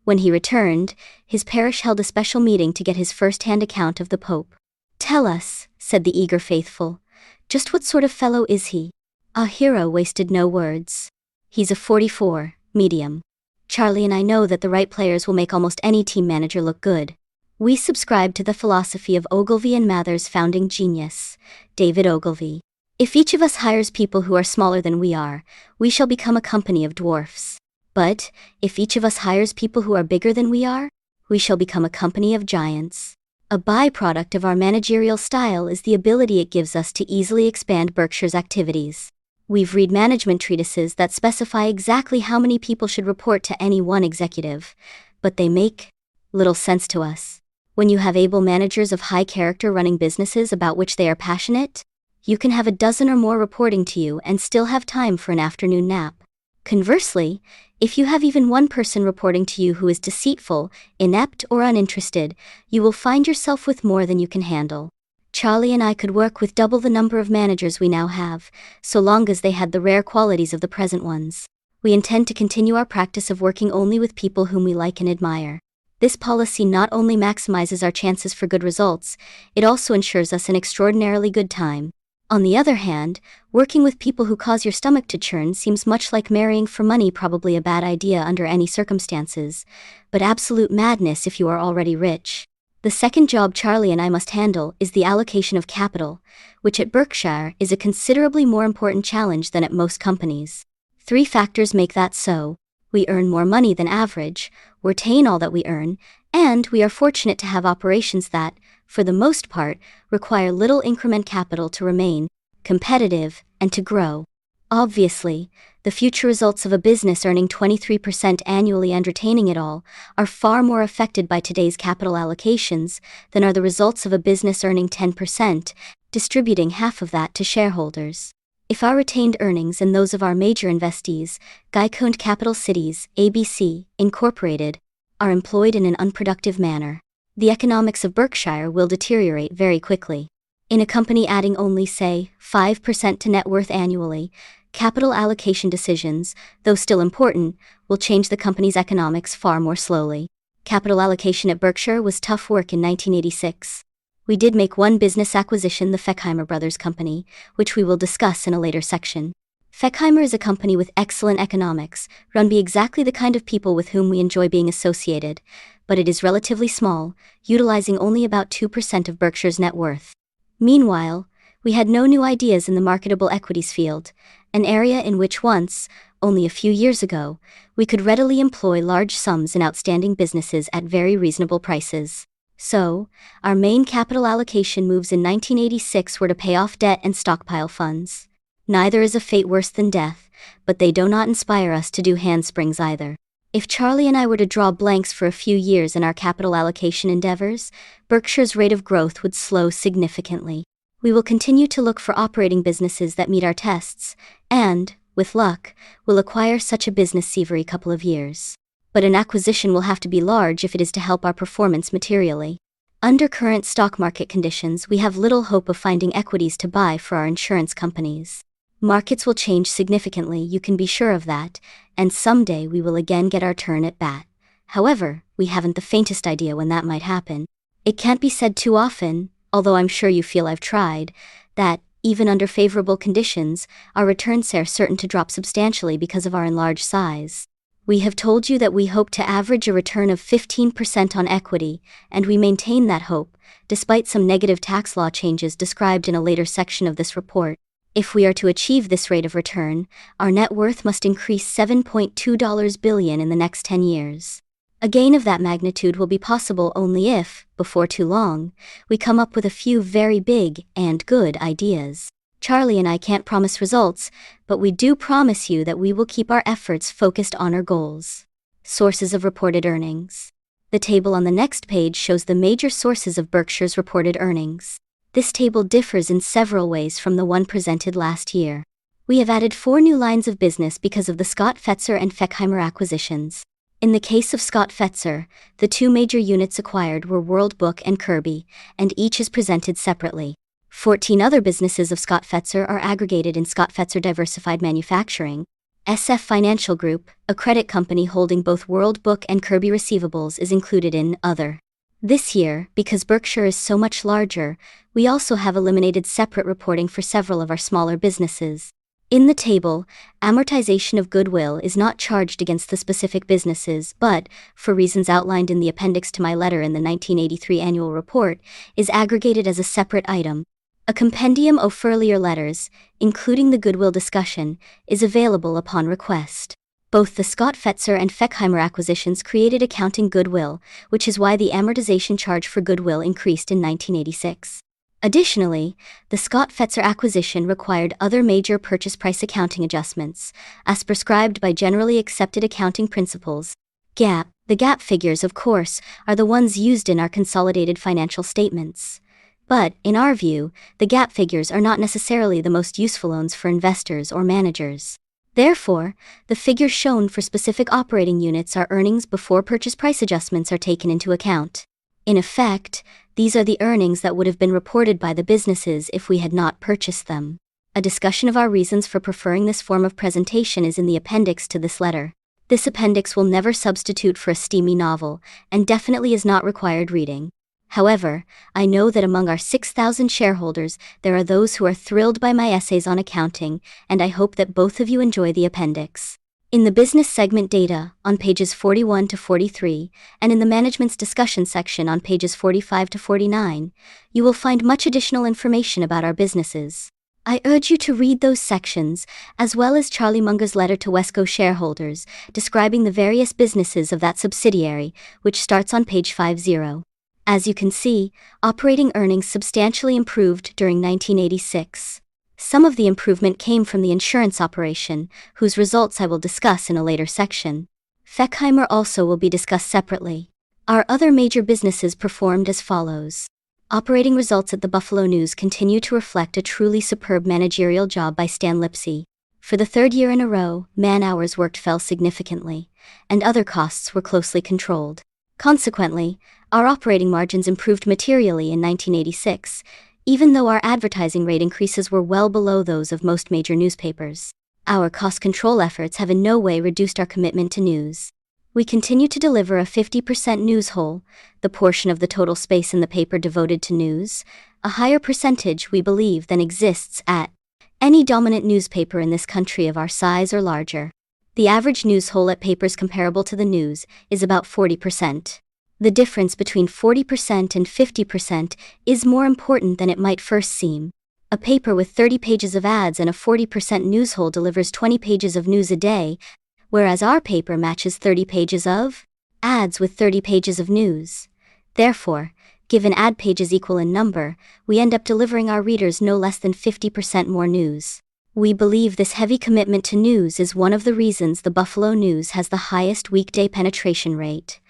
When he returned, his parish held a special meeting to get his first-hand account of the Pope. "Tell us," said the eager faithful, "just what sort of fellow is he?" Our hero wasted no words. "He's a 44, medium. Charlie and I know that the right players will make almost any team manager look good. We subscribe to the philosophy of Ogilvy and Mather's founding genius, David Ogilvy. If each of us hires people who are smaller than we are, we shall become a company of dwarfs. But, if each of us hires people who are bigger than we are, we shall become a company of giants." A byproduct of our managerial style is the ability it gives us to easily expand Berkshire's activities. We've read management treatises that specify exactly how many people should report to any one executive, but they make little sense to us. When you have able managers of high character running businesses about which they are passionate, you can have a dozen or more reporting to you and still have time for an afternoon nap. Conversely, if you have even one person reporting to you who is deceitful, inept, or uninterested, you will find yourself with more than you can handle. Charlie and I could work with double the number of managers we now have, so long as they had the rare qualities of the present ones. We intend to continue our practice of working only with people whom we like and admire. This policy not only maximizes our chances for good results, it also ensures us an extraordinarily good time. On the other hand, working with people who cause your stomach to churn seems much like marrying for money, probably a bad idea under any circumstances, but absolute madness if you are already rich. The second job Charlie and I must handle is the allocation of capital, which at Berkshire is a considerably more important challenge than at most companies. 3 factors make that so. We earn more money than average, retain all that we earn, and we are fortunate to have operations that, for the most part, require little increment capital to remain competitive and to grow. Obviously, the future results of a business earning 23% annually and retaining it all are far more affected by today's capital allocations than are the results of a business earning 10%, distributing half of that to shareholders. If our retained earnings and those of our major investees, Geico Capital Cities, ABC, Incorporated, are employed in an unproductive manner, the economics of Berkshire will deteriorate very quickly. In a company adding only, say, 5% to net worth annually, capital allocation decisions, though still important, will change the company's economics far more slowly. Capital allocation at Berkshire was tough work in 1986. We did make one business acquisition, the Feckheimer Brothers Company, which we will discuss in a later section. Feckheimer is a company with excellent economics, run by exactly the kind of people with whom we enjoy being associated, but it is relatively small, utilizing only about 2% of Berkshire's net worth. Meanwhile, we had no new ideas in the marketable equities field, an area in which once, only a few years ago, we could readily employ large sums in outstanding businesses at very reasonable prices. So, our main capital allocation moves in 1986 were to pay off debt and stockpile funds. Neither is a fate worse than death, but they do not inspire us to do handsprings either. If Charlie and I were to draw blanks for a few years in our capital allocation endeavors, Berkshire's rate of growth would slow significantly. We will continue to look for operating businesses that meet our tests, and, with luck, will acquire such a business every couple of years. But an acquisition will have to be large if it is to help our performance materially. Under current stock market conditions, we have little hope of finding equities to buy for our insurance companies. Markets will change significantly, you can be sure of that, and someday we will again get our turn at bat. However, we haven't the faintest idea when that might happen. It can't be said too often, although I'm sure you feel I've tried, that, even under favorable conditions, our returns are certain to drop substantially because of our enlarged size. We have told you that we hope to average a return of 15% on equity, and we maintain that hope, despite some negative tax law changes described in a later section of this report. If we are to achieve this rate of return, our net worth must increase $7.2 billion in the next 10 years. A gain of that magnitude will be possible only if, before too long, we come up with a few very big and good ideas. Charlie and I can't promise results, but we do promise you that we will keep our efforts focused on our goals. Sources of reported earnings. The table on the next page shows the major sources of Berkshire's reported earnings. This table differs in several ways from the one presented last year. We have added 4 new lines of business because of the Scott Fetzer and Feckheimer acquisitions. In the case of Scott Fetzer, the 2 major units acquired were World Book and Kirby, and each is presented separately. 14 other businesses of Scott Fetzer are aggregated in Scott Fetzer Diversified Manufacturing. SF Financial Group, a credit company holding both World Book and Kirby receivables, is included in Other. This year, because Berkshire is so much larger, we also have eliminated separate reporting for several of our smaller businesses. In the table, amortization of goodwill is not charged against the specific businesses, but, for reasons outlined in the appendix to my letter in the 1983 annual report, is aggregated as a separate item. A compendium of earlier letters, including the goodwill discussion, is available upon request. Both the Scott Fetzer and Feckheimer acquisitions created accounting goodwill, which is why the amortization charge for goodwill increased in 1986. Additionally, the Scott Fetzer acquisition required other major purchase price accounting adjustments, as prescribed by generally accepted accounting principles, GAAP. The GAAP figures, of course, are the ones used in our consolidated financial statements. But, in our view, the GAAP figures are not necessarily the most useful ones for investors or managers. Therefore, the figures shown for specific operating units are earnings before purchase price adjustments are taken into account. In effect, These are the earnings that would have been reported by the businesses if we had not purchased them. A discussion of our reasons for preferring this form of presentation is in the appendix to this letter. This appendix will never substitute for a steamy novel, and definitely is not required reading. However, I know that among our 6,000 shareholders, there are those who are thrilled by my essays on accounting, and I hope that both of you enjoy the appendix. In the business segment data, on pages 41 to 43, and in the management's discussion section on pages 45 to 49, you will find much additional information about our businesses. I urge you to read those sections, as well as Charlie Munger's letter to Wesco shareholders, describing the various businesses of that subsidiary, which starts on page 50. As you can see, operating earnings substantially improved during 1986. Some of the improvement came from the insurance operation, whose results I will discuss in a later section. Feckheimer also will be discussed separately. Our other major businesses performed as follows. Operating results at the Buffalo News continue to reflect a truly superb managerial job by Stan Lipsey. For the third year in a row, man-hours worked fell significantly, and other costs were closely controlled. Consequently, our operating margins improved materially in 1986, even though our advertising rate increases were well below those of most major newspapers. Our cost control efforts have in no way reduced our commitment to news. We continue to deliver a 50% news whole, the portion of the total space in the paper devoted to news, a higher percentage, we believe, than exists at any dominant newspaper in this country of our size or larger. The average news whole at papers comparable to the News is about 40%. The difference between 40% and 50% is more important than it might first seem. A paper with 30 pages of ads and a 40% news whole delivers 20 pages of news a day, whereas our paper matches 30 pages of ads with 30 pages of news. Therefore, given ad pages equal in number, we end up delivering our readers no less than 50% more news. We believe this heavy commitment to news is one of the reasons the Buffalo News has the highest weekday penetration rate,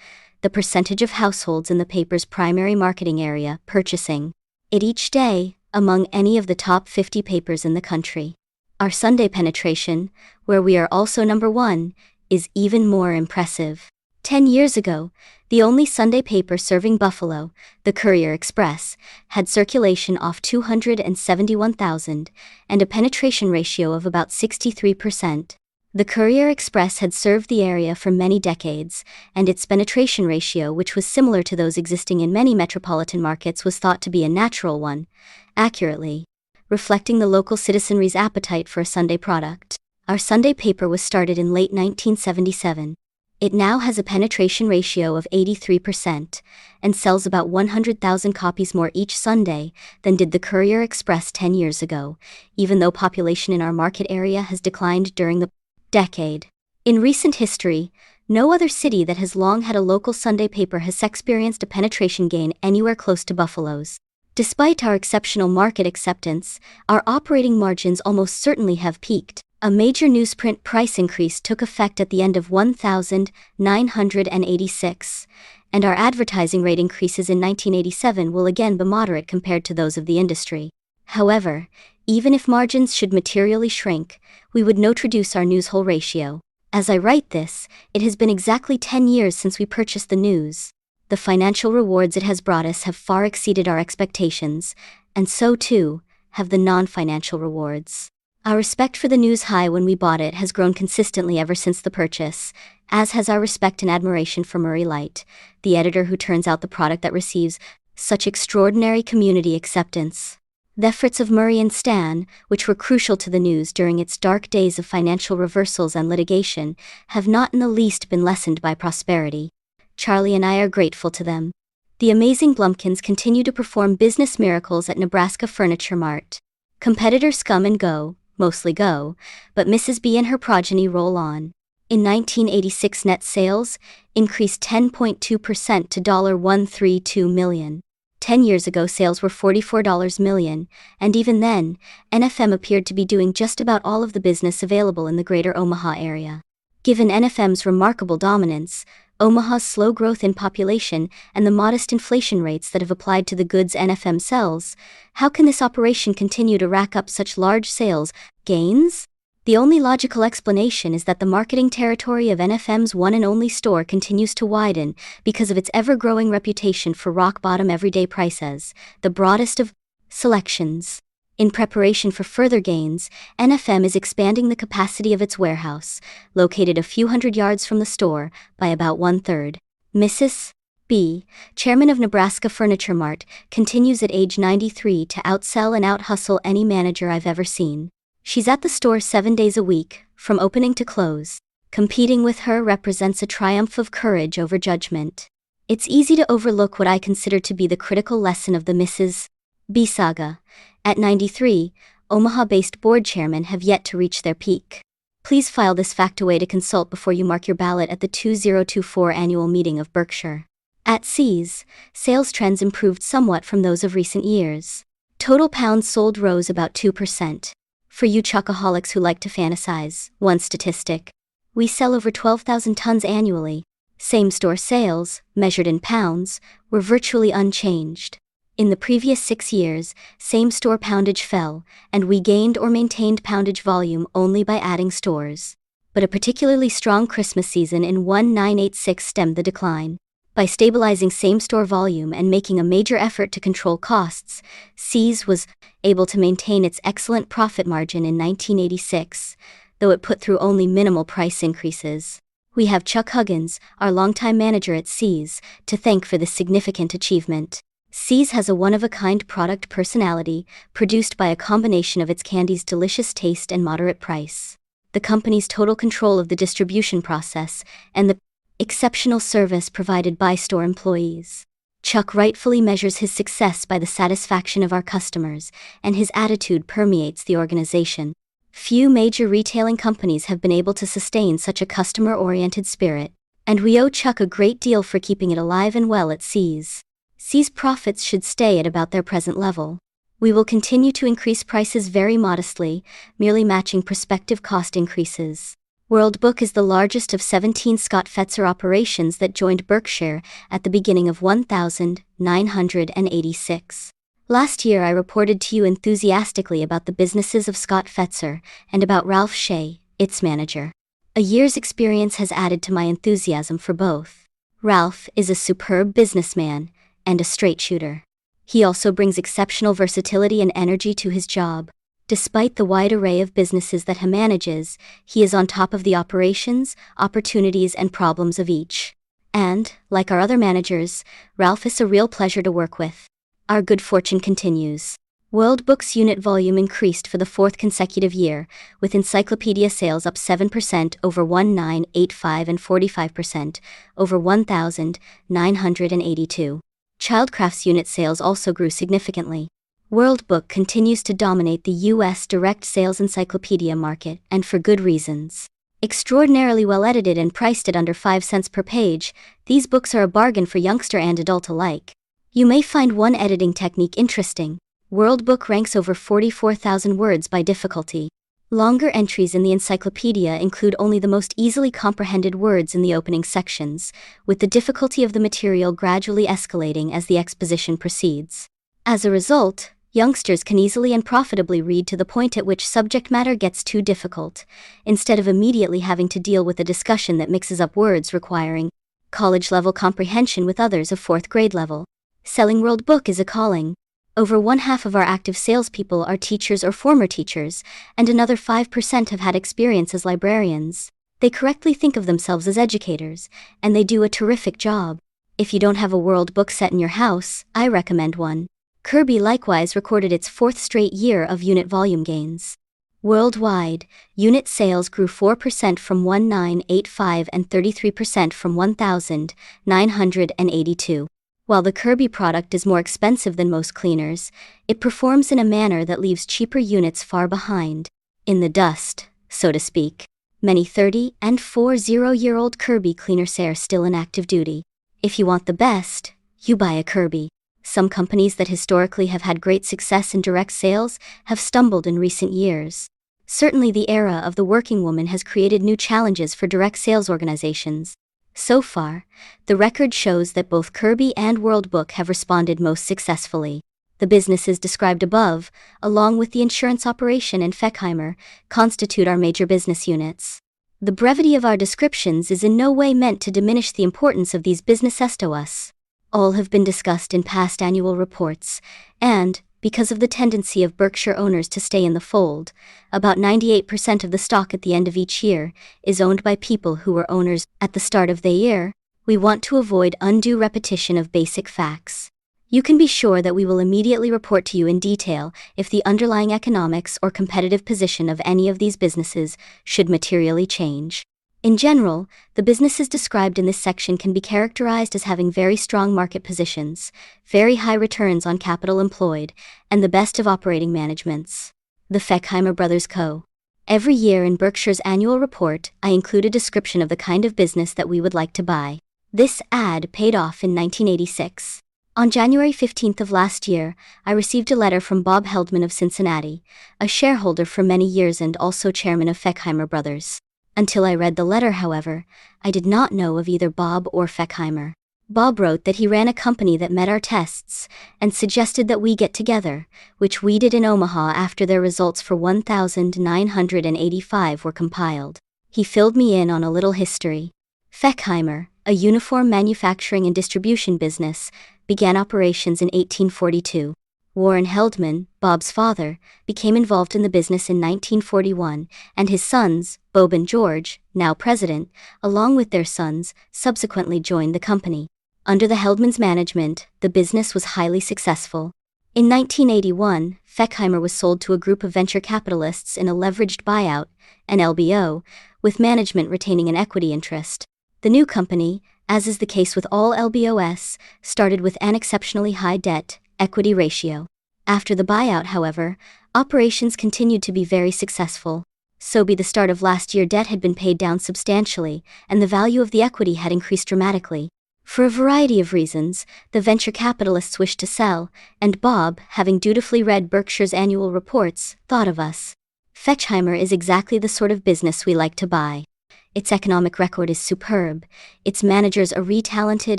the percentage of households in the paper's primary marketing area purchasing it each day, among any of the top 50 papers in the country. Our Sunday penetration, where we are also number one, is even more impressive. 10 years ago, the only Sunday paper serving Buffalo, the Courier Express, had circulation off 271,000 and a penetration ratio of about 63%. The Courier Express had served the area for many decades, and its penetration ratio, which was similar to those existing in many metropolitan markets, was thought to be a natural one, accurately reflecting the local citizenry's appetite for a Sunday product. Our Sunday paper was started in late 1977. It now has a penetration ratio of 83% and sells about 100,000 copies more each Sunday than did the Courier Express 10 years ago, even though population in our market area has declined during the decade. In recent history, no other city that has long had a local Sunday paper has experienced a penetration gain anywhere close to Buffalo's. Despite our exceptional market acceptance, our operating margins almost certainly have peaked. A major newsprint price increase took effect at the end of 1986, and our advertising rate increases in 1987 will again be moderate compared to those of the industry. However, even if margins should materially shrink, we would not reduce our news whole ratio. As I write this, it has been exactly 10 years since we purchased the News. The financial rewards it has brought us have far exceeded our expectations, and so too have the non-financial rewards. Our respect for the News high when we bought it has grown consistently ever since the purchase, as has our respect and admiration for Murray Light, the editor who turns out the product that receives such extraordinary community acceptance. The efforts of Murray and Stan, which were crucial to the News during its dark days of financial reversals and litigation, have not in the least been lessened by prosperity. Charlie and I are grateful to them. The amazing Blumpkins continue to perform business miracles at Nebraska Furniture Mart. Competitor Scum and Go, mostly Go, but Mrs. B and her progeny roll on. In 1986, net sales increased 10.2% to $132 million. 10 years ago, sales were $44 million, and even then, NFM appeared to be doing just about all of the business available in the greater Omaha area. Given NFM's remarkable dominance, Omaha's slow growth in population, and the modest inflation rates that have applied to the goods NFM sells, how can this operation continue to rack up such large sales gains? The only logical explanation is that the marketing territory of NFM's one and only store continues to widen because of its ever-growing reputation for rock-bottom everyday prices, the broadest of selections. In preparation for further gains, NFM is expanding the capacity of its warehouse, located a few hundred yards from the store, by about one-third. Mrs. B., chairman of Nebraska Furniture Mart, continues at age 93 to outsell and out-hustle any manager I've ever seen. She's at the store 7 days a week, from opening to close. Competing with her represents a triumph of courage over judgment. It's easy to overlook what I consider to be the critical lesson of the Mrs. B saga. At 93, Omaha-based board chairmen have yet to reach their peak. Please file this fact away to consult before you mark your ballot at the 2024 annual meeting of Berkshire. At See's, sales trends improved somewhat from those of recent years. Total pounds sold rose about 2%. For you chocoholics who like to fantasize, one statistic. We sell over 12,000 tons annually. Same-store sales, measured in pounds, were virtually unchanged. In the previous 6 years, same-store poundage fell, and we gained or maintained poundage volume only by adding stores. But a particularly strong Christmas season in 1986 stemmed the decline. By stabilizing same-store volume and making a major effort to control costs, See's was able to maintain its excellent profit margin in 1986, though it put through only minimal price increases. We have Chuck Huggins, our longtime manager at See's, to thank for this significant achievement. See's has a one-of-a-kind product personality, produced by a combination of its candy's delicious taste and moderate price, the company's total control of the distribution process, and the exceptional service provided by store employees. Chuck rightfully measures his success by the satisfaction of our customers, and his attitude permeates the organization. Few major retailing companies have been able to sustain such a customer-oriented spirit, and we owe Chuck a great deal for keeping it alive and well at See's. See's profits should stay at about their present level. We will continue to increase prices very modestly, merely matching prospective cost increases. World Book is the largest of 17 Scott Fetzer operations that joined Berkshire at the beginning of 1986. Last year I reported to you enthusiastically about the businesses of Scott Fetzer and about Ralph Shea, its manager. A year's experience has added to my enthusiasm for both. Ralph is a superb businessman and a straight shooter. He also brings exceptional versatility and energy to his job. Despite the wide array of businesses that he manages, he is on top of the operations, opportunities, and problems of each. And, like our other managers, Ralph is a real pleasure to work with. Our good fortune continues. World Book's unit volume increased for the 4th consecutive year, with encyclopedia sales up 7% over 1985 and 45% over 1982. Childcraft's unit sales also grew significantly. World Book continues to dominate the U.S. direct sales encyclopedia market, and for good reasons. Extraordinarily well edited and priced at under 5 cents per page, these books are a bargain for youngster and adult alike. You may find one editing technique interesting. World Book ranks over 44,000 words by difficulty. Longer entries in the encyclopedia include only the most easily comprehended words in the opening sections, with the difficulty of the material gradually escalating as the exposition proceeds. As a result, youngsters can easily and profitably read to the point at which subject matter gets too difficult, instead of immediately having to deal with a discussion that mixes up words requiring college-level comprehension with others of 4th grade level. Selling World Book is a calling. Over 1/2 of our active salespeople are teachers or former teachers, and another 5% have had experience as librarians. They correctly think of themselves as educators, and they do a terrific job. If you don't have a World Book set in your house, I recommend one. Kirby likewise recorded its 4th straight year of unit volume gains. Worldwide, unit sales grew 4% from 1985 and 33% from 1982. While the Kirby product is more expensive than most cleaners, it performs in a manner that leaves cheaper units far behind, in the dust, so to speak. Many 30- and 40-year-old Kirby cleaners are still in active duty. If you want the best, you buy a Kirby. Some companies that historically have had great success in direct sales have stumbled in recent years. Certainly the era of the working woman has created new challenges for direct sales organizations. So far, the record shows that both Kirby and World Book have responded most successfully. The businesses described above, along with the insurance operation and Feckheimer, constitute our major business units. The brevity of our descriptions is in no way meant to diminish the importance of these businesses to us. All have been discussed in past annual reports, and, because of the tendency of Berkshire owners to stay in the fold, about 98% of the stock at the end of each year is owned by people who were owners at the start of the year. We want to avoid undue repetition of basic facts. You can be sure that we will immediately report to you in detail if the underlying economics or competitive position of any of these businesses should materially change. In general, the businesses described in this section can be characterized as having very strong market positions, very high returns on capital employed, and the best of operating managements. The Feckheimer Brothers Co. Every year in Berkshire's annual report, I include a description of the kind of business that we would like to buy. This ad paid off in 1986. On January 15th of last year, I received a letter from Bob Heldman of Cincinnati, a shareholder for many years and also chairman of Feckheimer Brothers. Until I read the letter, however, I did not know of either Bob or Feckheimer. Bob wrote that he ran a company that met our tests and suggested that we get together, which we did in Omaha after their results for 1985 were compiled. He filled me in on a little history. Feckheimer, a uniform manufacturing and distribution business, began operations in 1842. Warren Heldman, Bob's father, became involved in the business in 1941, and his sons, Bob and George, now president, along with their sons, subsequently joined the company. Under the Heldman's management, the business was highly successful. In 1981, Feckheimer was sold to a group of venture capitalists in a leveraged buyout, an LBO, with management retaining an equity interest. The new company, as is the case with all LBOs, started with an exceptionally high debt-equity ratio. After the buyout, however, operations continued to be very successful. So by the start of last year, debt had been paid down substantially, and the value of the equity had increased dramatically. For a variety of reasons, the venture capitalists wished to sell, and Bob, having dutifully read Berkshire's annual reports, thought of us. Feckheimer is exactly the sort of business we like to buy. Its economic record is superb, its managers are talented,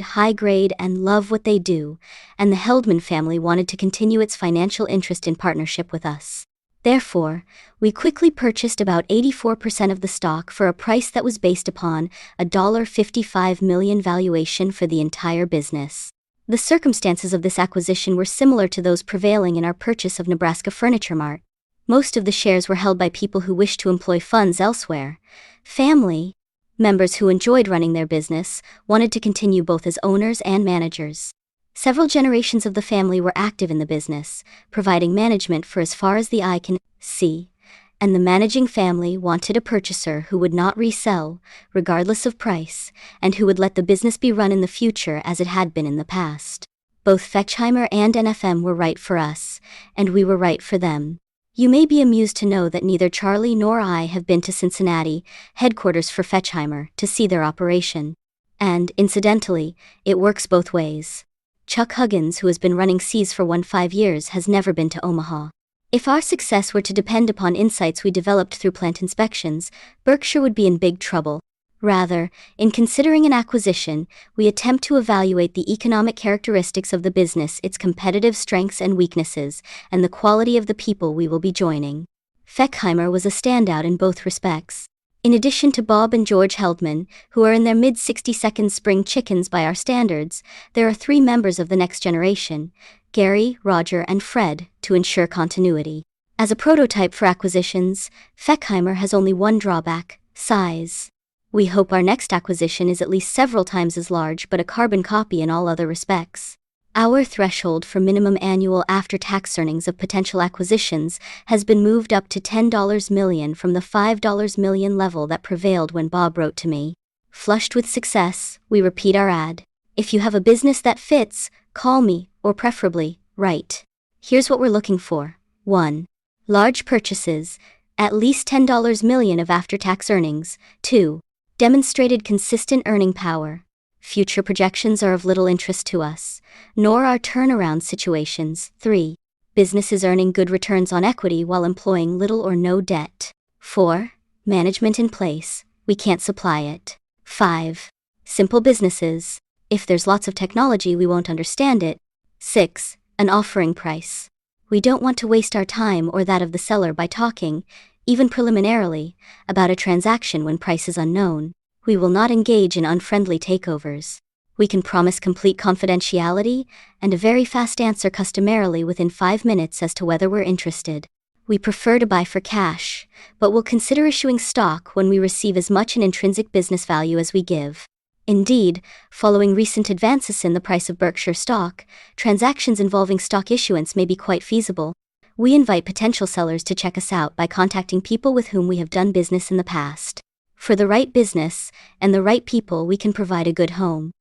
high-grade, and love what they do, and the Heldman family wanted to continue its financial interest in partnership with us. Therefore, we quickly purchased about 84% of the stock for a price that was based upon a $55 million valuation for the entire business. The circumstances of this acquisition were similar to those prevailing in our purchase of Nebraska Furniture Mart. Most of the shares were held by people who wished to employ funds elsewhere. Family members who enjoyed running their business wanted to continue both as owners and managers. Several generations of the family were active in the business, providing management for as far as the eye can see, and the managing family wanted a purchaser who would not resell, regardless of price, and who would let the business be run in the future as it had been in the past. Both Feckheimer and NFM were right for us, and we were right for them. You may be amused to know that neither Charlie nor I have been to Cincinnati, headquarters for Feckheimer, to see their operation. And, incidentally, it works both ways. Chuck Huggins, who has been running Seas for 15 years, has never been to Omaha. If our success were to depend upon insights we developed through plant inspections, Berkshire would be in big trouble. Rather, in considering an acquisition, we attempt to evaluate the economic characteristics of the business, its competitive strengths and weaknesses, and the quality of the people we will be joining. Feckheimer was a standout in both respects. In addition to Bob and George Heldman, who are in their mid-60-second spring chickens by our standards, there are 3 members of the next generation, Gary, Roger, and Fred, to ensure continuity. As a prototype for acquisitions, Feckheimer has only one drawback: size. We hope our next acquisition is at least several times as large, but a carbon copy in all other respects. Our threshold for minimum annual after-tax earnings of potential acquisitions has been moved up to $10 million from the $5 million level that prevailed when Bob wrote to me. Flushed with success, we repeat our ad. If you have a business that fits, call me, or preferably, write. Here's what we're looking for. 1. Large purchases, at least $10 million of after-tax earnings. 2. Demonstrated consistent earning power. Future projections are of little interest to us, nor are turnaround situations. 3. Businesses earning good returns on equity while employing little or no debt. 4. Management in place, we can't supply it. 5. Simple businesses, if there's lots of technology we won't understand it. 6. An offering price. We don't want to waste our time or that of the seller by talking, even preliminarily, about a transaction when price is unknown. We will not engage in unfriendly takeovers. We can promise complete confidentiality and a very fast answer, customarily within 5 minutes, as to whether we're interested. We prefer to buy for cash, but will consider issuing stock when we receive as much in intrinsic business value as we give. Indeed, following recent advances in the price of Berkshire stock, transactions involving stock issuance may be quite feasible. We invite potential sellers to check us out by contacting people with whom we have done business in the past. For the right business and the right people, we can provide a good home.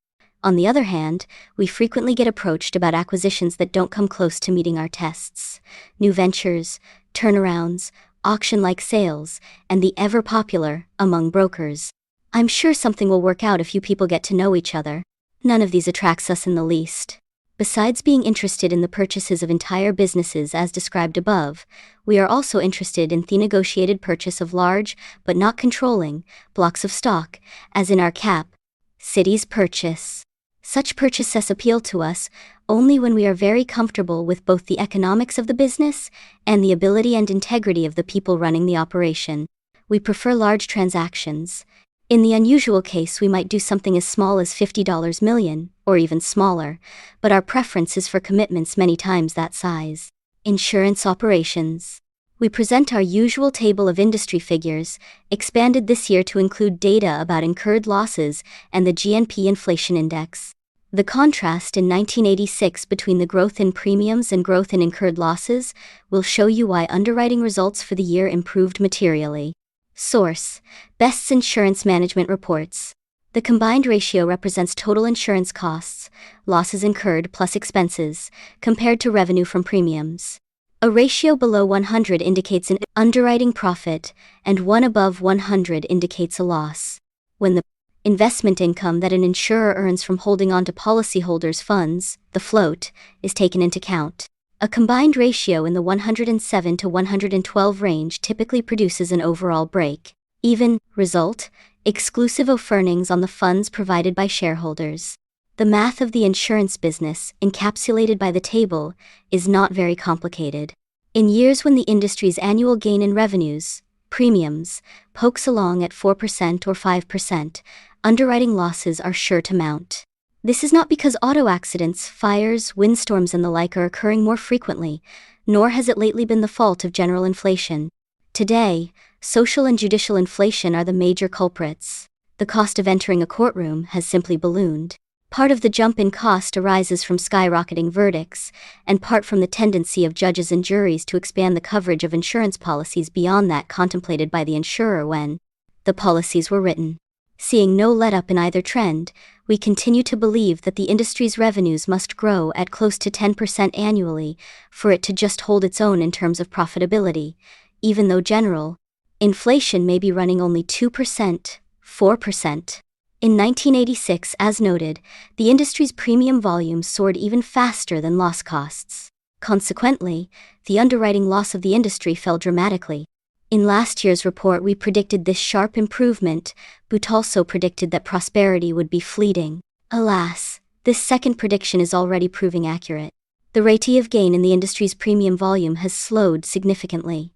On the other hand, we frequently get approached about acquisitions that don't come close to meeting our tests. New ventures, turnarounds, auction-like sales, and the ever-popular, among brokers, "I'm sure something will work out if you people get to know each other." None of these attracts us in the least. Besides being interested in the purchases of entire businesses as described above, we are also interested in the negotiated purchase of large, but not controlling, blocks of stock, as in our Cap Cities purchase. Such purchases appeal to us only when we are very comfortable with both the economics of the business and the ability and integrity of the people running the operation. We prefer large transactions. In the unusual case, we might do something as small as $50 million, or even smaller, but our preference is for commitments many times that size. Insurance operations. We present our usual table of industry figures, expanded this year to include data about incurred losses and the GNP inflation index. The contrast in 1986 between the growth in premiums and growth in incurred losses will show you why underwriting results for the year improved materially. Source: Best's Insurance Management Reports. The combined ratio represents total insurance costs, losses incurred plus expenses, compared to revenue from premiums. A ratio below 100 indicates an underwriting profit, and one above 100 indicates a loss. When the investment income that an insurer earns from holding on to policyholders' funds, the float, is taken into account, a combined ratio in the 107 to 112 range typically produces an overall break-even result, exclusive of earnings on the funds provided by shareholders. The math of the insurance business, encapsulated by the table, is not very complicated. In years when the industry's annual gain in revenues, premiums, pokes along at 4% or 5%, underwriting losses are sure to mount. This is not because auto accidents, fires, windstorms and the like are occurring more frequently, nor has it lately been the fault of general inflation. Today, social and judicial inflation are the major culprits. The cost of entering a courtroom has simply ballooned. Part of the jump in cost arises from skyrocketing verdicts, and part from the tendency of judges and juries to expand the coverage of insurance policies beyond that contemplated by the insurer when the policies were written. Seeing no let-up in either trend, we continue to believe that the industry's revenues must grow at close to 10% annually for it to just hold its own in terms of profitability, even though general inflation may be running only 2%, 4%. In 1986, as noted, the industry's premium volume soared even faster than loss costs. Consequently, the underwriting loss of the industry fell dramatically. In last year's report, we predicted this sharp improvement, but also predicted that prosperity would be fleeting. Alas, this second prediction is already proving accurate. The rate of gain in the industry's premium volume has slowed significantly.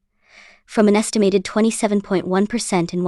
From an estimated 27.1% in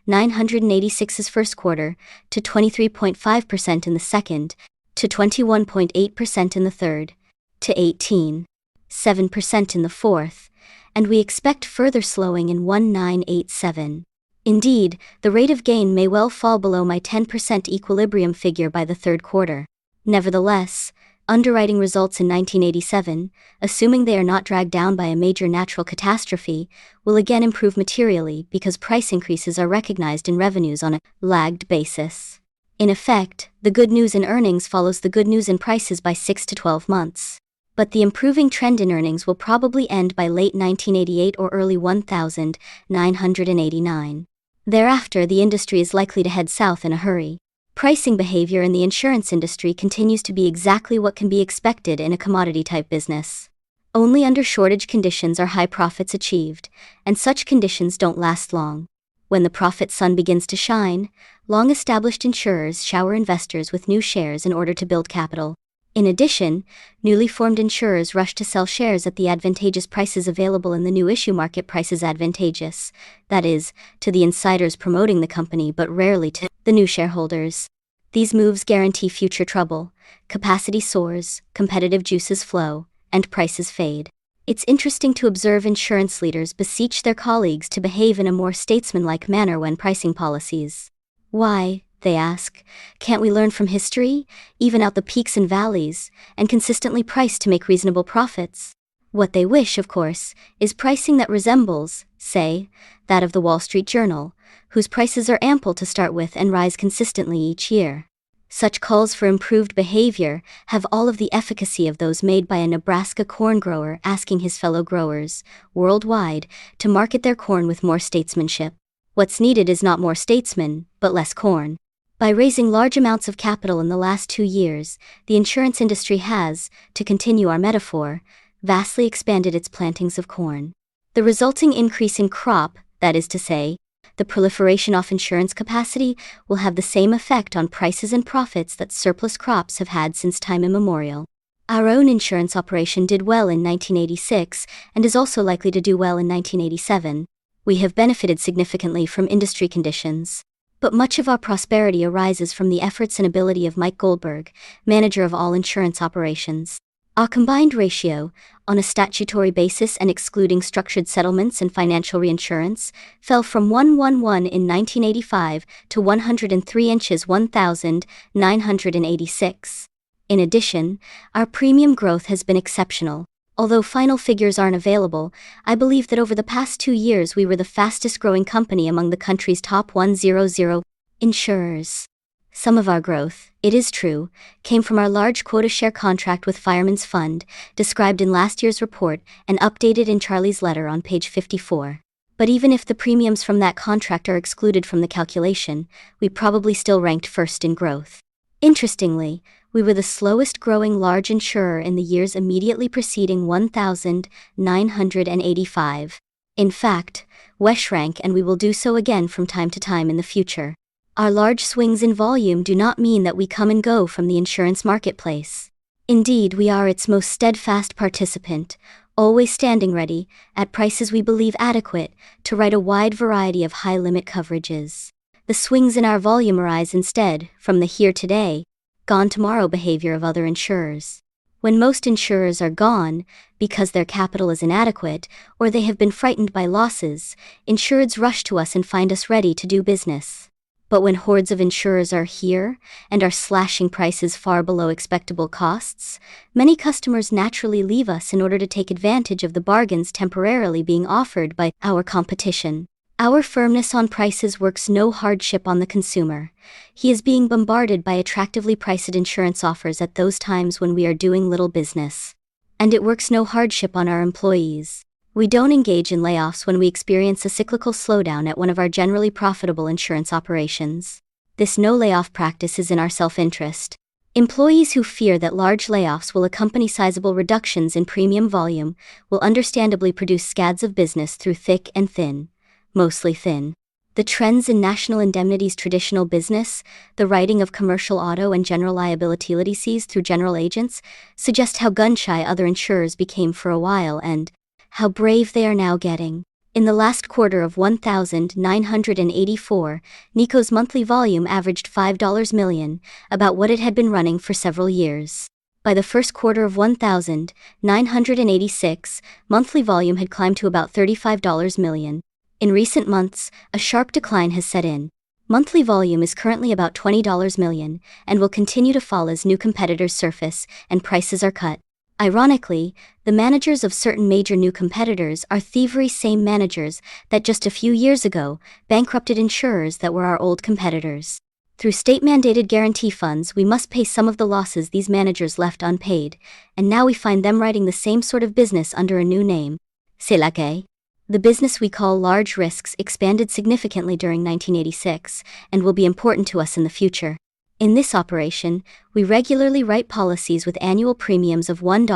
1986's first quarter, to 23.5% in the second, to 21.8% in the third, to 18.7% in the fourth, and we expect further slowing in 1987. Indeed, the rate of gain may well fall below my 10% equilibrium figure by the third quarter. Nevertheless, underwriting results in 1987, assuming they are not dragged down by a major natural catastrophe, will again improve materially because price increases are recognized in revenues on a lagged basis. In effect, the good news in earnings follows the good news in prices by 6 to 12 months. But the improving trend in earnings will probably end by late 1988 or early 1989. Thereafter, the industry is likely to head south in a hurry. Pricing behavior in the insurance industry continues to be exactly what can be expected in a commodity-type business. Only under shortage conditions are high profits achieved, and such conditions don't last long. When the profit sun begins to shine, long-established insurers shower investors with new shares in order to build capital. In addition, newly formed insurers rush to sell shares at the advantageous prices available in the new issue market. Prices advantageous, that is, to the insiders promoting the company but rarely to the new shareholders. These moves guarantee future trouble. Capacity soars, competitive juices flow, and prices fade. It's interesting to observe insurance leaders beseech their colleagues to behave in a more statesmanlike manner when pricing policies. Why, they ask, can't we learn from history, even out the peaks and valleys, and consistently price to make reasonable profits? What they wish, of course, is pricing that resembles, say, that of the Wall Street Journal, whose prices are ample to start with and rise consistently each year. Such calls for improved behavior have all of the efficacy of those made by a Nebraska corn grower asking his fellow growers, worldwide, to market their corn with more statesmanship. What's needed is not more statesmen, but less corn. By raising large amounts of capital in the last 2 years, the insurance industry has, to continue our metaphor, vastly expanded its plantings of corn. The resulting increase in crop, that is to say, the proliferation of insurance capacity, will have the same effect on prices and profits that surplus crops have had since time immemorial. Our own insurance operation did well in 1986 and is also likely to do well in 1987. We have benefited significantly from industry conditions. But much of our prosperity arises from the efforts and ability of Mike Goldberg, manager of all insurance operations. Our combined ratio, on a statutory basis and excluding structured settlements and financial reinsurance, fell from 111 in 1985 to 103 in 1986. In addition, our premium growth has been exceptional. Although final figures aren't available, I believe that over the past 2 years we were the fastest growing company among the country's top 100 insurers. Some of our growth, it is true, came from our large quota share contract with Fireman's Fund, described in last year's report and updated in Charlie's letter on page 54. But even if the premiums from that contract are excluded from the calculation, we probably still ranked first in growth. Interestingly, we were the slowest growing large insurer in the years immediately preceding 1985. In fact, we shrank and we will do so again from time to time in the future. Our large swings in volume do not mean that we come and go from the insurance marketplace. Indeed, we are its most steadfast participant, always standing ready, at prices we believe adequate, to write a wide variety of high-limit coverages. The swings in our volume arise instead from the here-today, gone-tomorrow behavior of other insurers. When most insurers are gone, because their capital is inadequate, or they have been frightened by losses, insureds rush to us and find us ready to do business. But when hordes of insurers are here, and are slashing prices far below expectable costs, many customers naturally leave us in order to take advantage of the bargains temporarily being offered by our competition. Our firmness on prices works no hardship on the consumer. He is being bombarded by attractively priced insurance offers at those times when we are doing little business. And it works no hardship on our employees. We don't engage in layoffs when we experience a cyclical slowdown at one of our generally profitable insurance operations. This no-layoff practice is in our self-interest. Employees who fear that large layoffs will accompany sizable reductions in premium volume will understandably produce scads of business through thick and thin. Mostly thin. The trends in National Indemnity's traditional business, the writing of commercial auto and general liability policies through general agents, suggest how gun-shy other insurers became for a while and how brave they are now getting. In the last quarter of 1984, NICO's monthly volume averaged $5 million, about what it had been running for several years. By the first quarter of 1986, monthly volume had climbed to about $35 million. In recent months, a sharp decline has set in. Monthly volume is currently about $20 million, and will continue to fall as new competitors surface and prices are cut. Ironically, the managers of certain major new competitors are thievery same managers that just a few years ago bankrupted insurers that were our old competitors. Through state-mandated guarantee funds, we must pay some of the losses these managers left unpaid, and now we find them writing the same sort of business under a new name. C'est laquelle? The business we call large risks expanded significantly during 1986 and will be important to us in the future. In this operation, we regularly write policies with annual premiums of $1,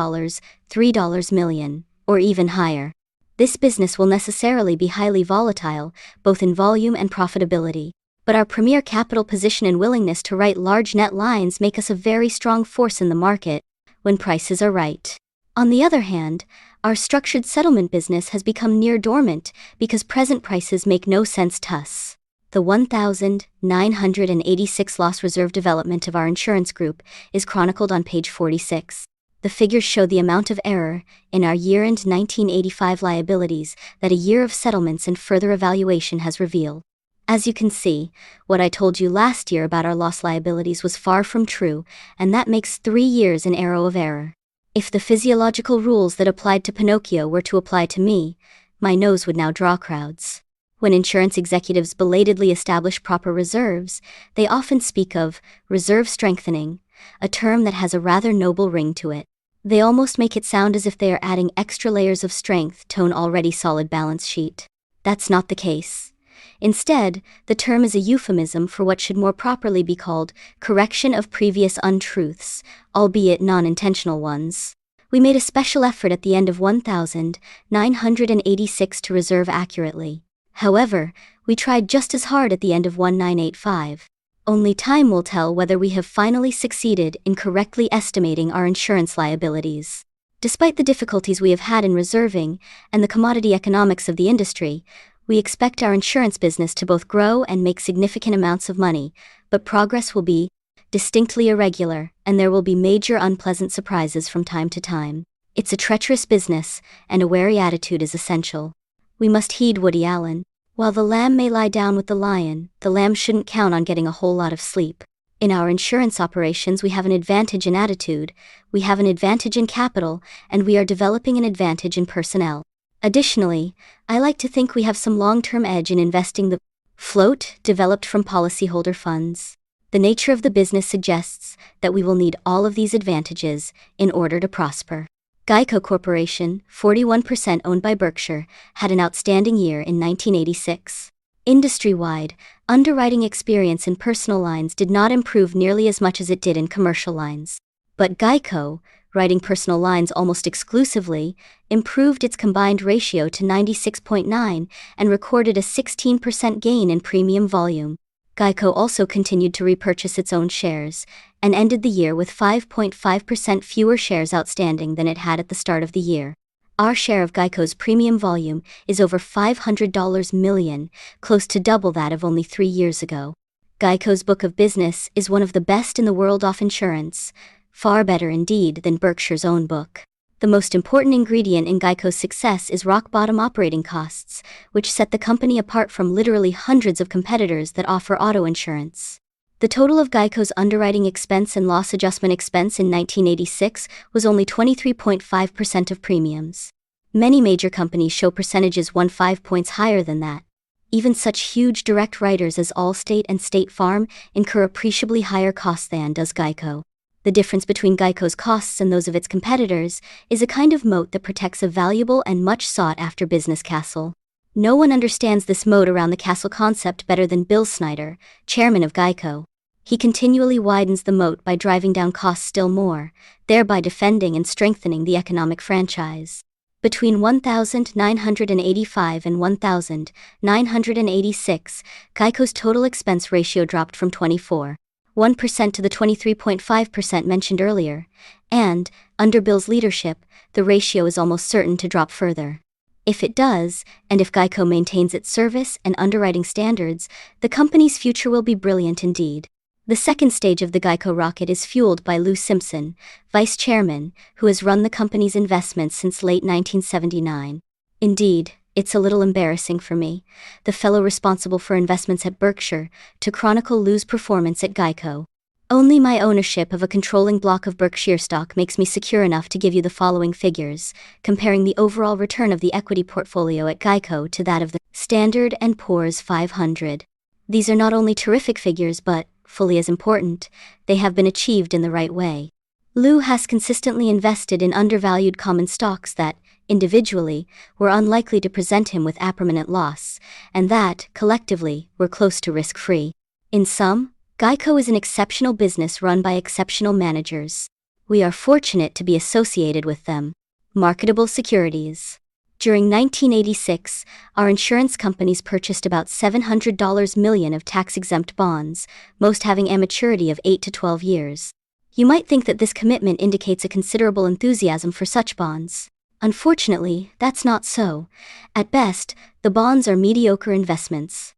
$3 million, or even higher. This business will necessarily be highly volatile, both in volume and profitability. But our premier capital position and willingness to write large net lines make us a very strong force in the market. when prices are right. On the other hand, our structured settlement business has become near dormant because present prices make no sense to us. The 1,986 loss reserve development of our insurance group is chronicled on page 46. The figures show the amount of error in our year-end 1985 liabilities that a year of settlements and further evaluation has revealed. As you can see, what I told you last year about our loss liabilities was far from true, and that makes 3 years an arrow of error. If the physiological rules that applied to Pinocchio were to apply to me, my nose would now draw crowds. When insurance executives belatedly establish proper reserves, they often speak of reserve strengthening, a term that has a rather noble ring to it. They almost make it sound as if they are adding extra layers of strength to an already solid balance sheet. That's not the case. Instead, the term is a euphemism for what should more properly be called correction of previous untruths, albeit non-intentional ones. We made a special effort at the end of 1986 to reserve accurately. However, we tried just as hard at the end of 1985. Only time will tell whether we have finally succeeded in correctly estimating our insurance liabilities. Despite the difficulties we have had in reserving and the commodity economics of the industry, we expect our insurance business to both grow and make significant amounts of money, but progress will be distinctly irregular, and there will be major unpleasant surprises from time to time. It's a treacherous business, and a wary attitude is essential. We must heed Woody Allen. While the lamb may lie down with the lion, the lamb shouldn't count on getting a whole lot of sleep. In our insurance operations, we have an advantage in attitude, we have an advantage in capital, and we are developing an advantage in personnel. Additionally, I like to think we have some long-term edge in investing the float developed from policyholder funds. The nature of the business suggests that we will need all of these advantages in order to prosper. Geico Corporation, 41% owned by Berkshire, had an outstanding year in 1986. Industry-wide, underwriting experience in personal lines did not improve nearly as much as it did in commercial lines. But Geico, writing personal lines almost exclusively, improved its combined ratio to 96.9 and recorded a 16% gain in premium volume. Geico also continued to repurchase its own shares, and ended the year with 5.5% fewer shares outstanding than it had at the start of the year. Our share of Geico's premium volume is over $500 million, close to double that of only 3 years ago. Geico's book of business is one of the best in the world of insurance, far better indeed than Berkshire's own book. The most important ingredient in Geico's success is rock-bottom operating costs, which set the company apart from literally hundreds of competitors that offer auto insurance. The total of Geico's underwriting expense and loss adjustment expense in 1986 was only 23.5% of premiums. Many major companies show percentages 1.5 points higher than that. Even such huge direct writers as Allstate and State Farm incur appreciably higher costs than does Geico. The difference between Geico's costs and those of its competitors is a kind of moat that protects a valuable and much sought-after business castle. No one understands this moat around the castle concept better than Bill Snyder, chairman of Geico. He continually widens the moat by driving down costs still more, thereby defending and strengthening the economic franchise. Between 1985 and 1986, Geico's total expense ratio dropped from 24.1% to the 23.5% mentioned earlier, and, under Bill's leadership, the ratio is almost certain to drop further. If it does, and if Geico maintains its service and underwriting standards, the company's future will be brilliant indeed. The second stage of the Geico rocket is fueled by Lou Simpson, vice chairman, who has run the company's investments since late 1979. Indeed, it's a little embarrassing for me, the fellow responsible for investments at Berkshire, to chronicle Lou's performance at Geico. Only my ownership of a controlling block of Berkshire stock makes me secure enough to give you the following figures, comparing the overall return of the equity portfolio at Geico to that of the Standard & Poor's 500. These are not only terrific figures but, fully as important, they have been achieved in the right way. Lou has consistently invested in undervalued common stocks that, individually, were unlikely to present him with a permanent loss, and that, collectively, were close to risk-free. In sum, Geico is an exceptional business run by exceptional managers. We are fortunate to be associated with them. Marketable securities. During 1986, our insurance companies purchased about $700 million of tax-exempt bonds, most having a maturity of 8 to 12 years. You might think that this commitment indicates a considerable enthusiasm for such bonds. Unfortunately, that's not so. At best, the bonds are mediocre investments.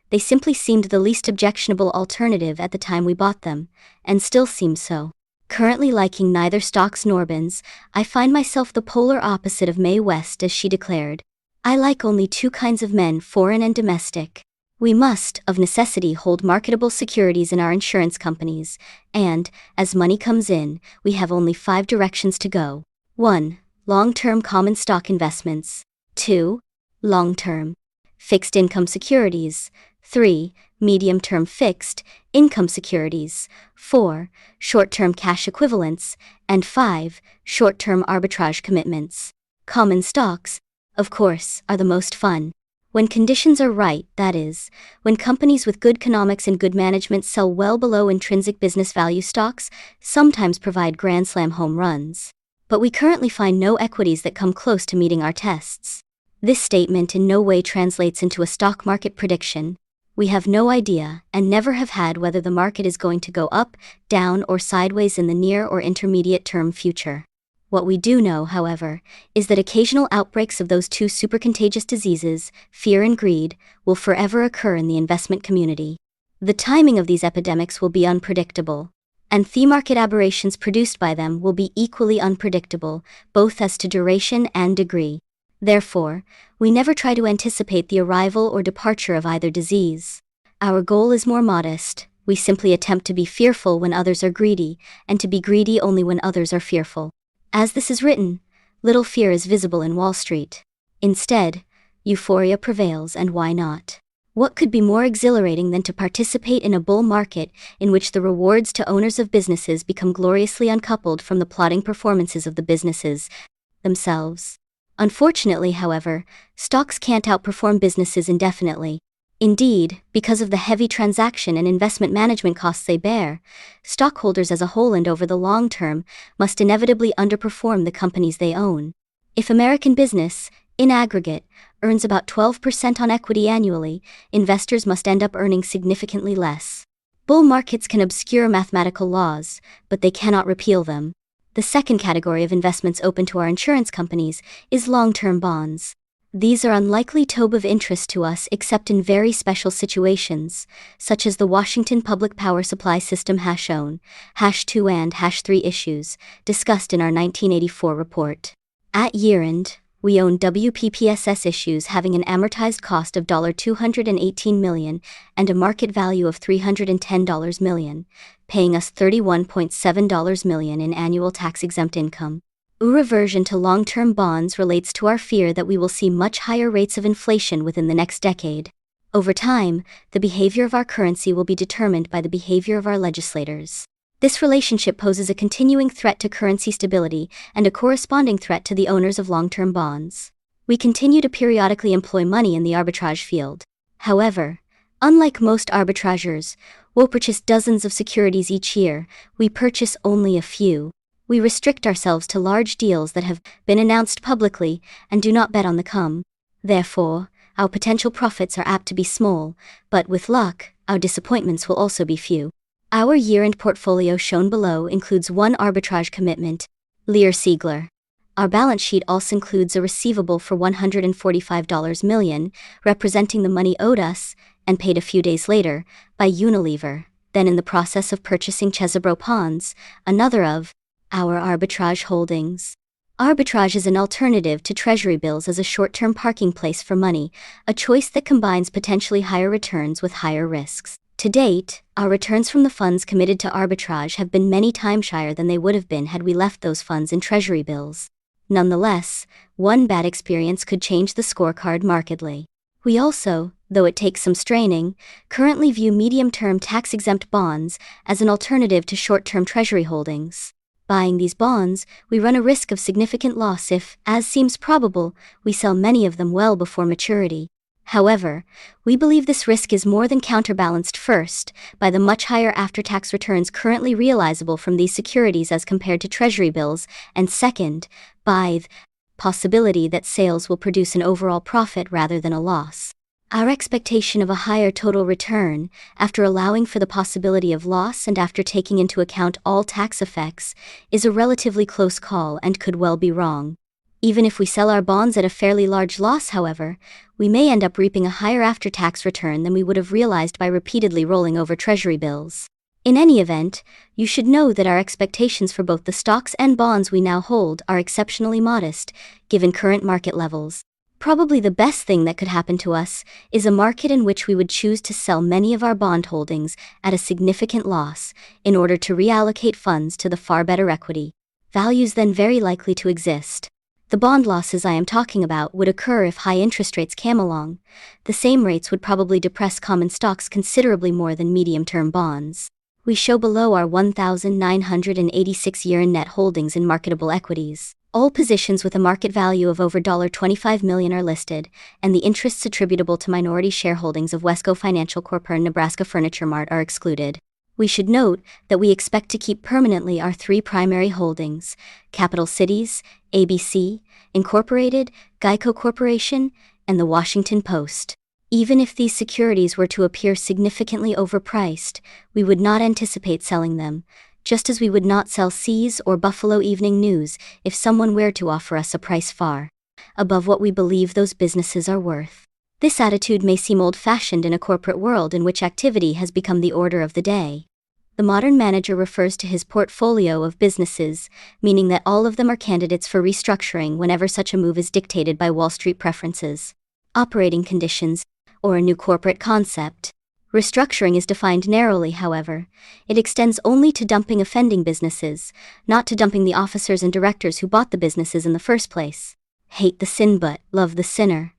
They simply seemed the least objectionable alternative at the time we bought them, and still seem so. Currently liking neither stocks nor bonds, I find myself the polar opposite of Mae West, as she declared. I like only two kinds of men, foreign and domestic. We must, of necessity, hold marketable securities in our insurance companies, and, as money comes in, we have only 5 directions to go. 1. Long-term common stock investments. 2. Long-term fixed income securities. 3. Medium-term fixed income securities. 4. Short-term cash equivalents. And 5. Short-term arbitrage commitments. Common stocks, of course, are the most fun. When conditions are right, that is, when companies with good economics and good management sell well below intrinsic business value, stocks sometimes provide grand slam home runs. But we currently find no equities that come close to meeting our tests. This statement in no way translates into a stock market prediction. We have no idea, and never have had, whether the market is going to go up, down, or sideways in the near or intermediate term future. What we do know, however, is that occasional outbreaks of those two super-contagious diseases, fear and greed, will forever occur in the investment community. The timing of these epidemics will be unpredictable, and the market aberrations produced by them will be equally unpredictable, both as to duration and degree. Therefore, we never try to anticipate the arrival or departure of either disease. Our goal is more modest. We simply attempt to be fearful when others are greedy, and to be greedy only when others are fearful. As this is written, little fear is visible in Wall Street. Instead, euphoria prevails, and why not? What could be more exhilarating than to participate in a bull market in which the rewards to owners of businesses become gloriously uncoupled from the plodding performances of the businesses themselves? Unfortunately, however, stocks can't outperform businesses indefinitely. Indeed, because of the heavy transaction and investment management costs they bear, stockholders as a whole and over the long term must inevitably underperform the companies they own. If American business, in aggregate, earns about 12% on equity annually, investors must end up earning significantly less. Bull markets can obscure mathematical laws, but they cannot repeal them. The second category of investments open to our insurance companies is long-term bonds. These are unlikely to be of interest to us except in very special situations, such as the Washington Public Power Supply System #1, #2 and #3 issues, discussed in our 1984 report. At year-end, we own WPPSS issues having an amortized cost of $218 million and a market value of $310 million, paying us $31.7 million in annual tax-exempt income. Our aversion to long-term bonds relates to our fear that we will see much higher rates of inflation within the next decade. Over time, the behavior of our currency will be determined by the behavior of our legislators. This relationship poses a continuing threat to currency stability and a corresponding threat to the owners of long-term bonds. We continue to periodically employ money in the arbitrage field. However, unlike most arbitrageurs, who purchase dozens of securities each year, we purchase only a few. We restrict ourselves to large deals that have been announced publicly and do not bet on the come. Therefore, our potential profits are apt to be small, but with luck, our disappointments will also be few. Our year-end portfolio shown below includes one arbitrage commitment, Lear Siegler. Our balance sheet also includes a receivable for $145 million, representing the money owed us, and paid a few days later, by Unilever, then in the process of purchasing Chesebro Ponds, another of our arbitrage holdings. Arbitrage is an alternative to treasury bills as a short-term parking place for money, a choice that combines potentially higher returns with higher risks. To date, our returns from the funds committed to arbitrage have been many times higher than they would have been had we left those funds in treasury bills. Nonetheless, one bad experience could change the scorecard markedly. We also, though it takes some straining, currently view medium-term tax-exempt bonds as an alternative to short-term treasury holdings. Buying these bonds, we run a risk of significant loss if, as seems probable, we sell many of them well before maturity. However, we believe this risk is more than counterbalanced, first, by the much higher after-tax returns currently realizable from these securities as compared to treasury bills, and second, by the possibility that sales will produce an overall profit rather than a loss. Our expectation of a higher total return, after allowing for the possibility of loss and after taking into account all tax effects, is a relatively close call and could well be wrong. Even if we sell our bonds at a fairly large loss, however, we may end up reaping a higher after-tax return than we would have realized by repeatedly rolling over Treasury bills. In any event, you should know that our expectations for both the stocks and bonds we now hold are exceptionally modest, given current market levels. Probably the best thing that could happen to us is a market in which we would choose to sell many of our bond holdings at a significant loss in order to reallocate funds to the far better equity values then very likely to exist. The bond losses I am talking about would occur if high interest rates came along. The same rates would probably depress common stocks considerably more than medium-term bonds. We show below our 1,986 year-end net holdings in marketable equities. All positions with a market value of over $25 million are listed, and the interests attributable to minority shareholdings of Wesco Financial Corp. and Nebraska Furniture Mart are excluded. We should note that we expect to keep permanently our three primary holdings: Capital Cities, ABC, Incorporated, Geico Corporation, and the Washington Post. Even if these securities were to appear significantly overpriced, we would not anticipate selling them, just as we would not sell Seas or Buffalo Evening News if someone were to offer us a price far above what we believe those businesses are worth. This attitude may seem old-fashioned in a corporate world in which activity has become the order of the day. The modern manager refers to his portfolio of businesses, meaning that all of them are candidates for restructuring whenever such a move is dictated by Wall Street preferences, operating conditions, or a new corporate concept. Restructuring is defined narrowly, however. It extends only to dumping offending businesses, not to dumping the officers and directors who bought the businesses in the first place. Hate the sin but love the sinner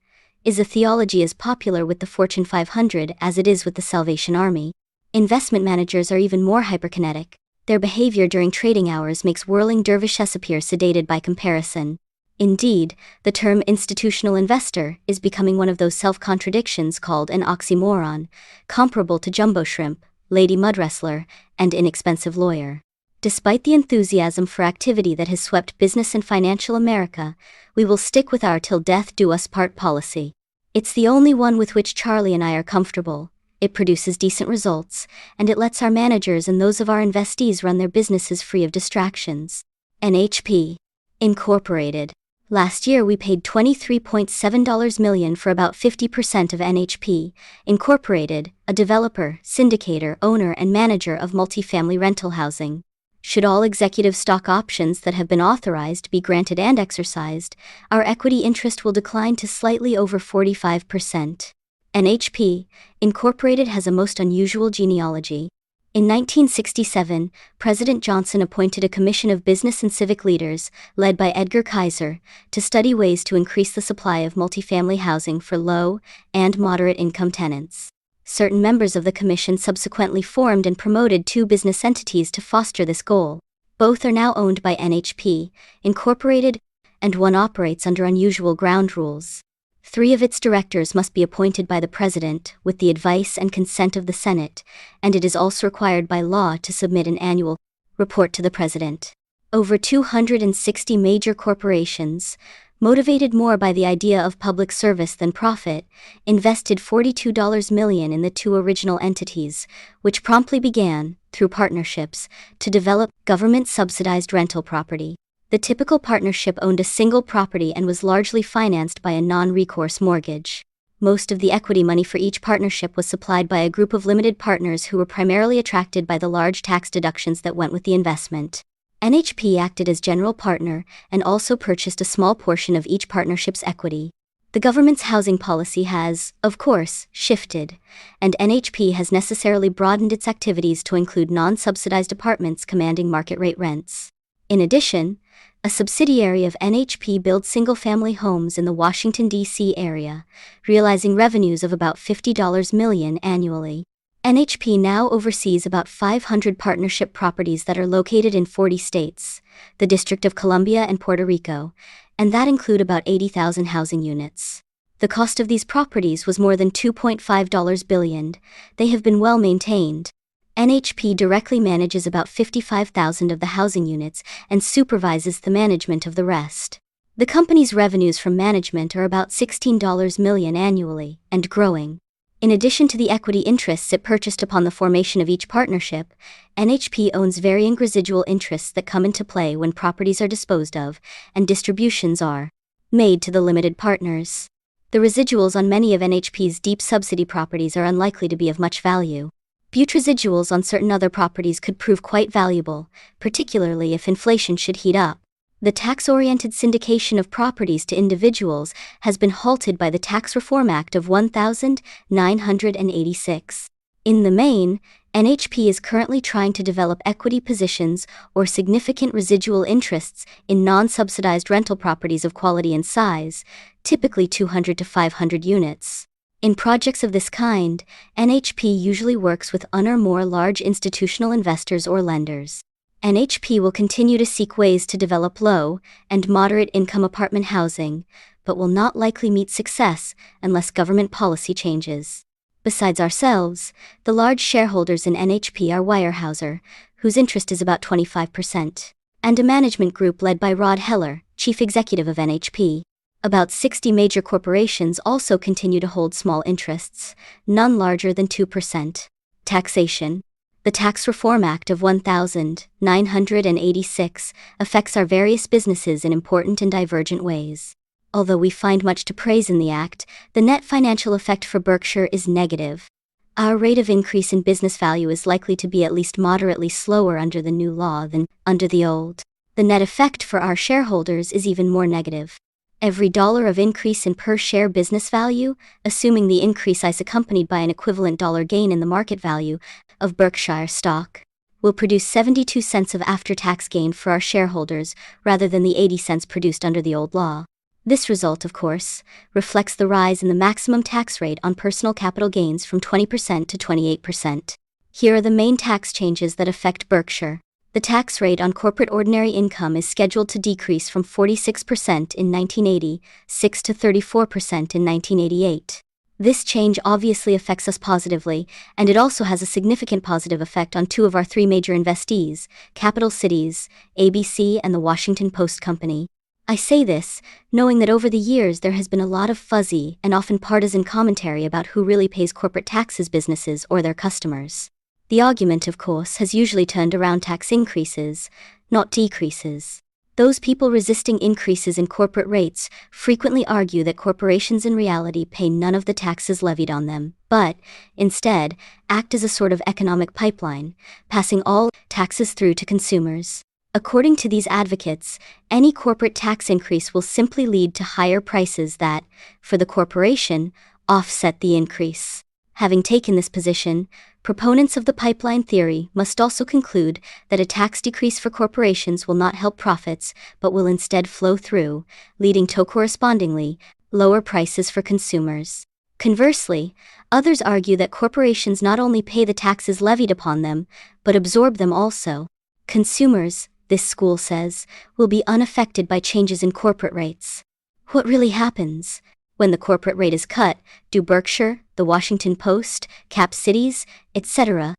is a theology as popular with the Fortune 500 as it is with the Salvation Army. Investment managers are even more hyperkinetic. Their behavior during trading hours makes whirling dervishes appear sedated by comparison. Indeed, the term institutional investor is becoming one of those self-contradictions called an oxymoron, comparable to jumbo shrimp, lady mud wrestler, and inexpensive lawyer. Despite the enthusiasm for activity that has swept business and financial America, we will stick with our till death do us part policy. It's the only one with which Charlie and I are comfortable. It produces decent results, and it lets our managers and those of our investees run their businesses free of distractions. NHP Incorporated. Last year we paid $23.7 million for about 50% of NHP Incorporated, a developer, syndicator, owner and manager of multifamily rental housing. Should all executive stock options that have been authorized be granted and exercised, our equity interest will decline to slightly over 45%. NHP Incorporated has a most unusual genealogy. In 1967, President Johnson appointed a commission of business and civic leaders, led by Edgar Kaiser, to study ways to increase the supply of multifamily housing for low and moderate-income tenants. Certain members of the commission subsequently formed and promoted two business entities to foster this goal. Both are now owned by NHP Incorporated, and one operates under unusual ground rules. 3 of its directors must be appointed by the President with the advice and consent of the Senate, and it is also required by law to submit an annual report to the President. Over 260 major corporations, motivated more by the idea of public service than profit, invested $42 million in the 2 original entities, which promptly began, through partnerships, to develop government-subsidized rental property. The typical partnership owned a single property and was largely financed by a non-recourse mortgage. Most of the equity money for each partnership was supplied by a group of limited partners who were primarily attracted by the large tax deductions that went with the investment. NHP acted as general partner and also purchased a small portion of each partnership's equity. The government's housing policy has, of course, shifted, and NHP has necessarily broadened its activities to include non-subsidized apartments commanding market-rate rents. In addition, a subsidiary of NHP builds single-family homes in the Washington, D.C. area, realizing revenues of about $50 million annually. NHP now oversees about 500 partnership properties that are located in 40 states, the District of Columbia and Puerto Rico, and that include about 80,000 housing units. The cost of these properties was more than $2.5 billion. They have been well maintained. NHP directly manages about 55,000 of the housing units and supervises the management of the rest. The company's revenues from management are about $16 million annually, and growing. In addition to the equity interests it purchased upon the formation of each partnership, NHP owns varying residual interests that come into play when properties are disposed of and distributions are made to the limited partners. The residuals on many of NHP's deep subsidy properties are unlikely to be of much value. But residuals on certain other properties could prove quite valuable, particularly if inflation should heat up. The tax-oriented syndication of properties to individuals has been halted by the Tax Reform Act of 1986. In the main, NHP is currently trying to develop equity positions or significant residual interests in non-subsidized rental properties of quality and size, typically 200 to 500 units. In projects of this kind, NHP usually works with one or more large institutional investors or lenders. NHP will continue to seek ways to develop low and moderate income apartment housing, but will not likely meet success unless government policy changes. Besides ourselves, the large shareholders in NHP are Weyerhaeuser, whose interest is about 25%, and a management group led by Rod Heller, chief executive of NHP. About 60 major corporations also continue to hold small interests, none larger than 2%. Taxation. The Tax Reform Act of 1986 affects our various businesses in important and divergent ways. Although we find much to praise in the Act, the net financial effect for Berkshire is negative. Our rate of increase in business value is likely to be at least moderately slower under the new law than under the old. The net effect for our shareholders is even more negative. Every dollar of increase in per-share business value, assuming the increase is accompanied by an equivalent dollar gain in the market value of Berkshire stock, will produce 72 cents of after-tax gain for our shareholders rather than the 80 cents produced under the old law. This result, of course, reflects the rise in the maximum tax rate on personal capital gains from 20% to 28%. Here are the main tax changes that affect Berkshire. The tax rate on corporate ordinary income is scheduled to decrease from 46% in 1986 to 34% in 1988. This change obviously affects us positively, and it also has a significant positive effect on two of our three major investees, Capital Cities, ABC, and the Washington Post Company. I say this, knowing that over the years there has been a lot of fuzzy and often partisan commentary about who really pays corporate taxes, businesses or their customers. The argument, of course, has usually turned around tax increases, not decreases. Those people resisting increases in corporate rates frequently argue that corporations in reality pay none of the taxes levied on them, but, instead, act as a sort of economic pipeline, passing all taxes through to consumers. According to these advocates, any corporate tax increase will simply lead to higher prices that, for the corporation, offset the increase. Having taken this position, proponents of the pipeline theory must also conclude that a tax decrease for corporations will not help profits but will instead flow through, leading to correspondingly lower prices for consumers. Conversely, others argue that corporations not only pay the taxes levied upon them, but absorb them also. Consumers, this school says, will be unaffected by changes in corporate rates. What really happens? When the corporate rate is cut, do Berkshire, the Washington Post, Cap Cities, etc.,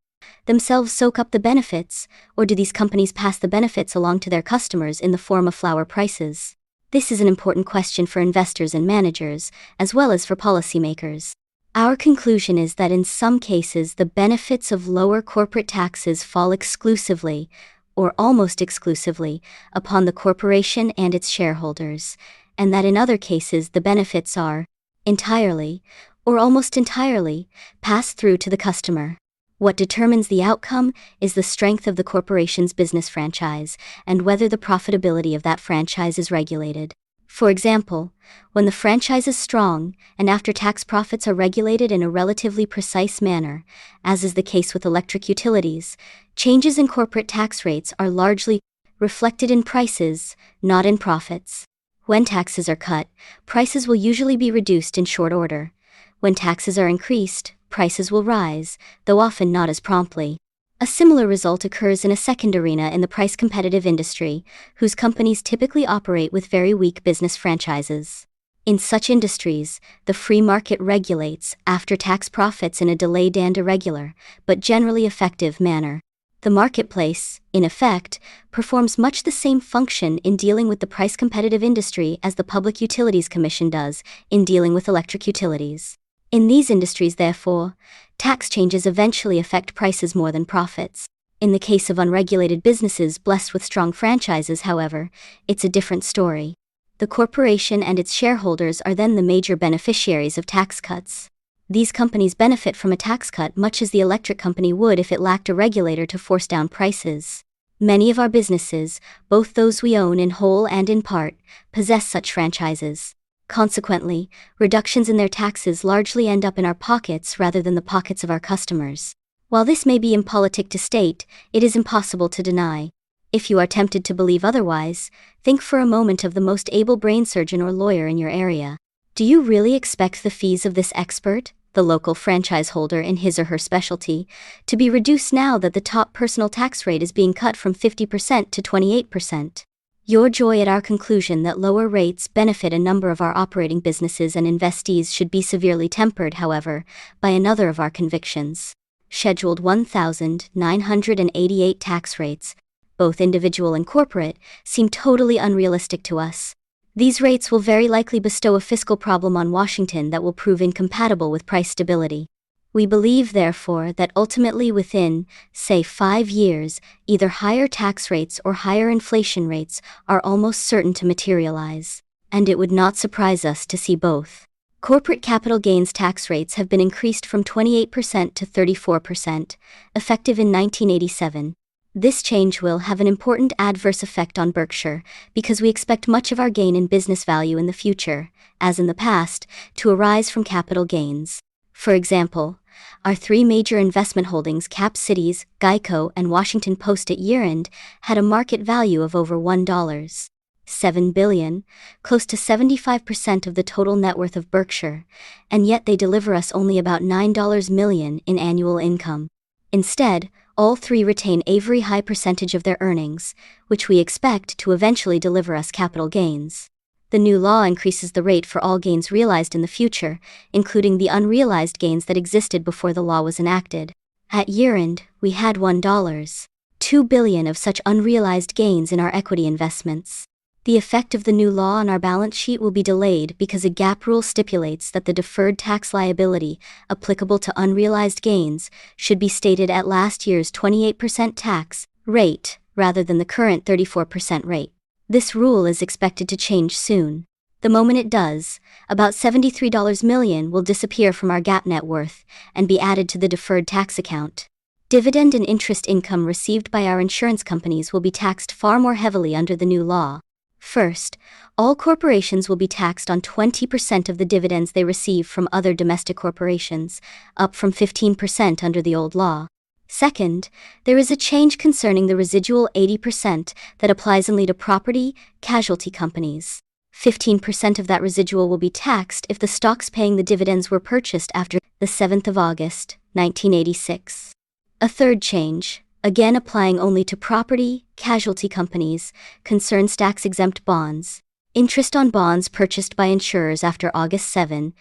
themselves soak up the benefits, or do these companies pass the benefits along to their customers in the form of flour prices? This is an important question for investors and managers, as well as for policymakers. Our conclusion is that in some cases the benefits of lower corporate taxes fall exclusively, or almost exclusively, upon the corporation and its shareholders, and that in other cases the benefits are entirely, or almost entirely, passed through to the customer. What determines the outcome is the strength of the corporation's business franchise and whether the profitability of that franchise is regulated. For example, when the franchise is strong and after-tax profits are regulated in a relatively precise manner, as is the case with electric utilities, changes in corporate tax rates are largely reflected in prices, not in profits. When taxes are cut, prices will usually be reduced in short order. When taxes are increased, prices will rise, though often not as promptly. A similar result occurs in a second arena in the price-competitive industry, whose companies typically operate with very weak business franchises. In such industries, the free market regulates after-tax profits in a delayed and irregular, but generally effective manner. The marketplace, in effect, performs much the same function in dealing with the price-competitive industry as the Public Utilities Commission does in dealing with electric utilities. In these industries, therefore, tax changes eventually affect prices more than profits. In the case of unregulated businesses blessed with strong franchises, however, it's a different story. The corporation and its shareholders are then the major beneficiaries of tax cuts. These companies benefit from a tax cut much as the electric company would if it lacked a regulator to force down prices. Many of our businesses, both those we own in whole and in part, possess such franchises. Consequently, reductions in their taxes largely end up in our pockets rather than the pockets of our customers. While this may be impolitic to state, it is impossible to deny. If you are tempted to believe otherwise, think for a moment of the most able brain surgeon or lawyer in your area. Do you really expect the fees of this expert, the local franchise holder in his or her specialty, to be reduced now that the top personal tax rate is being cut from 50% to 28%? Your joy at our conclusion that lower rates benefit a number of our operating businesses and investees should be severely tempered, however, by another of our convictions. Scheduled 1,988 tax rates, both individual and corporate, seem totally unrealistic to us. These rates will very likely bestow a fiscal problem on Washington that will prove incompatible with price stability. We believe, therefore, that ultimately within, say, 5 years, either higher tax rates or higher inflation rates are almost certain to materialize. And it would not surprise us to see both. Corporate capital gains tax rates have been increased from 28% to 34%, effective in 1987. This change will have an important adverse effect on Berkshire, because we expect much of our gain in business value in the future, as in the past, to arise from capital gains. For example, our 3 major investment holdings, Cap Cities, Geico, and Washington Post at year-end, had a market value of over $1.7 billion, close to 75% of the total net worth of Berkshire, and yet they deliver us only about $9 million in annual income. Instead, all 3 retain a very high percentage of their earnings, which we expect to eventually deliver us capital gains. The new law increases the rate for all gains realized in the future, including the unrealized gains that existed before the law was enacted. At year-end, we had $1.2 billion of such unrealized gains in our equity investments. The effect of the new law on our balance sheet will be delayed because a GAAP rule stipulates that the deferred tax liability applicable to unrealized gains should be stated at last year's 28% tax rate rather than the current 34% rate. This rule is expected to change soon. The moment it does, about $73 million will disappear from our GAAP net worth and be added to the deferred tax account. Dividend and interest income received by our insurance companies will be taxed far more heavily under the new law. First, all corporations will be taxed on 20% of the dividends they receive from other domestic corporations, up from 15% under the old law. Second, there is a change concerning the residual 80% that applies only to property, casualty companies. 15% of that residual will be taxed if the stocks paying the dividends were purchased after the 7th of August, 1986. A third change, again applying only to property, casualty companies, concerns tax-exempt bonds. Interest on bonds purchased by insurers after August 7,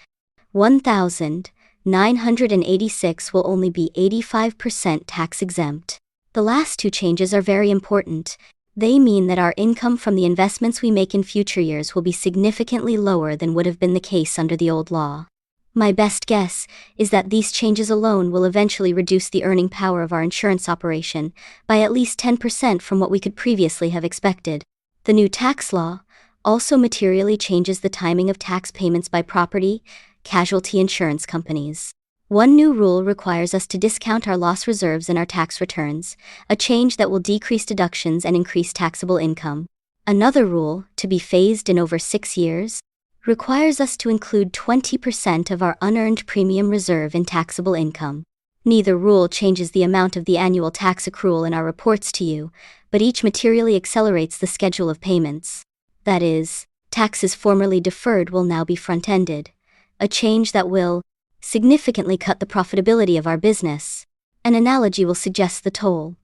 1986 will only be 85% tax-exempt. The last 2 changes are very important. They mean that our income from the investments we make in future years will be significantly lower than would have been the case under the old law. My best guess is that these changes alone will eventually reduce the earning power of our insurance operation by at least 10% from what we could previously have expected. The new tax law also materially changes the timing of tax payments by property, casualty insurance companies. One new rule requires us to discount our loss reserves in our tax returns, a change that will decrease deductions and increase taxable income. Another rule, to be phased in over 6 years, requires us to include 20% of our unearned premium reserve in taxable income. Neither rule changes the amount of the annual tax accrual in our reports to you, but each materially accelerates the schedule of payments. That is, taxes formerly deferred will now be front-ended, a change that will significantly cut the profitability of our business. An analogy will suggest the toll.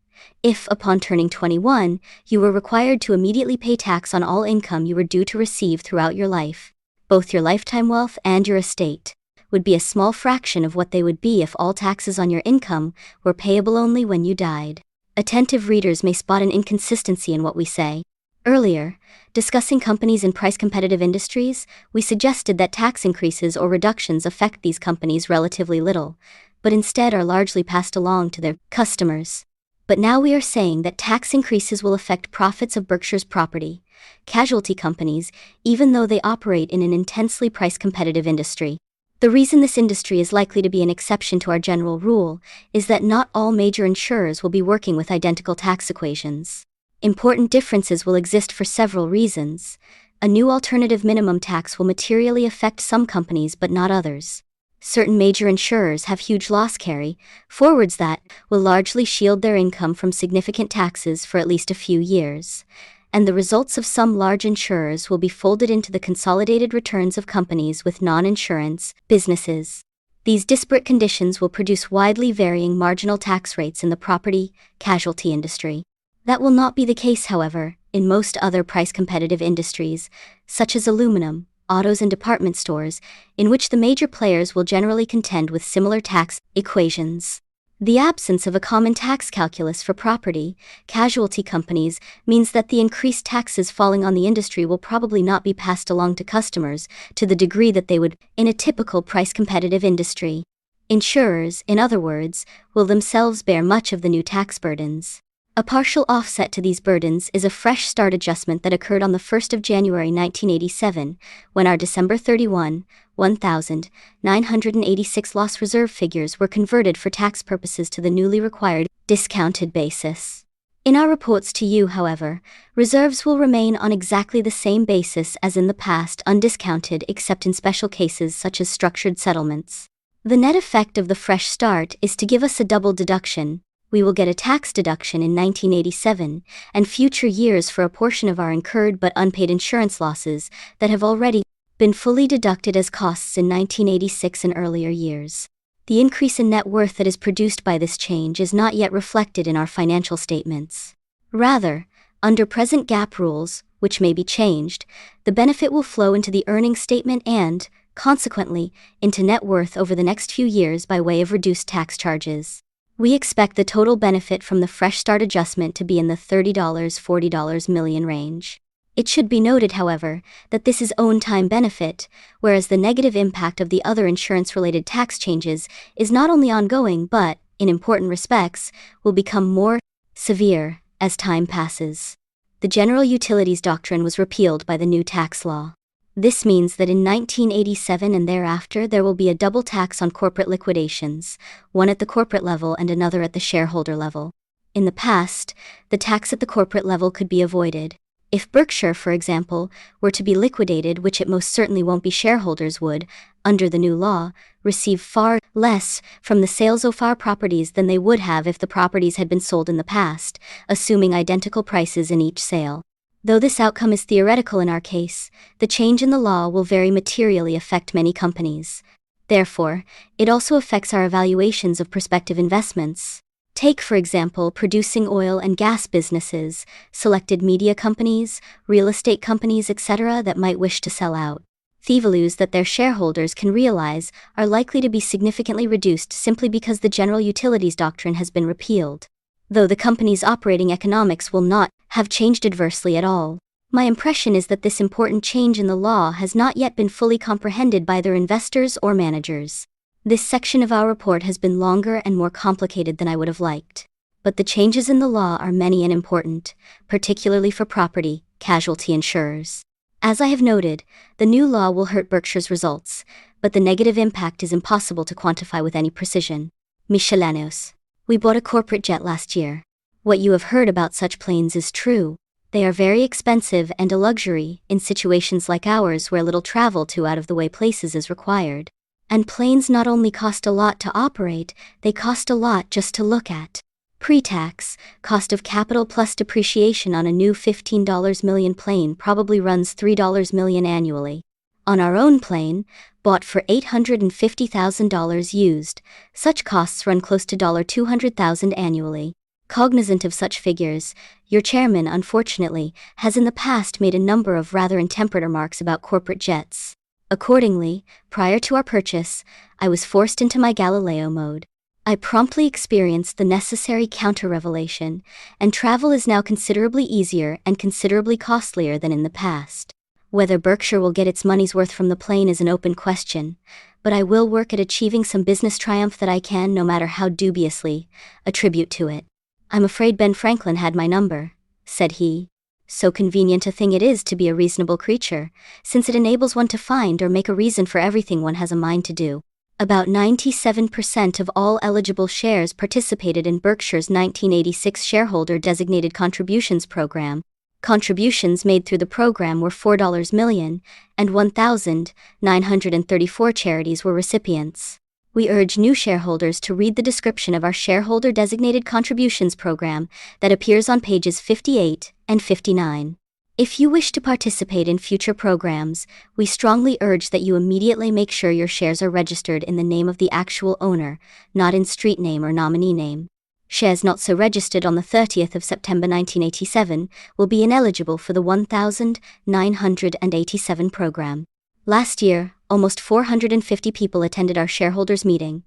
If, upon turning 21, you were required to immediately pay tax on all income you were due to receive throughout your life, both your lifetime wealth and your estate would be a small fraction of what they would be if all taxes on your income were payable only when you died. Attentive readers may spot an inconsistency in what we say. Earlier, discussing companies in price-competitive industries, we suggested that tax increases or reductions affect these companies relatively little, but instead are largely passed along to their customers. But now we are saying that tax increases will affect profits of Berkshire's property, casualty companies, even though they operate in an intensely price-competitive industry. The reason this industry is likely to be an exception to our general rule is that not all major insurers will be working with identical tax equations. Important differences will exist for several reasons. A new alternative minimum tax will materially affect some companies but not others. Certain major insurers have huge loss carry forwards that will largely shield their income from significant taxes for at least a few years. And the results of some large insurers will be folded into the consolidated returns of companies with non-insurance businesses. These disparate conditions will produce widely varying marginal tax rates in the property, casualty industry. That will not be the case, however, in most other price-competitive industries, such as aluminum, autos and department stores, in which the major players will generally contend with similar tax equations. The absence of a common tax calculus for property, casualty companies means that the increased taxes falling on the industry will probably not be passed along to customers to the degree that they would in a typical price-competitive industry. Insurers, in other words, will themselves bear much of the new tax burdens. A partial offset to these burdens is a fresh start adjustment that occurred on the 1st of January 1987, when our December 31, 1986 loss reserve figures were converted for tax purposes to the newly required discounted basis. In our reports to you, however, reserves will remain on exactly the same basis as in the past, undiscounted except in special cases such as structured settlements. The net effect of the fresh start is to give us a double deduction. We will get a tax deduction in 1987 and future years for a portion of our incurred but unpaid insurance losses that have already been fully deducted as costs in 1986 and earlier years. The increase in net worth that is produced by this change is not yet reflected in our financial statements. Rather, under present GAAP rules, which may be changed, the benefit will flow into the earnings statement and, consequently, into net worth over the next few years by way of reduced tax charges. We expect the total benefit from the fresh start adjustment to be in the $30–40 million range. It should be noted, however, that this is own-time benefit, whereas the negative impact of the other insurance-related tax changes is not only ongoing but, in important respects, will become more severe as time passes. The General Utilities Doctrine was repealed by the new tax law. This means that in 1987 and thereafter there will be a double tax on corporate liquidations, one at the corporate level and another at the shareholder level. In the past, the tax at the corporate level could be avoided. If Berkshire, for example, were to be liquidated, which it most certainly won't be, shareholders would, under the new law, receive far less from the sales of our properties than they would have if the properties had been sold in the past, assuming identical prices in each sale. Though this outcome is theoretical in our case, the change in the law will very materially affect many companies. Therefore, it also affects our evaluations of prospective investments. Take, for example, producing oil and gas businesses, selected media companies, real estate companies, etc. that might wish to sell out. The values that their shareholders can realize are likely to be significantly reduced simply because the General Utilities Doctrine has been repealed. Though the company's operating economics will not have changed adversely at all, my impression is that this important change in the law has not yet been fully comprehended by their investors or managers. This section of our report has been longer and more complicated than I would have liked. But the changes in the law are many and important, particularly for property, casualty insurers. As I have noted, the new law will hurt Berkshire's results, but the negative impact is impossible to quantify with any precision. Miscellaneous. We bought a corporate jet last year. What you have heard about such planes is true. They are very expensive and a luxury in situations like ours where little travel to out-of-the-way places is required. And planes not only cost a lot to operate, they cost a lot just to look at. Pre-tax, cost of capital plus depreciation on a new $15 million plane probably runs $3 million annually. On our own plane, bought for $850,000 used, such costs run close to $200,000 annually. Cognizant of such figures, your chairman, unfortunately, has in the past made a number of rather intemperate remarks about corporate jets. Accordingly, prior to our purchase, I was forced into my Galileo mode. I promptly experienced the necessary counter-revelation, and travel is now considerably easier and considerably costlier than in the past. Whether Berkshire will get its money's worth from the plane is an open question, but I will work at achieving some business triumph that I can, no matter how dubiously, attribute to it. I'm afraid Ben Franklin had my number, said he. So convenient a thing it is to be a reasonable creature, since it enables one to find or make a reason for everything one has a mind to do. About 97% of all eligible shares participated in Berkshire's 1986 Shareholder Designated Contributions Program. Contributions made through the program were $4 million, and 1,934 charities were recipients. We urge new shareholders to read the description of our Shareholder Designated Contributions Program that appears on pages 58 and 59. If you wish to participate in future programs, we strongly urge that you immediately make sure your shares are registered in the name of the actual owner, not in street name or nominee name. Shares not so registered on the 30th of September 1987 will be ineligible for the 1987 program. Last year, almost 450 people attended our shareholders meeting,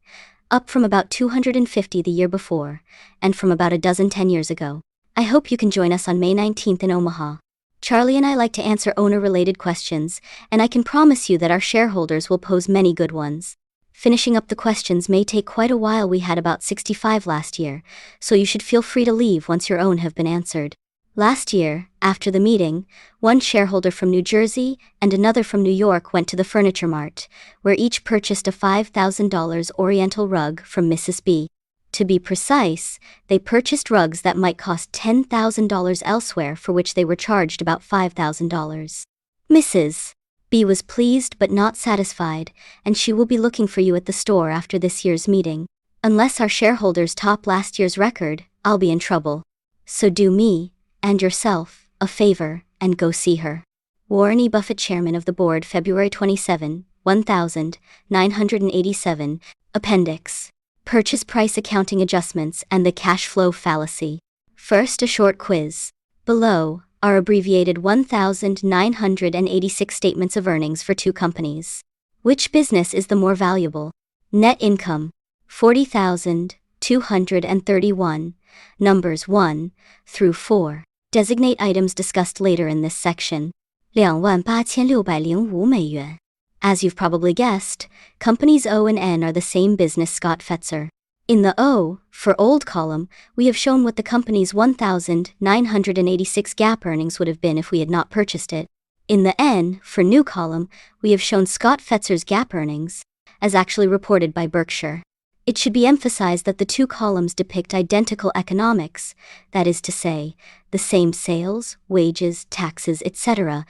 up from about 250 the year before, and from about a dozen 10 years ago. I hope you can join us on May 19th in Omaha. Charlie and I like to answer owner-related questions, and I can promise you that our shareholders will pose many good ones. Finishing up the questions may take quite a while. We had about 65 last year, so you should feel free to leave once your own have been answered. Last year, after the meeting, one shareholder from New Jersey and another from New York went to the Furniture Mart, where each purchased a $5,000 Oriental rug from Mrs. B. To be precise, they purchased rugs that might cost $10,000 elsewhere, for which they were charged about $5,000. Mrs. B was pleased but not satisfied, and she will be looking for you at the store after this year's meeting. Unless our shareholders top last year's record, I'll be in trouble. So do me, and yourself, a favor, and go see her. Warren E. Buffett, Chairman of the Board, February 27, 1987, Appendix. Purchase price accounting adjustments and the cash flow fallacy. First, a short quiz. Below are abbreviated 1,986 statements of earnings for two companies. Which business is the more valuable? Net income, 40,231. Numbers 1 through 4. Designate items discussed later in this section. 28,605美元. As you've probably guessed, companies O and N are the same business. Scott Fetzer. In the O, for old column, we have shown what the company's 1,986 GAAP earnings would have been if we had not purchased it. In the N, for new column, we have shown Scott Fetzer's GAAP earnings, as actually reported by Berkshire. It should be emphasized that the two columns depict identical economics, that is to say, the same sales, wages, taxes, etc.,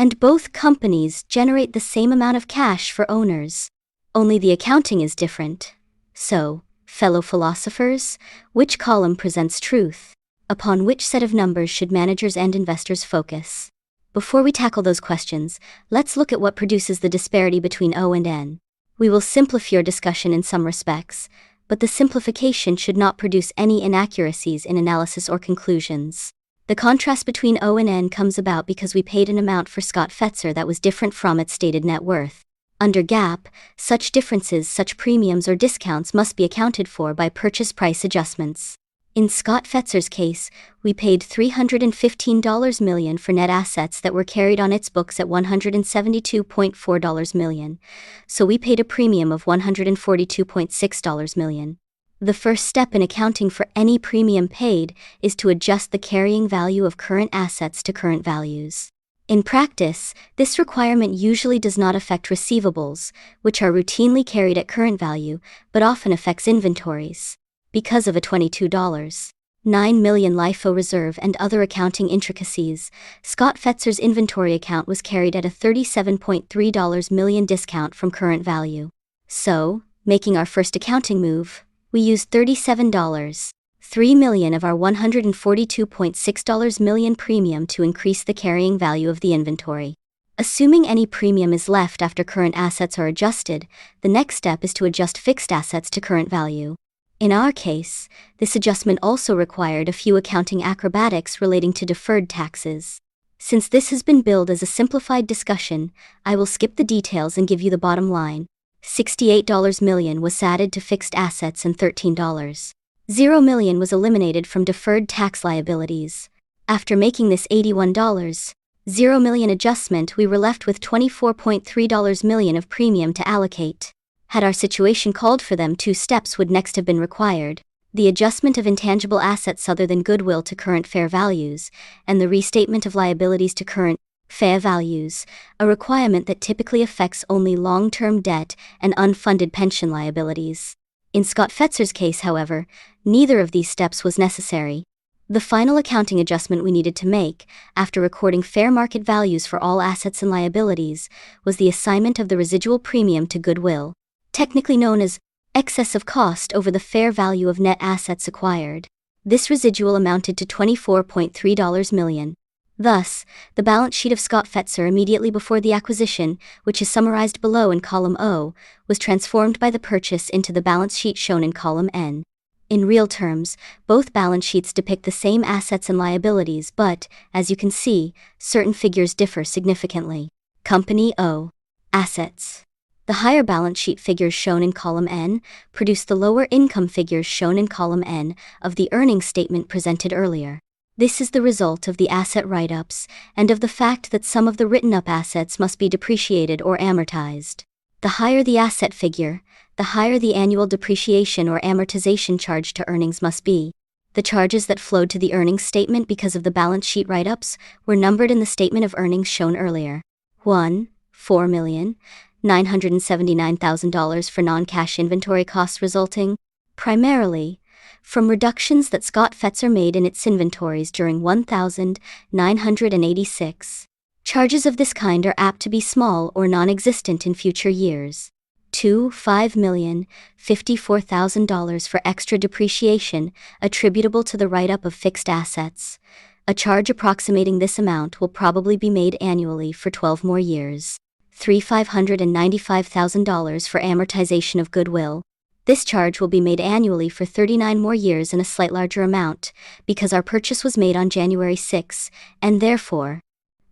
and both companies generate the same amount of cash for owners. Only the accounting is different. So, fellow philosophers, which column presents truth? Upon which set of numbers should managers and investors focus? Before we tackle those questions, let's look at what produces the disparity between O and N. We will simplify your discussion in some respects, but the simplification should not produce any inaccuracies in analysis or conclusions. The contrast between O and N comes about because we paid an amount for Scott Fetzer that was different from its stated net worth. Under GAAP, such differences, such premiums or discounts must be accounted for by purchase price adjustments. In Scott Fetzer's case, we paid $315 million for net assets that were carried on its books at $172.4 million, so we paid a premium of $142.6 million. The first step in accounting for any premium paid is to adjust the carrying value of current assets to current values. In practice, this requirement usually does not affect receivables, which are routinely carried at current value, but often affects inventories. Because of a $22.9 million LIFO reserve and other accounting intricacies, Scott Fetzer's inventory account was carried at a $37.3 million discount from current value. So, making our first accounting move, we used $37.3 million of our $142.6 million premium to increase the carrying value of the inventory. Assuming any premium is left after current assets are adjusted, the next step is to adjust fixed assets to current value. In our case, this adjustment also required a few accounting acrobatics relating to deferred taxes. Since this has been billed as a simplified discussion, I will skip the details and give you the bottom line. $68 million was added to fixed assets and $13.0 million was eliminated from deferred tax liabilities. After making this $81.0 million adjustment, we were left with $24.3 million of premium to allocate. Had our situation called for them, two steps would next have been required: the adjustment of intangible assets other than goodwill to current fair values, and the restatement of liabilities to current fair values, a requirement that typically affects only long-term debt and unfunded pension liabilities. In Scott Fetzer's case, however, neither of these steps was necessary. The final accounting adjustment we needed to make, after recording fair market values for all assets and liabilities, was the assignment of the residual premium to goodwill, technically known as excess of cost over the fair value of net assets acquired. This residual amounted to $24.3 million. Thus, the balance sheet of Scott Fetzer immediately before the acquisition, which is summarized below in column O, was transformed by the purchase into the balance sheet shown in column N. In real terms, both balance sheets depict the same assets and liabilities, but, as you can see, certain figures differ significantly. Company O. Assets. The higher balance sheet figures shown in column N produce the lower income figures shown in column N of the earnings statement presented earlier. This is the result of the asset write-ups and of the fact that some of the written-up assets must be depreciated or amortized. The higher the asset figure, the higher the annual depreciation or amortization charge to earnings must be. The charges that flowed to the earnings statement because of the balance sheet write-ups were numbered in the statement of earnings shown earlier. 1. $4,979,000 for non-cash inventory costs resulting, primarily, from reductions that Scott Fetzer made in its inventories during 1986. Charges of this kind are apt to be small or non-existent in future years. 2. $5,054,000 for extra depreciation attributable to the write-up of fixed assets. A charge approximating this amount will probably be made annually for 12 more years. 3. $595,000 for amortization of goodwill. This charge will be made annually for 39 more years in a slight larger amount, because our purchase was made on January 6, and therefore,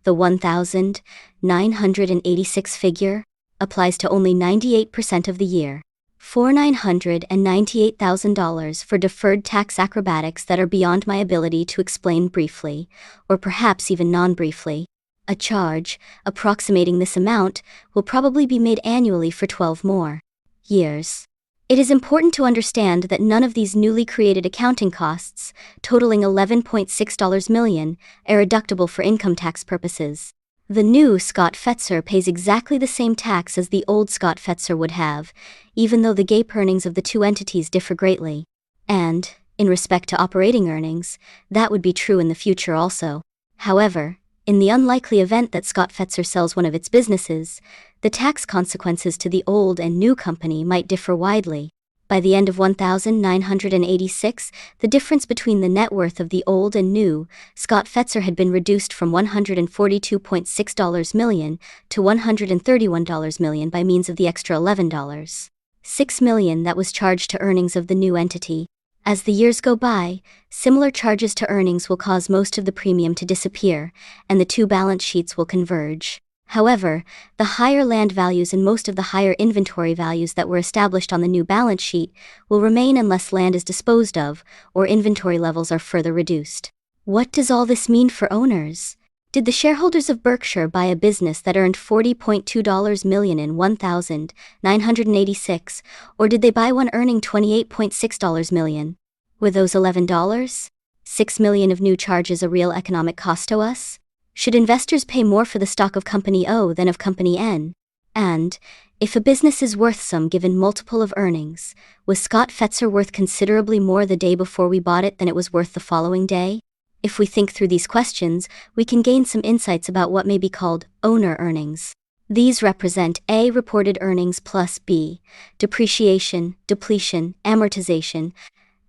the 1,986 figure applies to only 98% of the year. 4. $998,000 for deferred tax acrobatics that are beyond my ability to explain briefly, or perhaps even non-briefly. A charge, approximating this amount, will probably be made annually for 12 more years. It is important to understand that none of these newly created accounting costs, totaling $11.6 million, are deductible for income tax purposes. The new Scott Fetzer pays exactly the same tax as the old Scott Fetzer would have, even though the GAAP earnings of the two entities differ greatly. And, in respect to operating earnings, that would be true in the future also. However, in the unlikely event that Scott Fetzer sells one of its businesses, the tax consequences to the old and new company might differ widely. By the end of 1986, the difference between the net worth of the old and new Scott Fetzer had been reduced from $142.6 million to $131 million by means of the extra $11.6 million that was charged to earnings of the new entity. As the years go by, similar charges to earnings will cause most of the premium to disappear, and the two balance sheets will converge. However, the higher land values and most of the higher inventory values that were established on the new balance sheet will remain unless land is disposed of or inventory levels are further reduced. What does all this mean for owners? Did the shareholders of Berkshire buy a business that earned $40.2 million in 1986, or did they buy one earning $28.6 million? Were those $11.6 million of new charges a real economic cost to us? Should investors pay more for the stock of Company O than of Company N? And, if a business is worth some given multiple of earnings, was Scott Fetzer worth considerably more the day before we bought it than it was worth the following day? If we think through these questions, we can gain some insights about what may be called owner earnings. These represent A. Reported earnings plus B. Depreciation, depletion, amortization,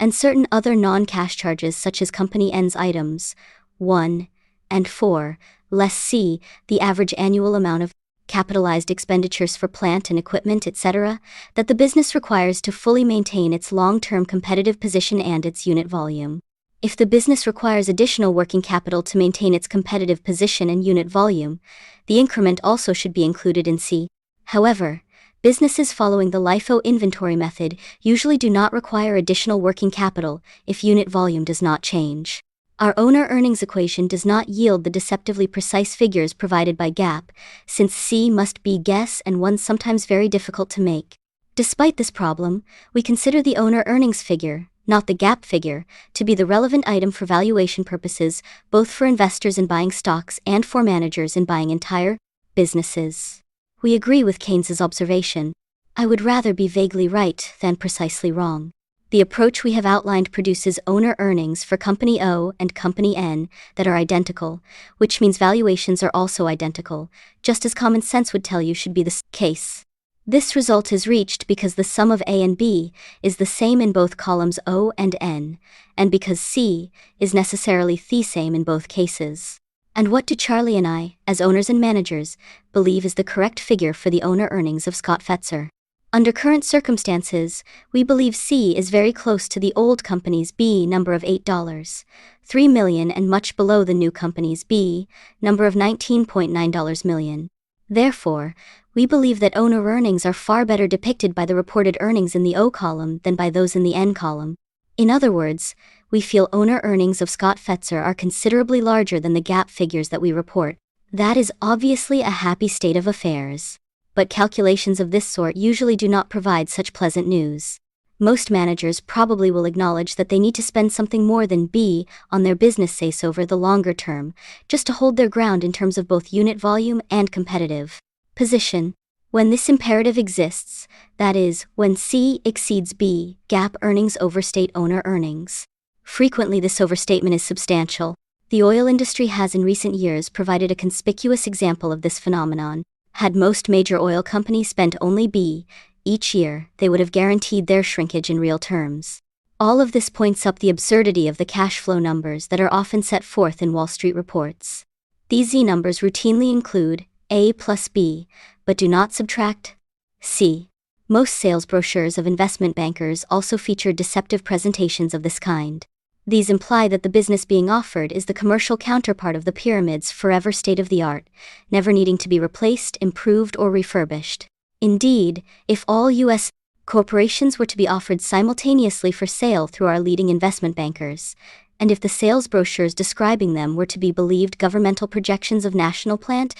and certain other non-cash charges such as Company N's items 1 and 4, less C. The average annual amount of capitalized expenditures for plant and equipment, etc., that the business requires to fully maintain its long-term competitive position and its unit volume. If the business requires additional working capital to maintain its competitive position and unit volume, the increment also should be included in C. However, Businesses following the LIFO inventory method usually do not require additional working capital if unit volume does not change. Our owner earnings equation does not yield the deceptively precise figures provided by GAAP, since C must be guess and one sometimes very difficult to make. Despite this problem, we consider the owner earnings figure, not the GAAP figure, to be the relevant item for valuation purposes, both for investors in buying stocks and for managers in buying entire businesses. We agree with Keynes's observation. I would rather be vaguely right than precisely wrong. The approach we have outlined produces owner earnings for Company O and Company N that are identical, which means valuations are also identical, just as common sense would tell you should be the case. This result is reached because the sum of A and B is the same in both columns O and N, and because C is necessarily the same in both cases. And what do Charlie and I, as owners and managers, believe is the correct figure for the owner earnings of Scott Fetzer? Under current circumstances, we believe C is very close to the old company's B number of $8.3 million and much below the new company's B number of $19.9 million. Therefore, we believe that owner earnings are far better depicted by the reported earnings in the O column than by those in the N column. In other words, we feel owner earnings of Scott Fetzer are considerably larger than the GAAP figures that we report. That is obviously a happy state of affairs. But calculations of this sort usually do not provide such pleasant news. Most managers probably will acknowledge that they need to spend something more than B on their business case over the longer term, just to hold their ground in terms of both unit volume and competitive position. When this imperative exists, that is, when C exceeds B, GAAP earnings overstate owner earnings. Frequently this overstatement is substantial. The oil industry has in recent years provided a conspicuous example of this phenomenon. Had most major oil companies spent only B each year, they would have guaranteed their shrinkage in real terms. All of this points up the absurdity of the cash flow numbers that are often set forth in Wall Street reports. These Z numbers routinely include A plus B, but do not subtract C. Most sales brochures of investment bankers also feature deceptive presentations of this kind. These imply that the business being offered is the commercial counterpart of the pyramid's forever state-of-the-art, never needing to be replaced, improved, or refurbished. Indeed, if all U.S. corporations were to be offered simultaneously for sale through our leading investment bankers, and if the sales brochures describing them were to be believed, governmental projections of national plant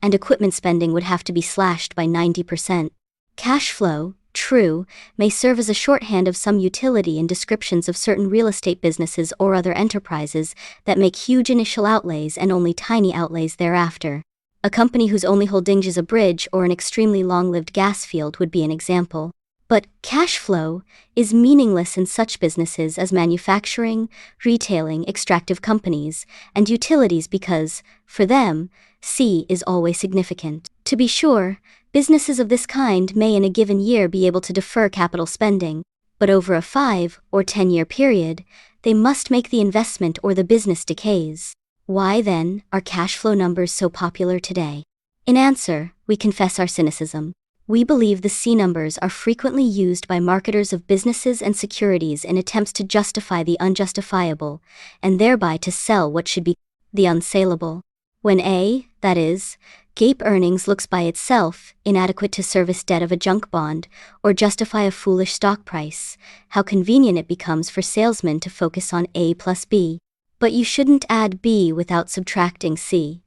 and equipment spending would have to be slashed by 90%. Cash flow, true, may serve as a shorthand of some utility in descriptions of certain real estate businesses or other enterprises that make huge initial outlays and only tiny outlays thereafter. A company whose only holding is a bridge or an extremely long-lived gas field would be an example. But cash flow is meaningless in such businesses as manufacturing, retailing, extractive companies, and utilities because, for them, C is always significant. To be sure, businesses of this kind may in a given year be able to defer capital spending, but over a 5 or 10-year period, they must make the investment or the business decays. Why then are cash flow numbers so popular today? In answer, we confess our cynicism. We believe the C numbers are frequently used by marketers of businesses and securities in attempts to justify the unjustifiable, and thereby to sell what should be the unsaleable. When A, that is, GAAP earnings looks by itself inadequate to service debt of a junk bond or justify a foolish stock price, how convenient it becomes for salesmen to focus on A plus B. But you shouldn't add B without subtracting C.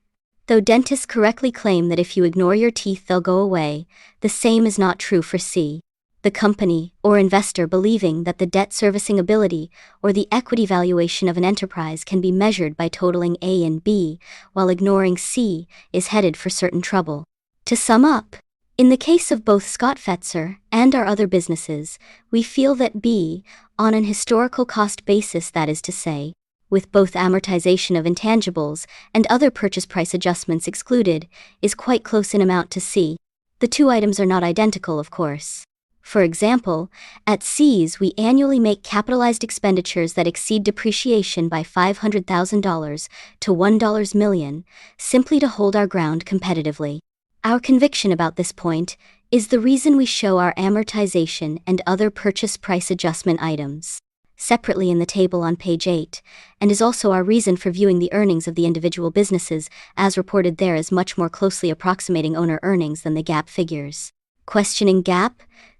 Though dentists correctly claim that if you ignore your teeth they'll go away, the same is not true for C. The company or investor believing that the debt servicing ability or the equity valuation of an enterprise can be measured by totaling A and B while ignoring C is headed for certain trouble. To sum up, in the case of both Scott Fetzer and our other businesses, we feel that B, on an historical cost basis, that is to say, with both amortization of intangibles and other purchase price adjustments excluded, is quite close in amount to C. The two items are not identical, of course. For example, at C's we annually make capitalized expenditures that exceed depreciation by $500,000 to $1 million, simply to hold our ground competitively. Our conviction about this point is the reason we show our amortization and other purchase price adjustment items separately in the table on page 8, and is also our reason for viewing the earnings of the individual businesses as reported there as much more closely approximating owner earnings than the GAAP figures. Questioning GAAP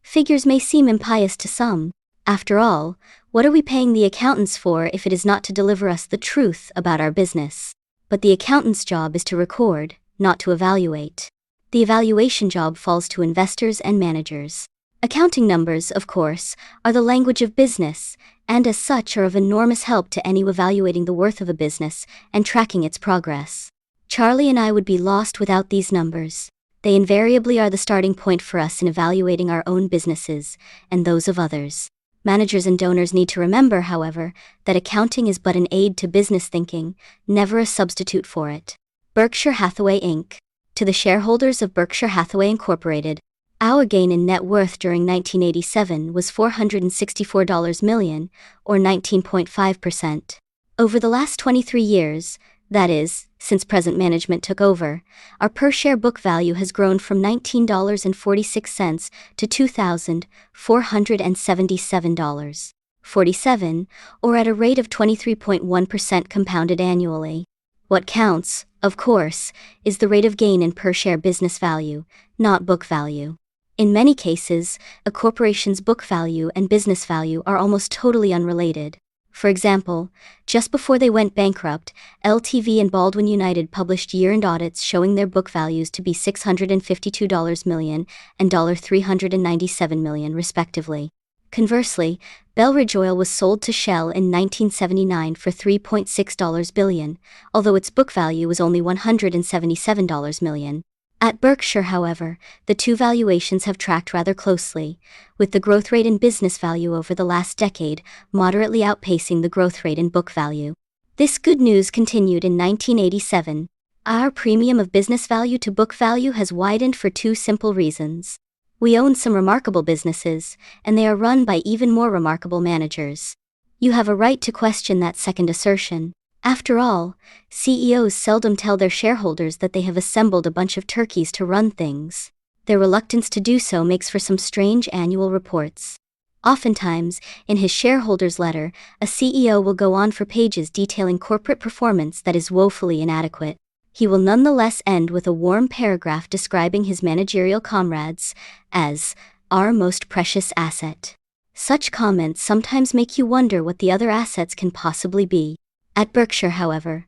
figures may seem impious to some. After all, what are we paying the accountants for if it is not to deliver us the truth about our business? But the accountant's job is to record, not to evaluate. The evaluation job falls to investors and managers. Accounting numbers, of course, are the language of business, and as such are of enormous help to any evaluating the worth of a business and tracking its progress. Charlie and I would be lost without these numbers. They invariably are the starting point for us in evaluating our own businesses and those of others. Managers and donors need to remember, however, that accounting is but an aid to business thinking, never a substitute for it. Berkshire Hathaway Inc. To the shareholders of Berkshire Hathaway Incorporated, our gain in net worth during 1987 was $464 million, or 19.5%. Over the last 23 years, that is, since present management took over, our per-share book value has grown from $19.46 to $2,477.47, or at a rate of 23.1% compounded annually. What counts, of course, is the rate of gain in per-share business value, not book value. In many cases, a corporation's book value and business value are almost totally unrelated. For example, just before they went bankrupt, LTV and Baldwin United published year-end audits showing their book values to be $652 million and $397 million, respectively. Conversely, Belridge Oil was sold to Shell in 1979 for $3.6 billion, although its book value was only $177 million. At Berkshire, however, the two valuations have tracked rather closely, with the growth rate in business value over the last decade moderately outpacing the growth rate in book value. This good news continued in 1987. Our premium of business value to book value has widened for two simple reasons. We own some remarkable businesses, and they are run by even more remarkable managers. You have a right to question that second assertion. After all, CEOs seldom tell their shareholders that they have assembled a bunch of turkeys to run things. Their reluctance to do so makes for some strange annual reports. Oftentimes, in his shareholders' letter, a CEO will go on for pages detailing corporate performance that is woefully inadequate. He will nonetheless end with a warm paragraph describing his managerial comrades as our most precious asset. Such comments sometimes make you wonder what the other assets can possibly be. At Berkshire, however,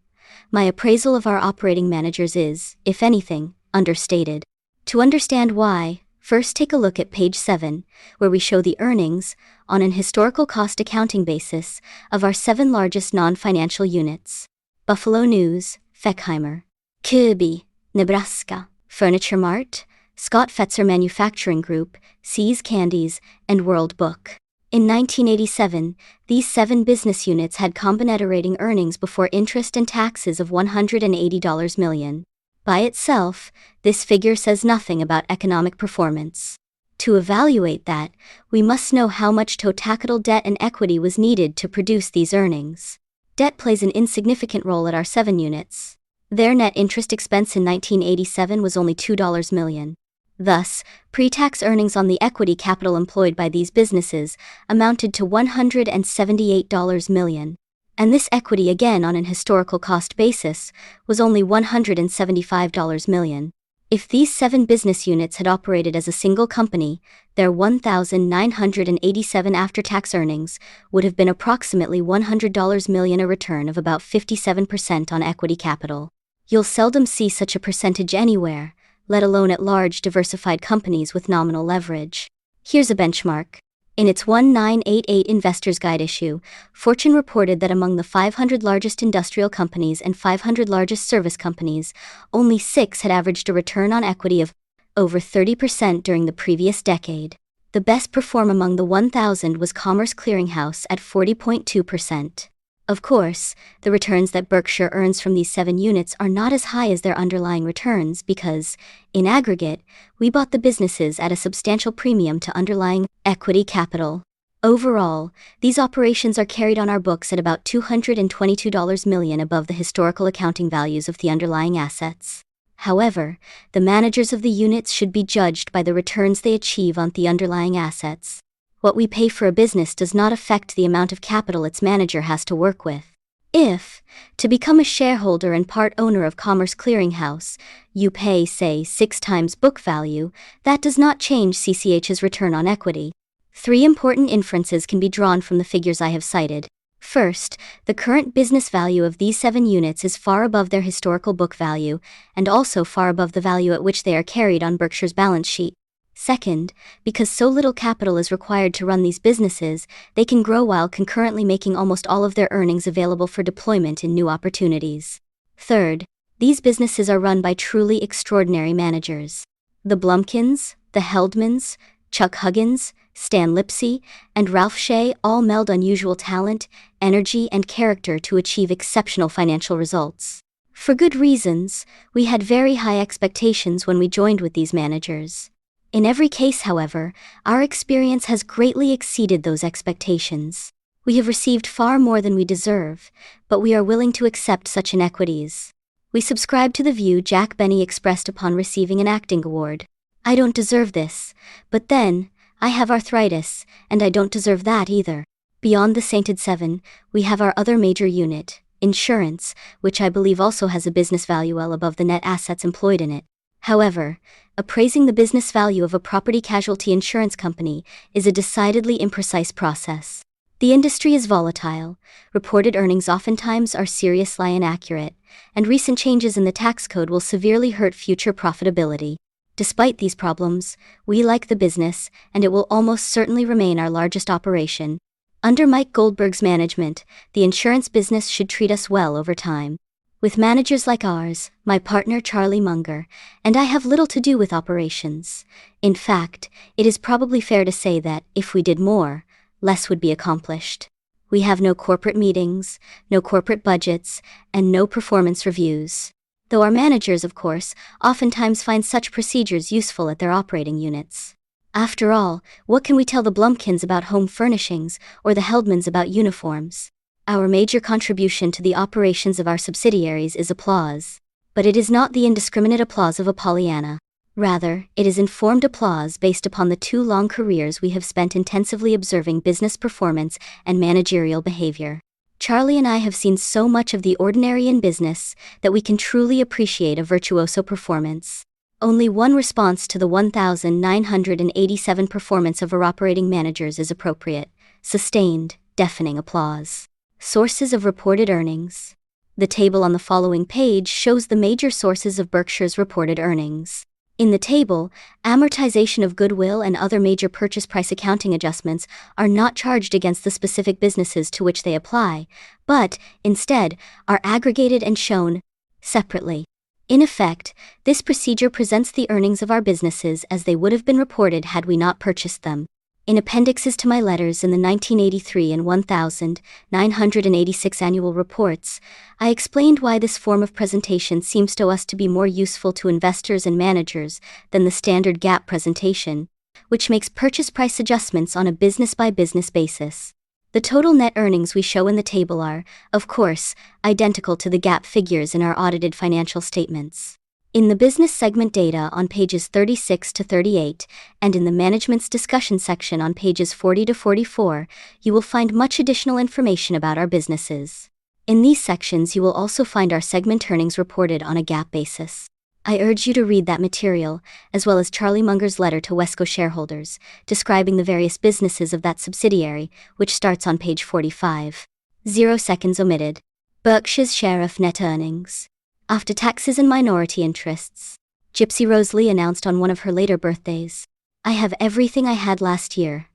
my appraisal of our operating managers is, if anything, understated. To understand why, first take a look at page 7, where we show the earnings, on an historical cost accounting basis, of our 7 largest non-financial units: Buffalo News, Feckheimer, Kirby, Nebraska, Furniture Mart, Scott Fetzer Manufacturing Group, See's Candies, and World Book. In 1987, these 7 business units had combined earnings before interest and taxes of $180 million. By itself, this figure says nothing about economic performance. To evaluate that, we must know how much total debt and equity was needed to produce these earnings. Debt plays an insignificant role at our 7 units. Their net interest expense in 1987 was only $2 million. Thus, pre-tax earnings on the equity capital employed by these businesses amounted to $178 million. And this equity, again on an historical cost basis, was only $175 million. If these 7 business units had operated as a single company, their 1,987 after-tax earnings would have been approximately $100 million, a return of about 57% on equity capital. You'll seldom see such a percentage anywhere, let alone at large diversified companies with nominal leverage. Here's a benchmark. In its 1988 Investor's Guide issue, Fortune reported that among the 500 largest industrial companies and 500 largest service companies, only 6 had averaged a return on equity of over 30% during the previous decade. The best performer among the 1,000 was Commerce Clearinghouse at 40.2%. Of course, the returns that Berkshire earns from these 7 units are not as high as their underlying returns because, in aggregate, we bought the businesses at a substantial premium to underlying equity capital. Overall, these operations are carried on our books at about $222 million above the historical accounting values of the underlying assets. However, the managers of the units should be judged by the returns they achieve on the underlying assets. What we pay for a business does not affect the amount of capital its manager has to work with. If, to become a shareholder and part owner of Commerce Clearinghouse, you pay, say, 6 times book value, that does not change CCH's return on equity. 3 important inferences can be drawn from the figures I have cited. First, the current business value of these 7 units is far above their historical book value, and also far above the value at which they are carried on Berkshire's balance sheet. Second, because so little capital is required to run these businesses, they can grow while concurrently making almost all of their earnings available for deployment in new opportunities. Third, these businesses are run by truly extraordinary managers. The Blumkins, the Heldmans, Chuck Huggins, Stan Lipsey, and Ralph Shea all meld unusual talent, energy, and character to achieve exceptional financial results. For good reasons, we had very high expectations when we joined with these managers. In every case, however, our experience has greatly exceeded those expectations. We have received far more than we deserve, but we are willing to accept such inequities. We subscribe to the view Jack Benny expressed upon receiving an acting award. I don't deserve this, but then, I have arthritis, and I don't deserve that either. Beyond the Sainted Seven, we have our other major unit, insurance, which I believe also has a business value well above the net assets employed in it. However, appraising the business value of a property casualty insurance company is a decidedly imprecise process. The industry is volatile, reported earnings oftentimes are seriously inaccurate, and recent changes in the tax code will severely hurt future profitability. Despite these problems, we like the business, and it will almost certainly remain our largest operation. Under Mike Goldberg's management, the insurance business should treat us well over time. With managers like ours, my partner Charlie Munger, and I have little to do with operations. In fact, it is probably fair to say that, if we did more, less would be accomplished. We have no corporate meetings, no corporate budgets, and no performance reviews. Though our managers, of course, oftentimes find such procedures useful at their operating units. After all, what can we tell the Blumkins about home furnishings, or the Heldmans about uniforms? Our major contribution to the operations of our subsidiaries is applause. But it is not the indiscriminate applause of a Pollyanna. Rather, it is informed applause based upon the 2 long careers we have spent intensively observing business performance and managerial behavior. Charlie and I have seen so much of the ordinary in business that we can truly appreciate a virtuoso performance. Only one response to the 1,987 performance of our operating managers is appropriate: sustained, deafening applause. Sources of reported earnings. The table on the following page shows the major sources of Berkshire's reported earnings. In the table, amortization of goodwill and other major purchase price accounting adjustments are not charged against the specific businesses to which they apply, but, instead, are aggregated and shown separately. In effect, this procedure presents the earnings of our businesses as they would have been reported had we not purchased them. In appendixes to my letters in the 1983 and 1986 annual reports, I explained why this form of presentation seems to us to be more useful to investors and managers than the standard GAAP presentation, which makes purchase price adjustments on a business-by-business basis. The total net earnings we show in the table are, of course, identical to the GAAP figures in our audited financial statements. In the business segment data on pages 36 to 38, and in the management's discussion section on pages 40 to 44, you will find much additional information about our businesses. In these sections you will also find our segment earnings reported on a GAAP basis. I urge you to read that material, as well as Charlie Munger's letter to Wesco shareholders, describing the various businesses of that subsidiary, which starts on page 45. 0 seconds omitted. Berkshire's share of net earnings. After taxes and minority interests. Gypsy Rose Lee announced on one of her later birthdays. I have everything I had last year.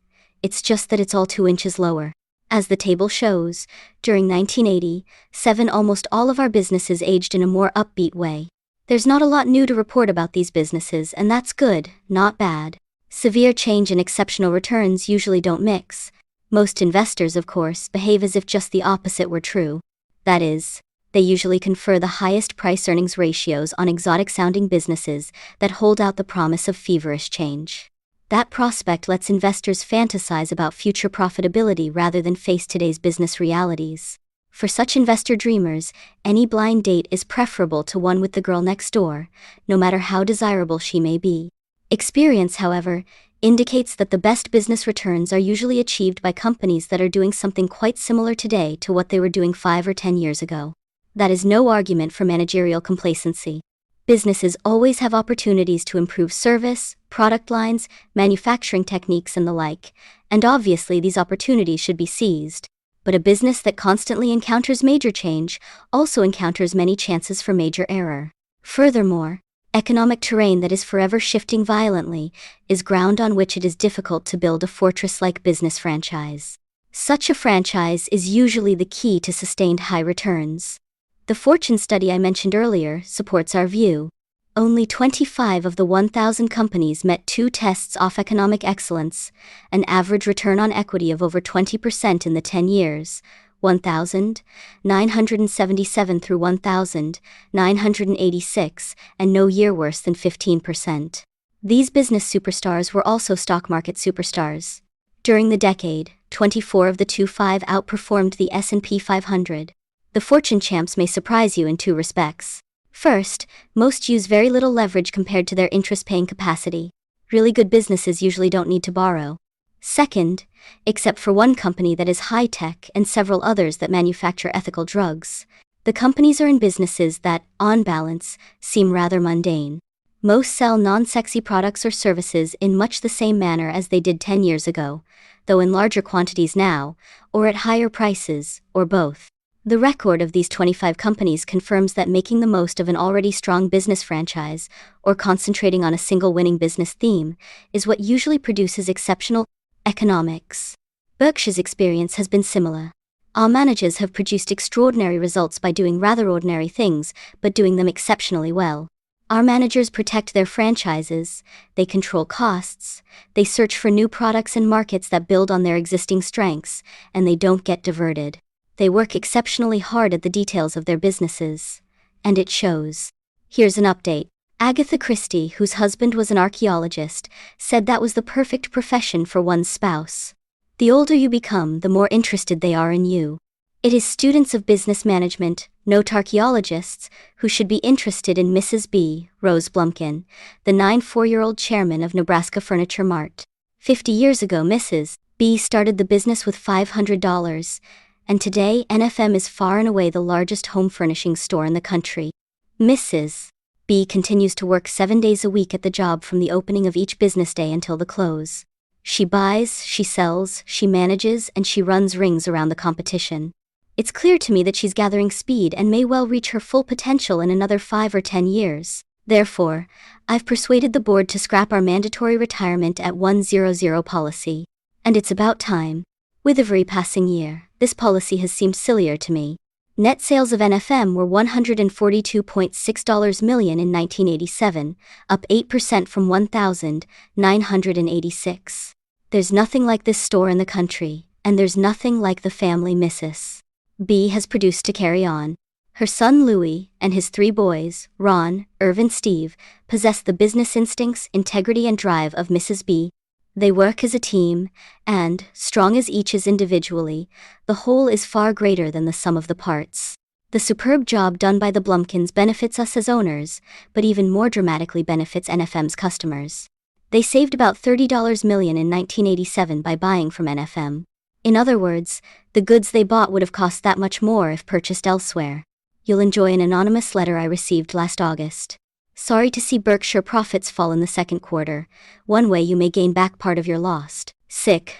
It's just that it's all 2 inches lower. As the table shows, during 1987, almost all of our businesses aged in a more upbeat way. There's not a lot new to report about these businesses, and that's good, not bad. Severe change and exceptional returns usually don't mix. Most investors, of course, behave as if just the opposite were true. That is, they usually confer the highest price-earnings ratios on exotic-sounding businesses that hold out the promise of feverish change. That prospect lets investors fantasize about future profitability rather than face today's business realities. For such investor dreamers, any blind date is preferable to one with the girl next door, no matter how desirable she may be. Experience, however, indicates that the best business returns are usually achieved by companies that are doing something quite similar today to what they were doing 5 or 10 years ago. That is no argument for managerial complacency. Businesses always have opportunities to improve service, product lines, manufacturing techniques, and the like, and obviously these opportunities should be seized. But a business that constantly encounters major change also encounters many chances for major error. Furthermore, economic terrain that is forever shifting violently is ground on which it is difficult to build a fortress-like business franchise. Such a franchise is usually the key to sustained high returns. The Fortune study I mentioned earlier supports our view. Only 25 of the 1,000 companies met 2 tests off economic excellence, an average return on equity of over 20% in the 10 years, 1,977 through 1,986, and no year worse than 15%. These business superstars were also stock market superstars. During the decade, 24 of the 25 outperformed the S&P 500. The Fortune champs may surprise you in 2 respects. First, most use very little leverage compared to their interest-paying capacity. Really good businesses usually don't need to borrow. Second, except for one company that is high-tech and several others that manufacture ethical drugs, the companies are in businesses that, on balance, seem rather mundane. Most sell non-sexy products or services in much the same manner as they did 10 years ago, though in larger quantities now, or at higher prices, or both. The record of these 25 companies confirms that making the most of an already strong business franchise, or concentrating on a single winning business theme, is what usually produces exceptional economics. Berkshire's experience has been similar. Our managers have produced extraordinary results by doing rather ordinary things, but doing them exceptionally well. Our managers protect their franchises, they control costs, they search for new products and markets that build on their existing strengths, and they don't get diverted. They work exceptionally hard at the details of their businesses. And it shows. Here's an update. Agatha Christie, whose husband was an archaeologist, said that was the perfect profession for one's spouse. The older you become, the more interested they are in you. It is students of business management, not archaeologists, who should be interested in Mrs. B. Rose Blumkin, the 94-year-old chairman of Nebraska Furniture Mart. 50 years ago, Mrs. B. started the business with $500. And today NFM is far and away the largest home furnishing store in the country. Mrs. B continues to work 7 days a week at the job from the opening of each business day until the close. She buys, she sells, she manages, and she runs rings around the competition. It's clear to me that she's gathering speed and may well reach her full potential in another 5 or 10 years. Therefore, I've persuaded the board to scrap our mandatory retirement at 100 policy. And it's about time. With every passing year, this policy has seemed sillier to me. Net sales of NFM were $142.6 million in 1987, up 8% from 1,986. There's nothing like this store in the country, and there's nothing like the family Mrs. B has produced to carry on. Her son Louis and his 3 boys, Ron, Irv, and Steve, possess the business instincts, integrity, and drive of Mrs. B. They work as a team, and, strong as each is individually, the whole is far greater than the sum of the parts. The superb job done by the Blumkins benefits us as owners, but even more dramatically benefits NFM's customers. They saved about $30 million in 1987 by buying from NFM. In other words, the goods they bought would have cost that much more if purchased elsewhere. You'll enjoy an anonymous letter I received last August. Sorry to see Berkshire profits fall in the second quarter. One way you may gain back part of your lost. Sick.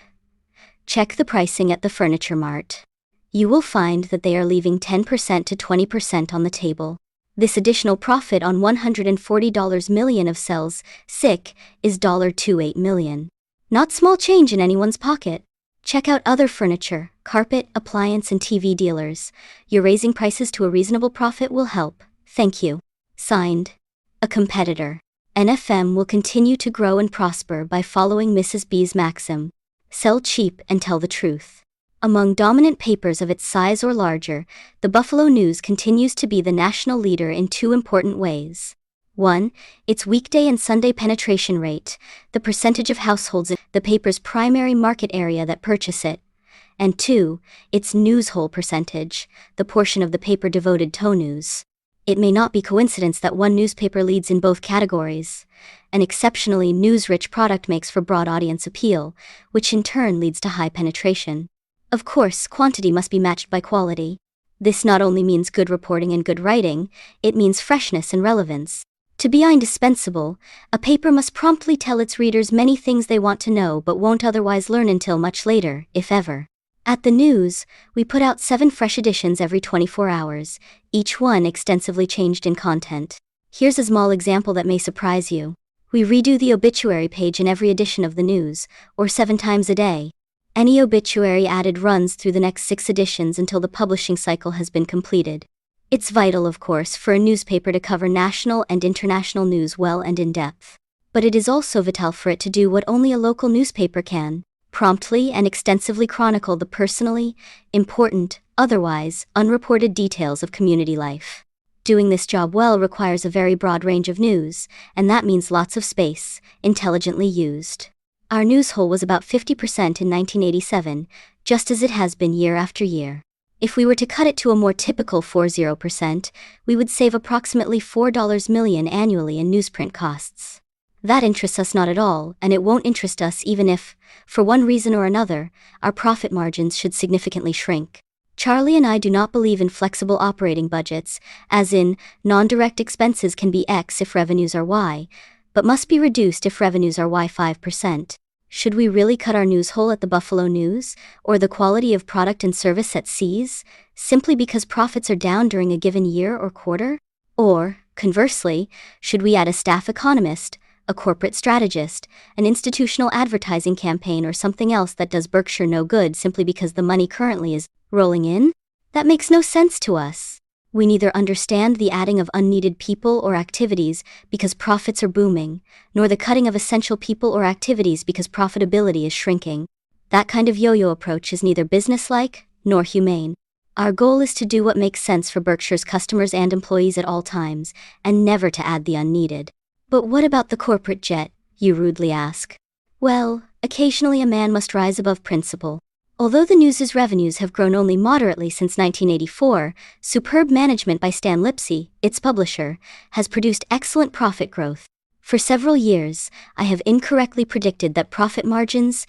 Check the pricing at the Furniture Mart. You will find that they are leaving 10% to 20% on the table. This additional profit on $140 million of sales, sick, is $28 million. Not small change in anyone's pocket. Check out other furniture, carpet, appliance, and TV dealers. Your raising prices to a reasonable profit will help. Thank you. Signed. A competitor. NFM will continue to grow and prosper by following Mrs. B's maxim. Sell cheap and tell the truth. Among dominant papers of its size or larger, the Buffalo News continues to be the national leader in 2 important ways. 1. Its weekday and Sunday penetration rate, the percentage of households in the paper's primary market area that purchase it. And 2. Its newshole percentage, the portion of the paper devoted to news. It may not be coincidence that one newspaper leads in both categories. An exceptionally news-rich product makes for broad audience appeal, which in turn leads to high penetration. Of course, quantity must be matched by quality. This not only means good reporting and good writing, it means freshness and relevance. To be indispensable, a paper must promptly tell its readers many things they want to know but won't otherwise learn until much later, if ever. At The News, we put out 7 fresh editions every 24 hours, each one extensively changed in content. Here's a small example that may surprise you. We redo the obituary page in every edition of The News, or 7 times a day. Any obituary added runs through the next 6 editions until the publishing cycle has been completed. It's vital, of course, for a newspaper to cover national and international news well and in depth. But it is also vital for it to do what only a local newspaper can: promptly and extensively chronicle the personally important, otherwise unreported details of community life. Doing this job well requires a very broad range of news, and that means lots of space, intelligently used. Our news hole was about 50% in 1987, just as it has been year after year. If we were to cut it to a more typical 40%, we would save approximately $4 million annually in newsprint costs. That interests us not at all, and it won't interest us even if, for one reason or another, our profit margins should significantly shrink. Charlie and I do not believe in flexible operating budgets, as in, non-direct expenses can be X if revenues are Y, but must be reduced if revenues are Y 5%. Should we really cut our news hole at the Buffalo News, or the quality of product and service at Seas, simply because profits are down during a given year or quarter? Or, conversely, should we add a staff economist, a corporate strategist, an institutional advertising campaign, or something else that does Berkshire no good simply because the money currently is rolling in? That makes no sense to us. We neither understand the adding of unneeded people or activities because profits are booming, nor the cutting of essential people or activities because profitability is shrinking. That kind of yo-yo approach is neither businesslike nor humane. Our goal is to do what makes sense for Berkshire's customers and employees at all times, and never to add the unneeded. But what about the corporate jet, you rudely ask? Well, occasionally a man must rise above principle. Although the News's revenues have grown only moderately since 1984, superb management by Stan Lipsey, its publisher, has produced excellent profit growth. For several years, I have incorrectly predicted that profit margins,